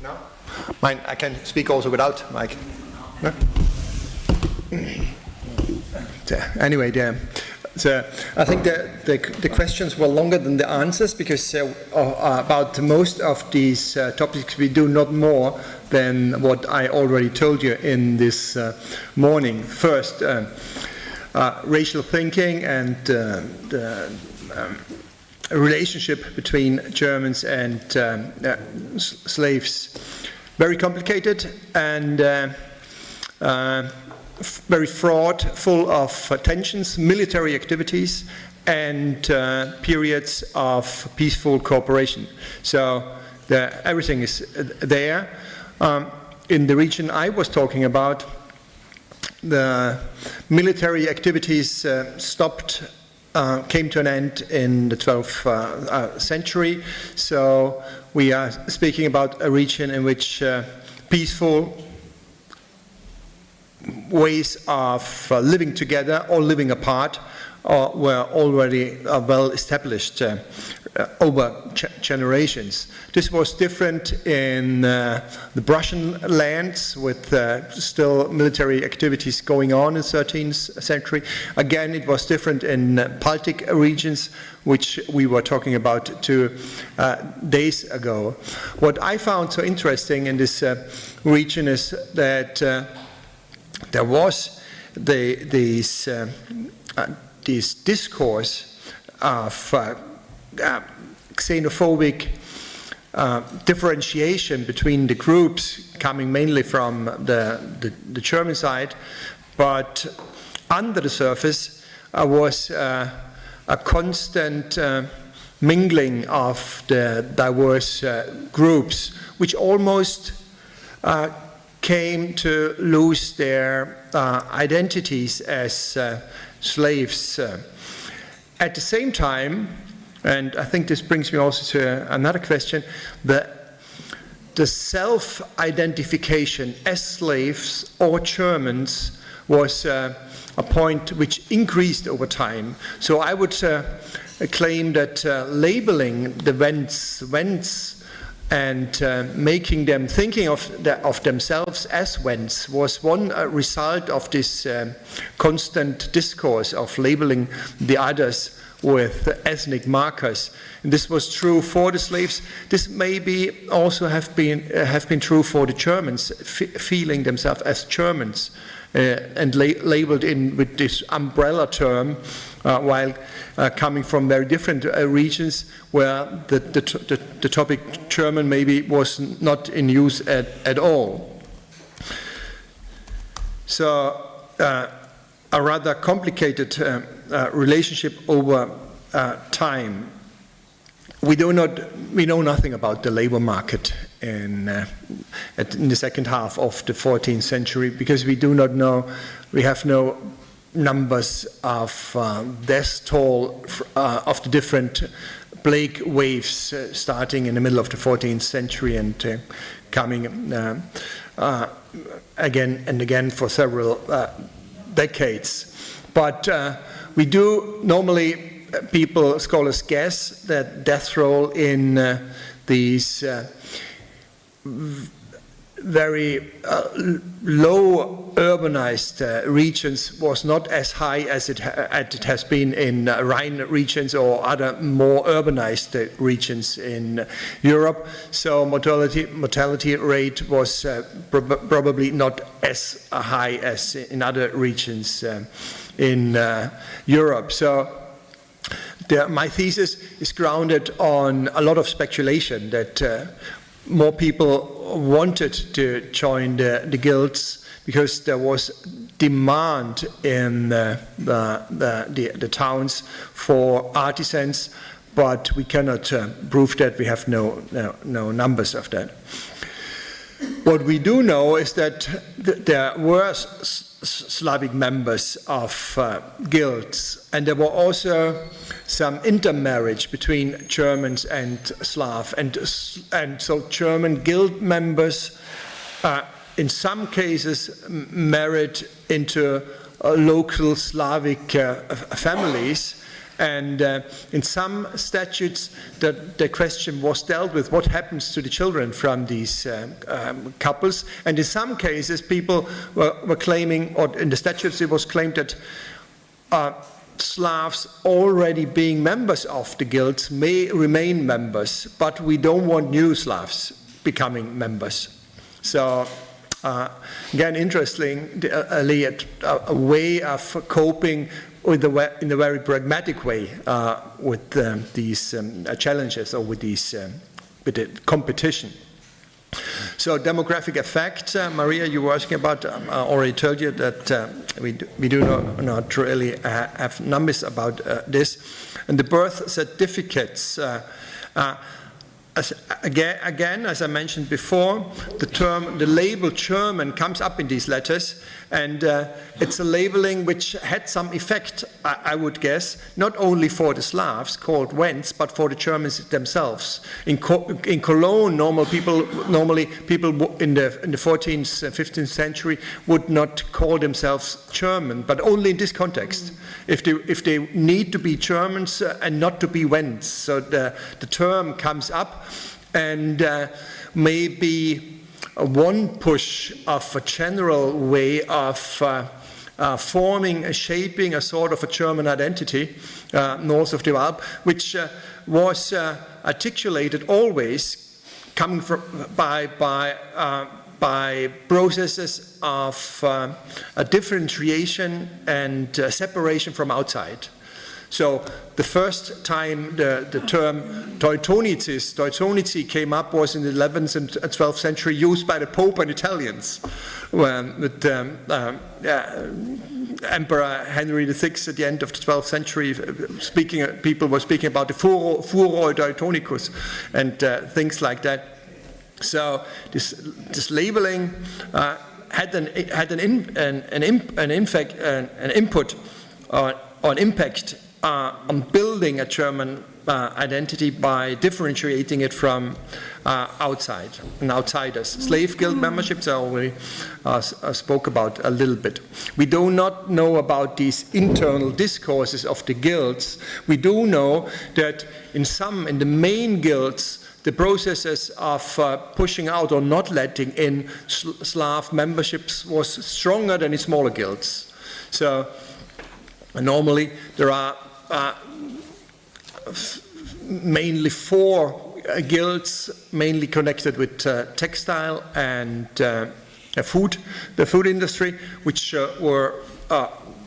No. Mine, I can speak also without mic. No? Anyway, I think the questions were longer than the answers, because about most of these topics we do not more than what I already told you in this morning. First, racial thinking and the relationship between Germans and slaves. Very complicated and very fraught, full of tensions, military activities, and periods of peaceful cooperation. So everything is there. In the region I was talking about, the military activities stopped, came to an end in the 12th century. So we are speaking about a region in which peaceful ways of living together or living apart were already well established over generations. This was different in the Prussian lands, with still military activities going on in the 13th century. Again, it was different in Baltic regions, which we were talking about 2 days ago. What I found so interesting in this region is that there was this discourse of xenophobic differentiation between the groups, coming mainly from the German side, but under the surface was a constant mingling of the diverse groups, which almost came to lose their identities as slaves. At the same time, and I think this brings me also to another question, the self-identification as slaves or Germans was a point which increased over time. So I would claim that labeling the Wends and making them thinking of themselves as Wends was one result of this constant discourse of labeling the others with ethnic markers. And this was true for the slaves. This maybe also have been true for the Germans, feeling themselves as Germans and labeled in with this umbrella term, while coming from very different regions where the topic German maybe was not in use at all. So a rather complicated relationship over time. We know nothing about the labor market in the second half of the 14th century, because we do not know, we have no numbers of death toll of the different plague waves starting in the middle of the 14th century and coming again and again for several decades. But we do normally, scholars guess that death roll in these very low urbanized regions was not as high as it has been in Rhine regions or other more urbanized regions in Europe. So mortality rate was probably not as high as in other regions in Europe. So my thesis is grounded on a lot of speculation that more people wanted to join the guilds because there was demand in the towns for artisans, but we cannot prove that. We have no numbers of that. What we do know is that there were Slavic members of guilds, and there were also some intermarriage between Germans and Slav, and so German guild members in some cases married into local Slavic families. And in some statutes, the question was dealt with: what happens to the children from these couples? And in some cases, people were claiming, or in the statutes it was claimed that Slavs already being members of the guilds may remain members, but we don't want new Slavs becoming members. So again, interestingly, a way of coping with in a very pragmatic way with these challenges, or with these with the competition. So demographic effect, Maria, you were asking about. I already told you that we do not really have numbers about this. And the birth certificates, again, as I mentioned before, the label German comes up in these letters, and it's a labeling which had some effect, I would guess, not only for the Slavs called Wends, but for the Germans themselves. In Cologne, normally people in the 14th, 15th century would not call themselves German, but only in this context. If they need to be Germans and not to be Wends, so the term comes up, and maybe one push of a general way of shaping a sort of a German identity north of the Alp, which was articulated always coming from by processes of differentiation and separation from outside. So the first time the term Teutonici came up was in the 11th and 12th century, used by the Pope and Italians, with Emperor Henry VI at the end of the 12th century people were speaking about the Furor Teutonicus and things like that. So this labeling had an input on impact on building a German identity by differentiating it from outside and outsiders. Slave guild memberships I already spoke about a little bit. We do not know about these internal discourses of the guilds. We do know that in the main guilds, the processes of pushing out or not letting in Slav memberships was stronger than in smaller guilds. So normally there are mainly 4 guilds, mainly connected with textile and the food industry, which were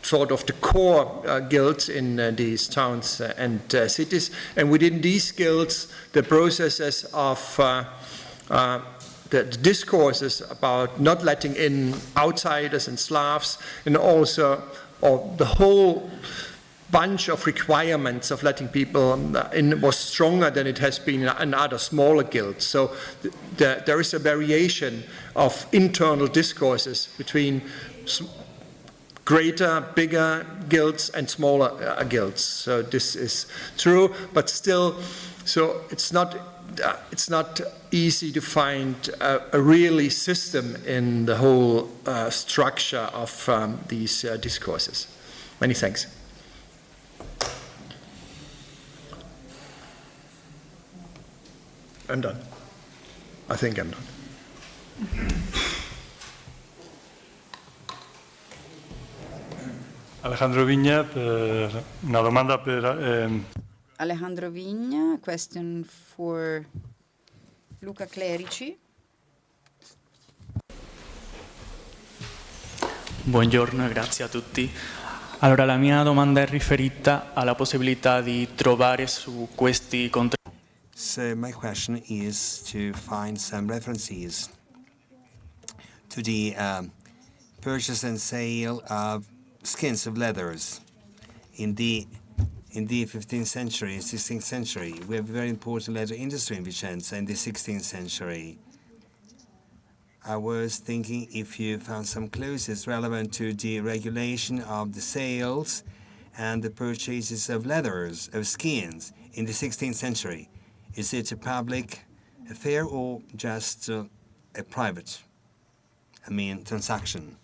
sort of the core guilds in these towns and cities. And within these guilds, the processes of the discourses about not letting in outsiders and Slavs, and also the whole bunch of requirements of letting people in was stronger than it has been in other smaller guilds. So there is a variation of internal discourses between bigger guilds and smaller guilds. So this is true, but still, so it's not easy to find a really system in the whole structure of these discourses. Many thanks. I'm done. I think I'm done. Alejandro Vigna, una domanda per... Alejandro Vigna, question for Luca Clerici. Buongiorno e grazie a tutti. Allora, la mia domanda è riferita alla possibilità di trovare su questi contenuti. So my question is to find some references to the purchase and sale of skins of leathers in the 15th century and 16th century. We have a very important leather industry in Vicenza in the 16th century. I was thinking if you found some clauses relevant to the regulation of the sales and the purchases of leathers, of skins in the 16th century. Is it a public affair or just a private, transaction?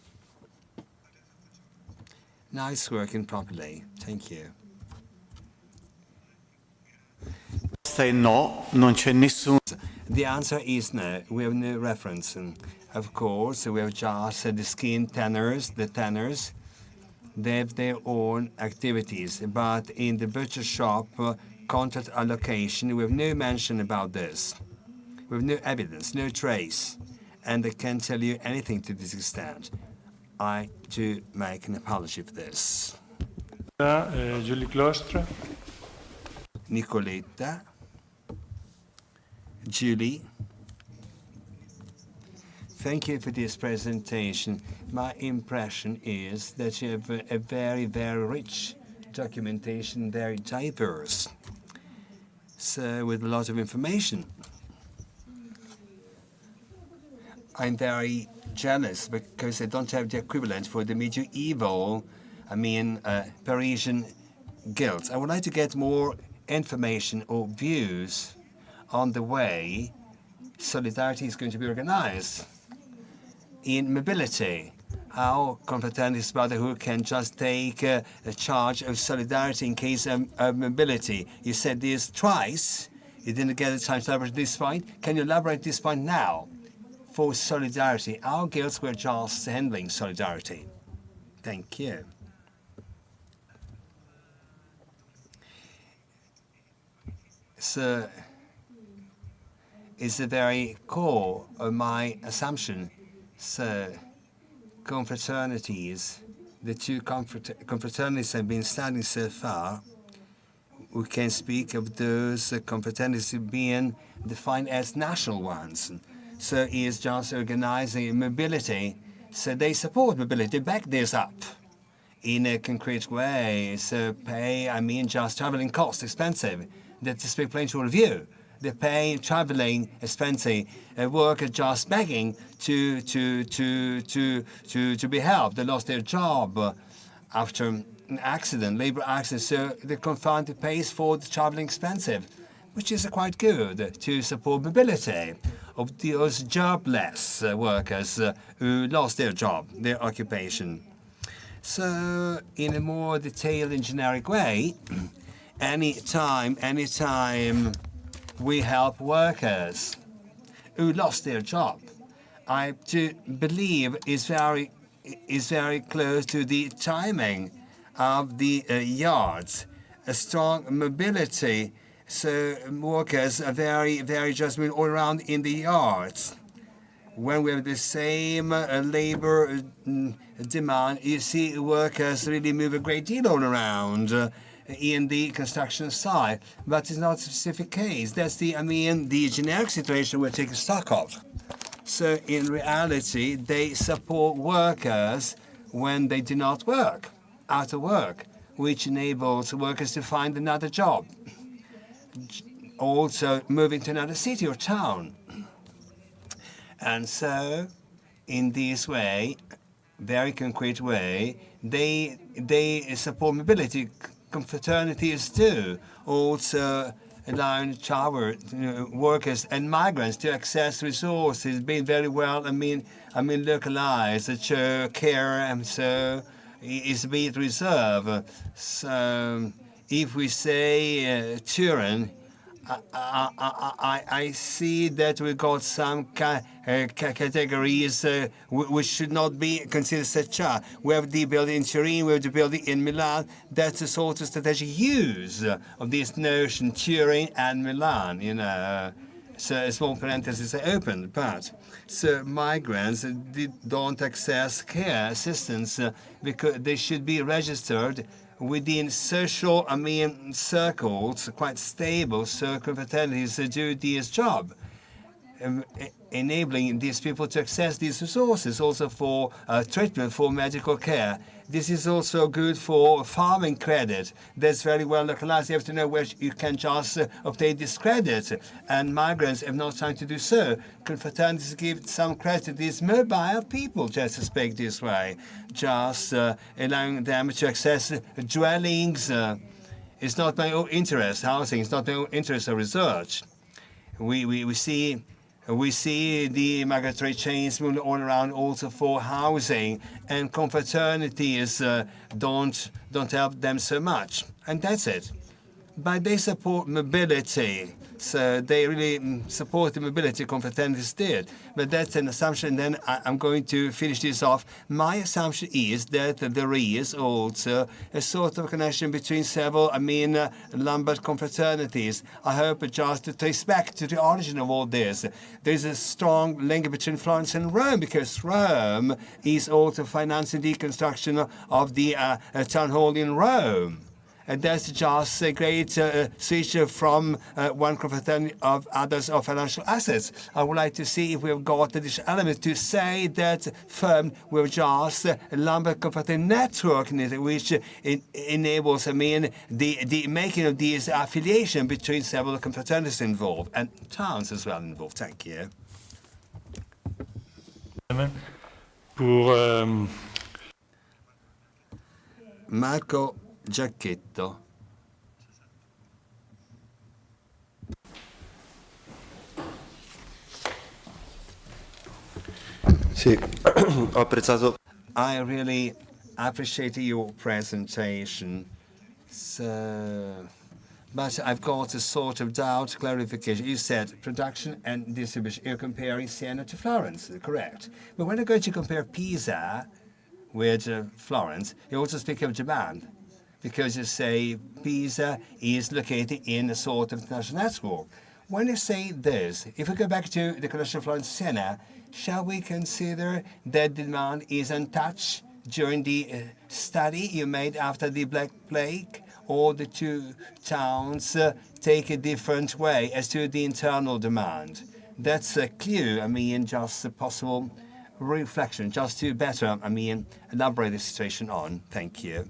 Now it's working properly. Thank you. No, non c'è nessun. The answer is no. We have no reference. And of course, we have just the skin tanners, the tanners, They have their own activities, but in the butcher shop, contract allocation, we have no mention about this. We have no evidence, no trace, and I can't tell you anything to this extent. I do make an apology for this. Julie Clostre. Nicoletta. Julie. Thank you for this presentation. My impression is that you have a very, very rich documentation, very diverse, so with a lot of information. I'm very jealous because I don't have the equivalent for the medieval, Parisian guilds. I would like to get more information or views on the way solidarity is going to be organized. In mobility, how confraternities brotherhood can just take a charge of solidarity in case of mobility. You said this twice. You didn't get the time to elaborate this point. Can you elaborate this point now? For solidarity, our guilds were just handling solidarity. Thank you. So, it's the very core of my assumption. So, confraternities, the two confraternities have been studying so far. We can speak of those confraternities being defined as national ones. So it's just organizing mobility. So they support mobility, they back this up in a concrete way. So pay, just traveling costs, expensive. That's to speak plain to all of you. They pay traveling expensive. Workers just begging to be helped. They lost their job after an accident, labor accident. So the confront pays for the traveling expensive, which is quite good to support mobility of those jobless workers who lost their job, their occupation. So in a more detailed and generic way, anytime we help workers who lost their job, I do believe is very close to the timing of the yards. A strong mobility, so workers are very just moving all around in the yards. When we have the same labor demand, you see workers really move a great deal all around. In the construction side, but it's not a specific case. That's the generic situation we're taking stock of. So in reality, they support workers when they do not work, out of work, which enables workers to find another job, also moving to another city or town. And so, in this way, very concrete way, they support mobility. Confraternities do, also allowing workers and migrants to access resources, being very well, localized. The care and so is being reserved. So, if we say Turin, I see that we got some categories which should not be considered such. We have the building in Turin, we have the building in Milan. That's the sort of strategic use of this notion, Turin and Milan, So a small parenthesis are open, but so migrants don't access care assistance because they should be registered within social, circles, quite stable, so confraternities do this job, enabling these people to access these resources, also for treatment, for medical care. This is also good for farming credit. That's very well localized. You have to know where you can just obtain this credit, and migrants have no time to do so. Confraternities give some credit to these mobile people, just to speak this way, just allowing them to access dwellings. It's not my own interest, housing. It's not my own interest of research. We see the migratory chains moving all around also for housing, and confraternities don't help them so much. And that's it. but they support mobility. So they really support the mobility confraternities did. But that's an assumption. Then I'm going to finish this off. My assumption is that there is also a sort of connection between several, Lombard confraternities. I hope just to trace back to the origin of all this. There's a strong link between Florence and Rome, because Rome is also financing the construction of the town hall in Rome. And that's just a great switch from one confraternity of others of financial assets. I would like to see if we've got additional elements to say that firm with just a Lombard confraternity network, which enables, the making of these affiliation between several confraternities involved and towns as well involved. Thank you. Pour Marco Giacchetto. Sì, ho apprezzato. I really appreciate your presentation. So, but I've got a sort of doubt, clarification. You said production and distribution. You're comparing Siena to Florence, correct? But when you're going to compare Pisa with Florence, you also speak of demand, because you say Pisa is located in a sort of international network. When you say this, if we go back to the connection of Florence and Siena, shall we consider that demand is untouched during the study you made after the Black Plague, or the two towns take a different way as to the internal demand? That's a clue, just a possible reflection, just to better, elaborate the situation on. Thank you.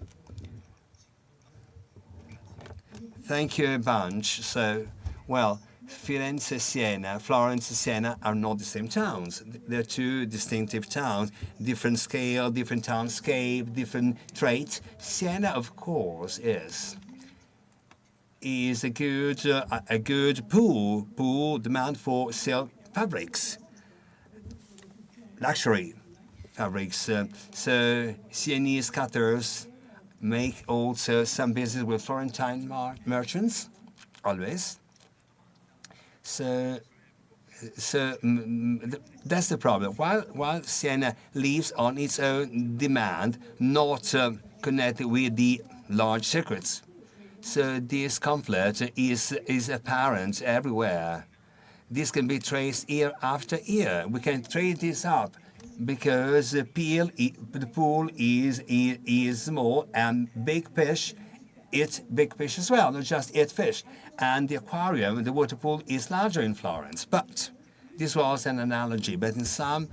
Thank you a bunch. So, well, Firenze, Siena, Florence, Siena are not the same towns. They're two distinctive towns, different scale, different townscape, different traits. Siena, of course, is a good pool demand for silk fabrics, luxury fabrics. So Sienese cutters make also some business with Florentine merchants, always. So that's the problem. While Siena lives on its own demand, not connected with the large circuits. So this conflict is apparent everywhere. This can be traced year after year. We can trace this up because the pool is small, and big fish eat big fish as well, not just eat fish. And the aquarium, the water pool, is larger in Florence. But this was an analogy. But in some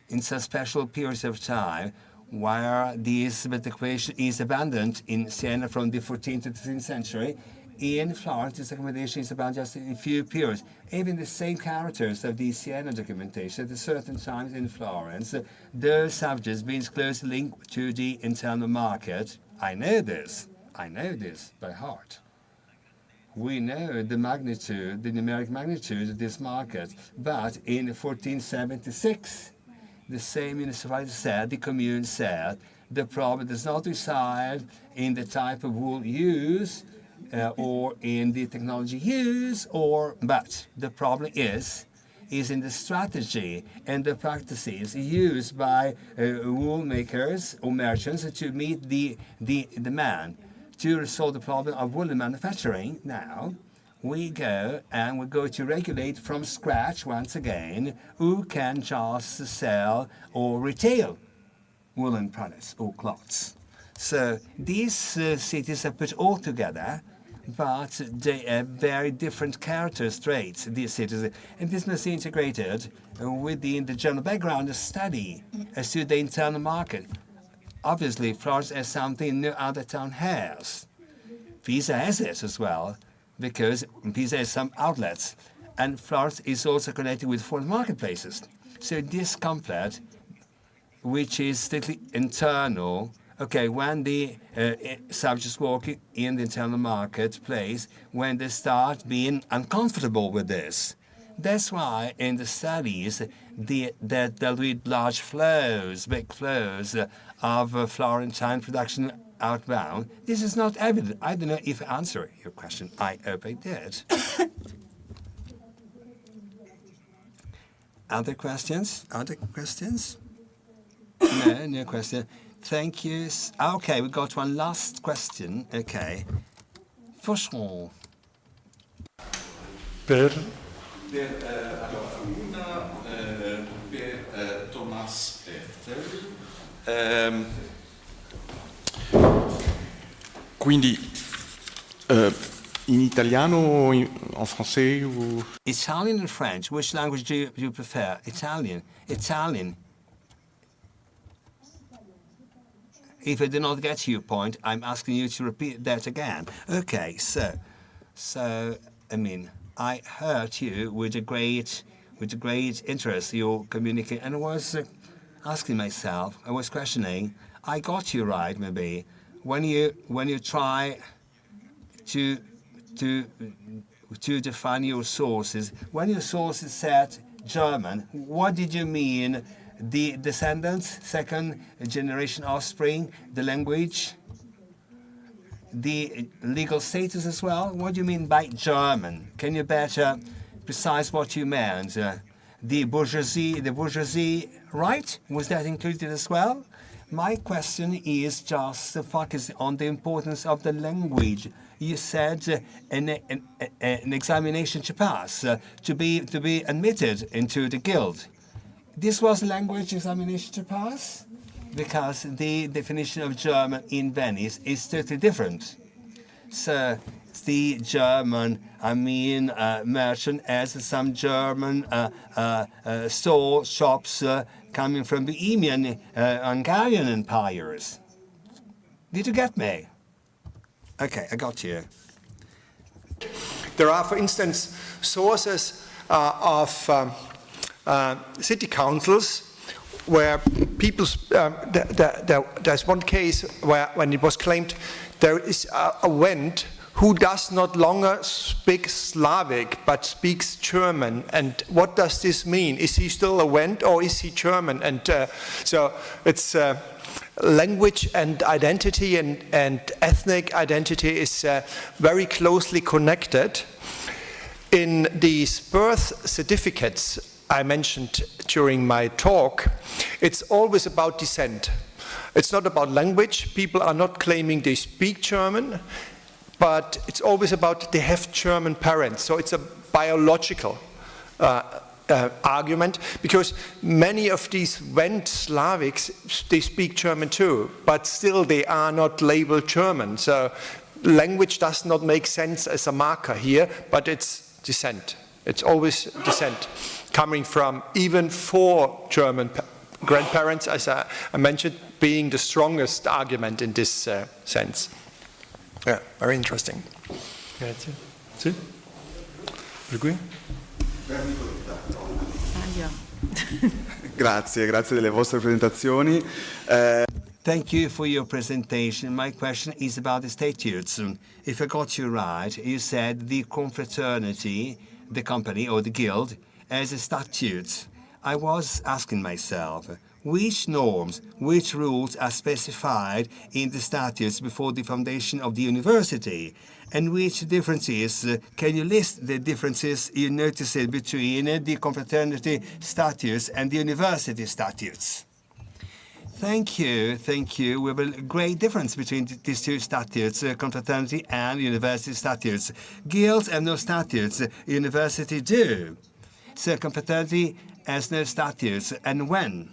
special periods of time, where this equation is abundant in Siena from the 14th to the 15th century, in Florence, this accommodation is about just a few periods. Even the same characters of the Siena documentation, at certain times in Florence, those subjects being closely linked to the internal market. I know this by heart. We know the magnitude, the numeric magnitude of this market. But in 1476, the same municipality said, the commune said, the problem does not reside in the type of wool used or in the technology used, but the problem is in the strategy and the practices used by wool makers or merchants to meet the demand. To resolve the problem of woolen manufacturing, now we go to regulate from scratch once again who can just sell or retail woolen products or cloths. So these cities are put all together, but they have very different character traits, these cities. And this must be integrated within the general background of study as to the internal market. Obviously, Florence has something no other town has. Pisa has it as well, because Pisa has some outlets. And Florence is also connected with foreign marketplaces. So this conflict, which is strictly internal, okay, when the subjects working in the internal marketplace, when they start being uncomfortable with this, That's why in the studies that dealt with large flows, big flows of Florentine production outbound, this is not evident. I don't know if I answered your question. I hope I did. Other questions? Other questions? No, no question. Thank you. Okay, we got one last question. Okay. Fauchon. Per Allora, una per Thomas Ertl. Quindi in italiano o en français? Ou... Italian and French. Which language do you prefer? Italian. Italian. If I do not get your point, I'm asking you to repeat that again. Okay, so I mean, I heard you with a great interest. You communicate, and I was asking myself, I was questioning. I got you right, maybe when you try to define your sources. When your sources said German, what did you mean? The descendants, second generation offspring, the language, the legal status as well? What do you mean by German? Can you better precise what you meant? The bourgeoisie, right? Was that included as well? My question is just focused on the importance of the language. You said an examination to pass, to be admitted into the guild. This was language examination to pass? Because the definition of German in Venice is totally different. So the German, merchant, as some German shops coming from Bohemian, Hungarian empires. Did you get me? Okay, I got you. There are, for instance, sources of city councils where people, there's one case where when it was claimed there is a Wend who does not longer speak Slavic but speaks German. And what does this mean? Is he still a Wend or is he German? And so it's language and identity and ethnic identity is very closely connected. In these birth certificates I mentioned during my talk, it's always about descent. It's not about language. People are not claiming they speak German, but it's always about they have German parents. So it's a biological argument, because many of these Wend Slavics, they speak German too, but still they are not labeled German. So language does not make sense as a marker here, but it's descent. It's always descent, coming from even 4 German grandparents, as I mentioned, being the strongest argument in this sense. Yeah, very interesting. Grazie. Sì? Per cui? Grazie delle vostre presentazioni. Thank you for your presentation. My question is about the statutes. If I got you right, you said the confraternity, the company or the guild, as a statute. I was asking myself, which norms, which rules are specified in the statutes before the foundation of the university? And which differences, can you list the differences you noticed between the confraternity statutes and the university statutes? Thank you. We have a great difference between these 2 statutes, confraternity and university statutes. Guilds have no statutes, university do. So confraternity has no statutes. And when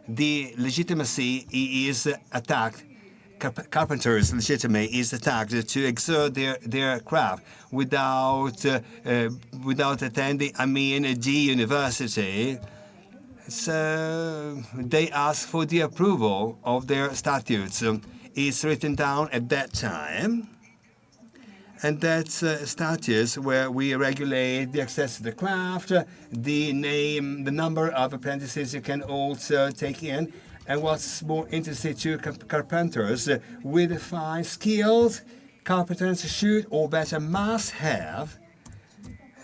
the legitimacy is attacked, carpenters' legitimacy is attacked to exert their craft without attending, the university. So they ask for the approval of their statutes. It's written down at that time. And that's statutes where we regulate the access to the craft, the name, the number of apprentices you can also take in. And what's more interesting to carpenters, we define skills carpenters should, or better must have,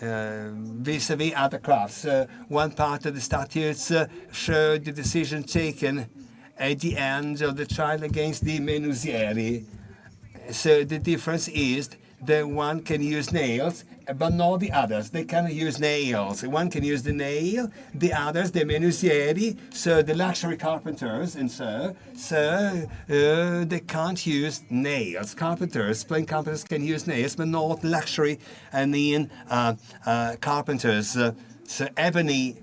vis-à-vis other crafts. One part of the statutes showed the decision taken at the end of the trial against the menuisieri. So the difference is that one can use nails, but not the others. They cannot use nails. One can use the nail, the others, the menuisieri, so the luxury carpenters, and they can't use nails. Plain carpenters can use nails, but not luxury, carpenters. So ebony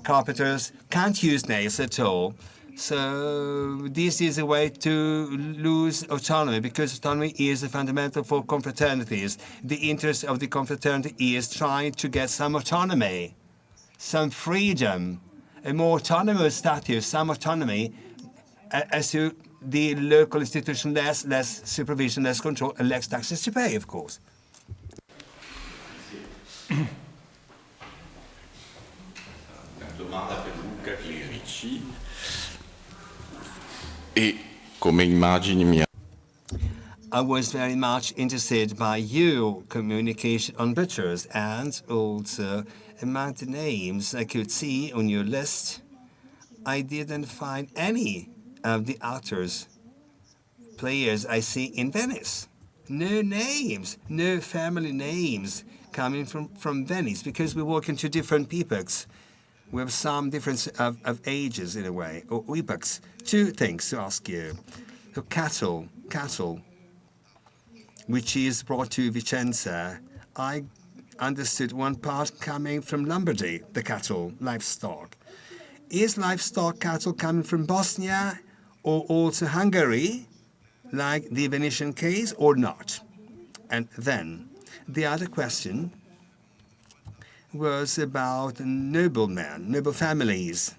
carpenters can't use nails at all. So this is a way to lose autonomy, because autonomy is fundamental for confraternities. The interest of the confraternity is trying to get some autonomy, some freedom, a more autonomous status, some autonomy as to the local institution, less supervision, less control, and less taxes to pay, of course. Domanda per Luca Clerici. E come immagini I was very much interested by your communication on butchers, and also among the names I could see on your list, I didn't find any of the actors, players I see in Venice. No names, no family names coming from Venice, because we work into different epochs. We have some difference of ages, in a way, or epochs. Two things to ask you. So cattle, which is brought to Vicenza, I understood one part coming from Lombardy, the cattle, livestock. Is livestock cattle coming from Bosnia or also Hungary, like the Venetian case, or not? And then the other question was about noblemen, noble families.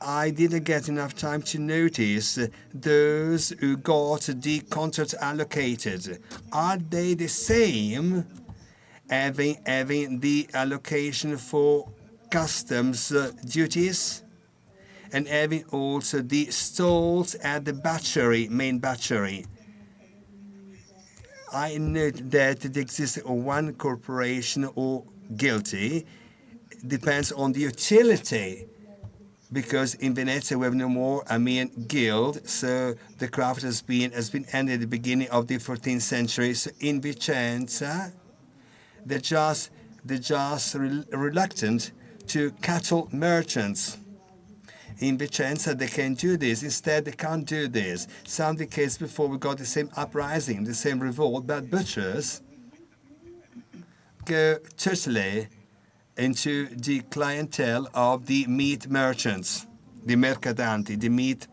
I didn't get enough time to notice those who got the contract allocated. Are they the same, having the allocation for customs duties, and having also the stalls at the butchery, main butchery? I note that it exists one corporation or guilty. Depends on the utility, because in Venezia we have no more guild, so the craft has been ended at the beginning of the 14th century. So in Vicenza, they're just reluctant to cattle merchants. In Vicenza, they can do this. Instead, they can't do this. Some decades before, we got the same uprising, the same revolt, but butchers go totally into the clientele of the meat merchants, the mercadanti, the meat,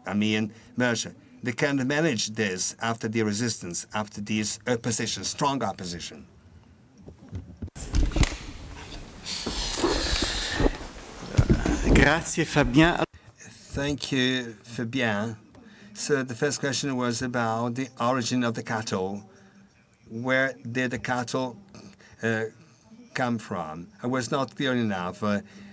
merchant. They can't manage this after the resistance, after this opposition, strong opposition. Grazie Fabien. Thank you, Fabien. So the first question was about the origin of the cattle. Where did the cattle come from? I was not clear enough.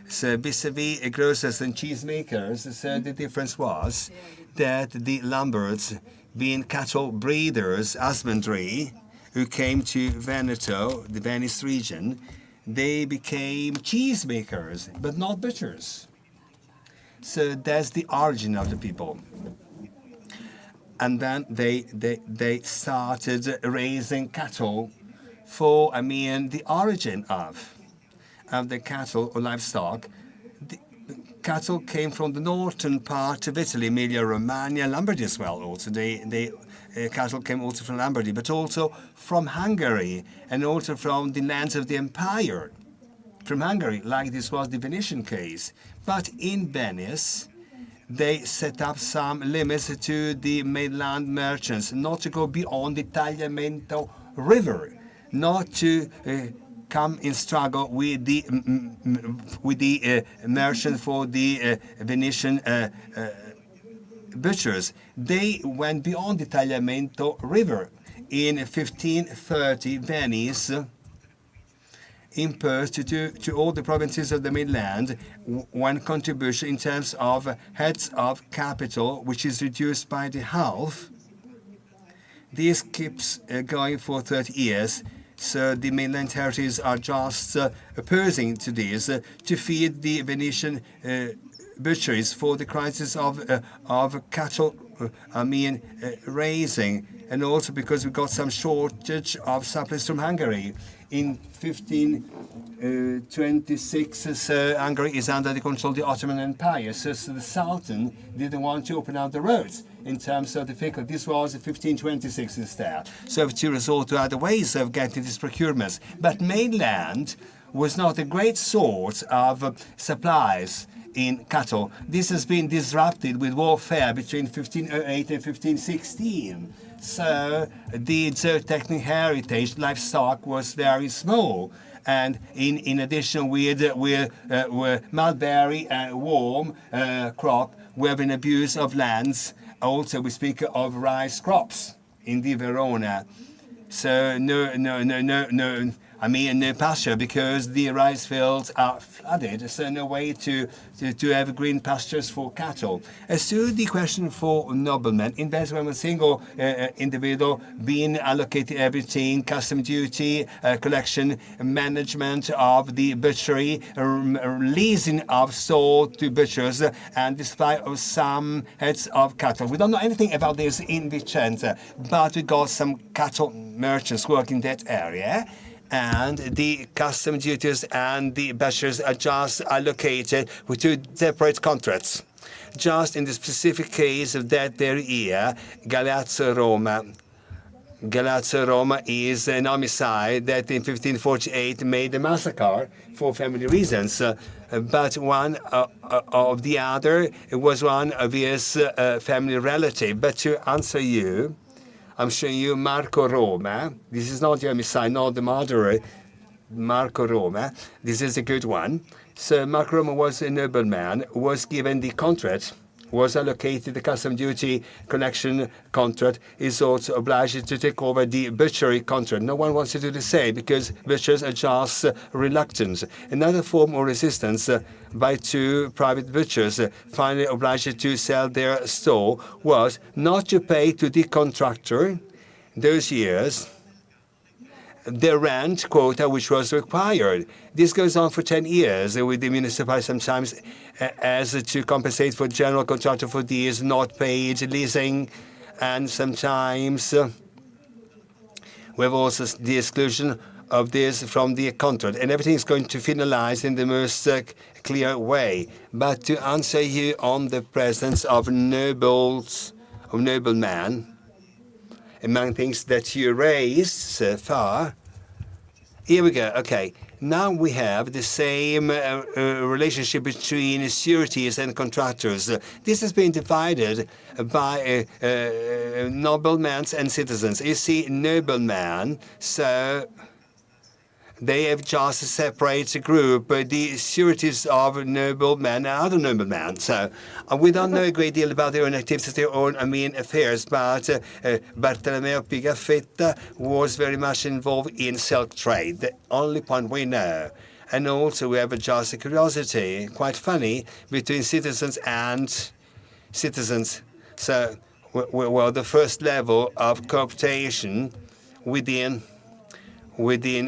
So vis-a-vis grocers and cheesemakers, so the difference was that the Lombards, being cattle breeders, husbandry, who came to Veneto, the Venice region, they became cheesemakers, but not butchers. So that's the origin of the people. And then they started raising cattle for, the origin of the cattle or livestock. The cattle came from the northern part of Italy, Emilia-Romagna, Lombardy as well. Also, cattle came also from Lombardy, but also from Hungary, and also from the lands of the empire. From Hungary, like this was the Venetian case. But in Venice, they set up some limits to the mainland merchants, not to go beyond the Tagliamento River, not to come in struggle with the merchant for the Venetian butchers. They went beyond the Tagliamento River. In 1530, Venice imposed to all the provinces of the mainland one contribution in terms of heads of capital, which is reduced by the half. This keeps going for 30 years. So the mainland territories are just opposing to this to feed the Venetian butcheries for the crisis of cattle, raising, and also because we got some shortage of supplies from Hungary. In 1526, Hungary is under the control of the Ottoman Empire, so the Sultan didn't want to open up the roads in terms of the vehicle. This was 1526 instead. So we have to resort to other ways of getting these procurements. But mainland was not a great source of supplies in cattle. This has been disrupted with warfare between 1508 and 1516. So the zootechnic heritage livestock was very small. And in addition with mulberry and worm crop, we have an abuse of lands. Also, we speak of rice crops in the Verona. So no pasture because the rice fields are flooded. So no way to have green pastures for cattle. So the question for noblemen, invest when a single individual being allocated everything, custom duty, collection, management of the butchery, leasing of store to butchers, and display of some heads of cattle. We don't know anything about this in Vicenza, but we got some cattle merchants working in that area. And the custom duties and the butchers are just allocated with two separate contracts. Just in the specific case of that very year, Galazzo Roma. Galazzo Roma is an homicide that in 1548 made a massacre for family reasons. But one of the other was one of his family relative. But to answer you, I'm showing you Marco Roma. This is not the homicide, not the murderer. Marco Roma. This is a good one. So Marco Roma was a nobleman, was given the contract, was allocated the custom duty collection contract, is also obliged to take over the butchery contract. No one wants to do the same because butchers are just reluctant. Another form of resistance by two private butchers finally obliged to sell their store was not to pay to the contractor those years the rent quota which was required. This goes on for 10 years with the municipality sometimes as to compensate for general contractor for these not paid leasing, and sometimes we have also the exclusion of this from the contract, and everything is going to finalize in the most clear way. But to answer you on the presence of nobles, of noblemen, among things that you raised so far, here we go. Okay, now we have the same relationship between sureties and contractors. This has been divided by noblemen and citizens. You see, noblemen, so they have just a separate group, the sureties of noblemen and other noblemen. So we don't know a great deal about their own activities, their own, affairs, but Bartolomeo Pigafetta was very much involved in silk trade, the only point we know. And also we have just a curiosity, quite funny, between citizens and citizens. So, well, the first level of cooptation within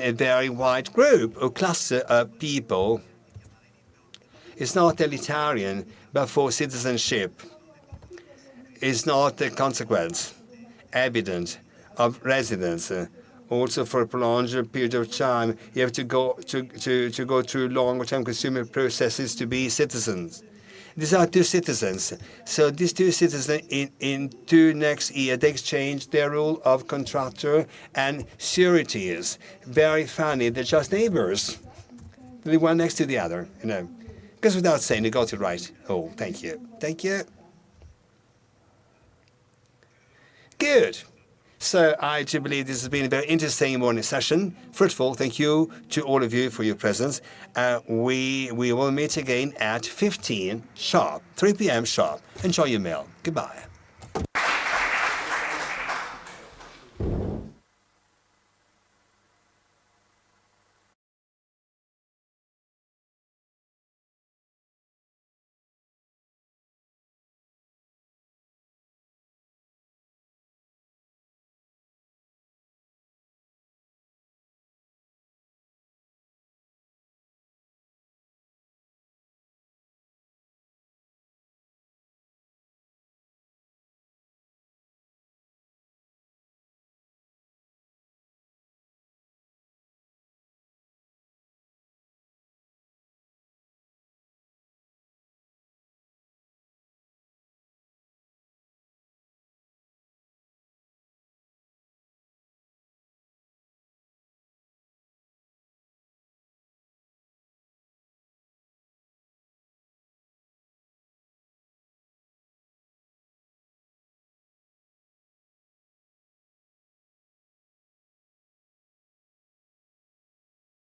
a very wide group or cluster of people. It's not elitarian, but for citizenship. It's not a consequence evident of residence. Also, for a prolonged period of time, you have to go through long-term consumer processes to be citizens. These are two citizens. So these two citizens in next year, they exchange their role of contractor and sureties. Very funny. They're just neighbors. The one next to the other, Because without saying, they got it right. Oh, thank you. Thank you. Good. So I do believe this has been a very interesting morning session. Fruitful. Thank you to all of you for your presence. We will meet again at 15 sharp, 3 p.m. sharp. Enjoy your meal. Goodbye.